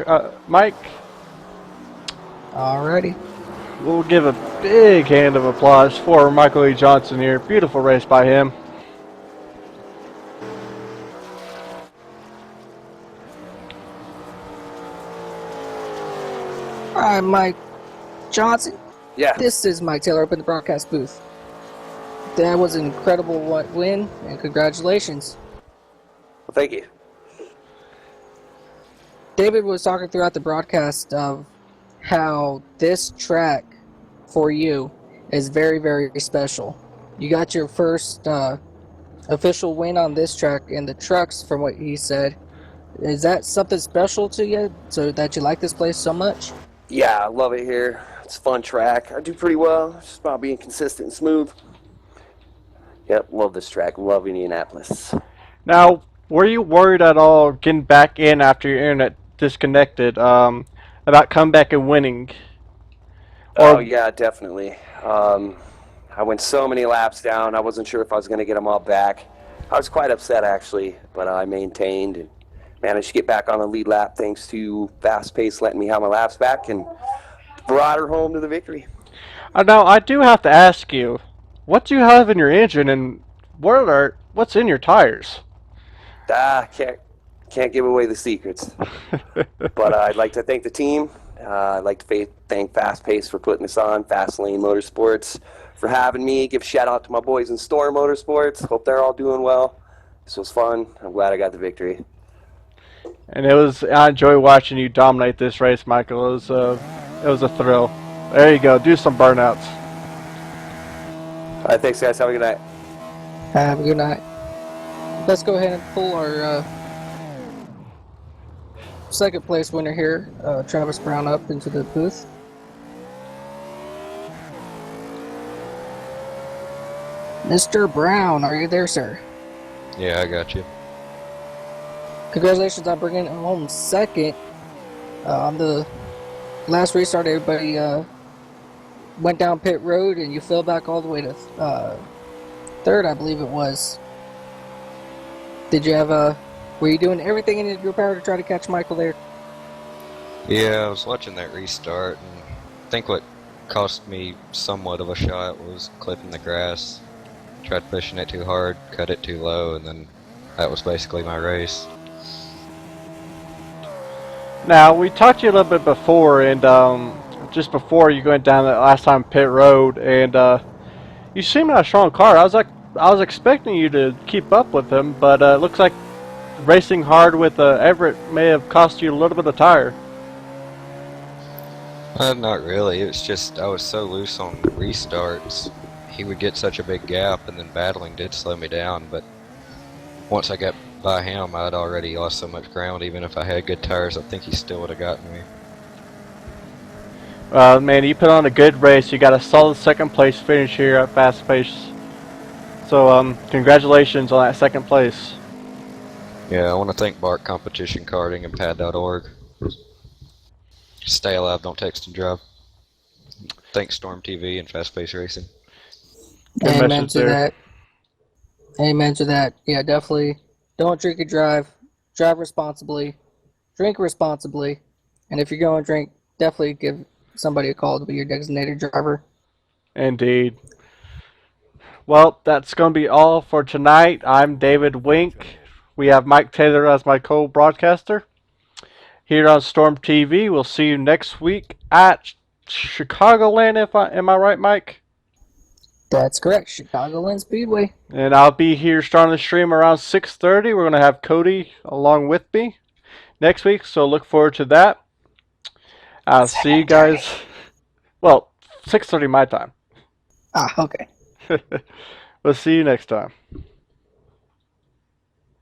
Alrighty. We'll give a big hand of applause for Michael E. Johnson here. Beautiful race by him. Alright, Mike Johnson. Yeah. This is Mike Taylor up in the broadcast booth. That was an incredible win, and congratulations. Well, thank you. David was talking throughout the broadcast of how this track for you is very, very special. You got your first official win on this track in the trucks, from what he said. Is that something special to you, so that you like this place so much? Yeah, I love it here. It's a fun track. I do pretty well. It's just about being consistent and smooth. Yep, love this track. Love Indianapolis. Now, were you worried at all getting back in after your internet disconnected about coming back and winning? Oh, yeah, definitely. I went so many laps down. I wasn't sure if I was going to get them all back. I was quite upset, actually, but I maintained and managed to get back on the lead lap thanks to fast pace letting me have my laps back and brought her home to the victory. Now, I do have to ask you, what do you have in your engine, and what's in your tires? Can't give away the secrets. But I'd like to thank the team. I'd like to thank Fast Pace for putting this on, Fast Lane Motorsports for having me. Give a shout out to my boys in Storm Motorsports. Hope they're all doing well. This was fun. I'm glad I got the victory. And I enjoy watching you dominate this race, Michael. It was a thrill. There you go. Do some burnouts. All right, thanks, guys. Have a good night. Have a good night. Let's go ahead and pull our second place winner here, Travis Brown, up into the booth. Mr. Brown, are you there, sir? Yeah, I got you. Congratulations on bringing home second. On the last restart, everybody went down pit road, and you fell back all the way to third, I believe it was. Did you have were you doing everything in your power to try to catch Michael there? Yeah, I was watching that restart, and I think what cost me somewhat of a shot was clipping the grass. Tried pushing it too hard, cut it too low, and then that was basically my race. Now, we talked to you a little bit before, and just before you went down that last time pit road, and you seem in a strong car. I was expecting you to keep up with him, but it looks like racing hard with Everett may have cost you a little bit of tire. Not really. It was just I was so loose on restarts. He would get such a big gap, and then battling did slow me down. But once I got by him, I'd already lost so much ground. Even if I had good tires, I think he still would have gotten me. Man, you put on a good race. You got a solid second place finish here at Fast Pace. So, congratulations on that second place. Yeah, I want to thank Bart Competition Karting and Pad.org. Stay alive, don't text and drive. Thanks StormTV and Fast Pace Racing. Good Amen message to there. that. Amen to that. Yeah, definitely. Don't drink and drive. Drive responsibly. Drink responsibly. And if you're going to drink, definitely give somebody a call to be your designated driver. Indeed. Well, that's going to be all for tonight. I'm David Wenk. We have Mike Taylor as my co-broadcaster. Here on Storm TV, we'll see you next week at Chicagoland. Am I right, Mike? That's correct. Chicagoland Speedway. And I'll be here starting the stream around 6:30. We're going to have Cody along with me next week, so look forward to that. I'll see you guys. Well, 6:30 my time. Ah, okay. We'll see you next time.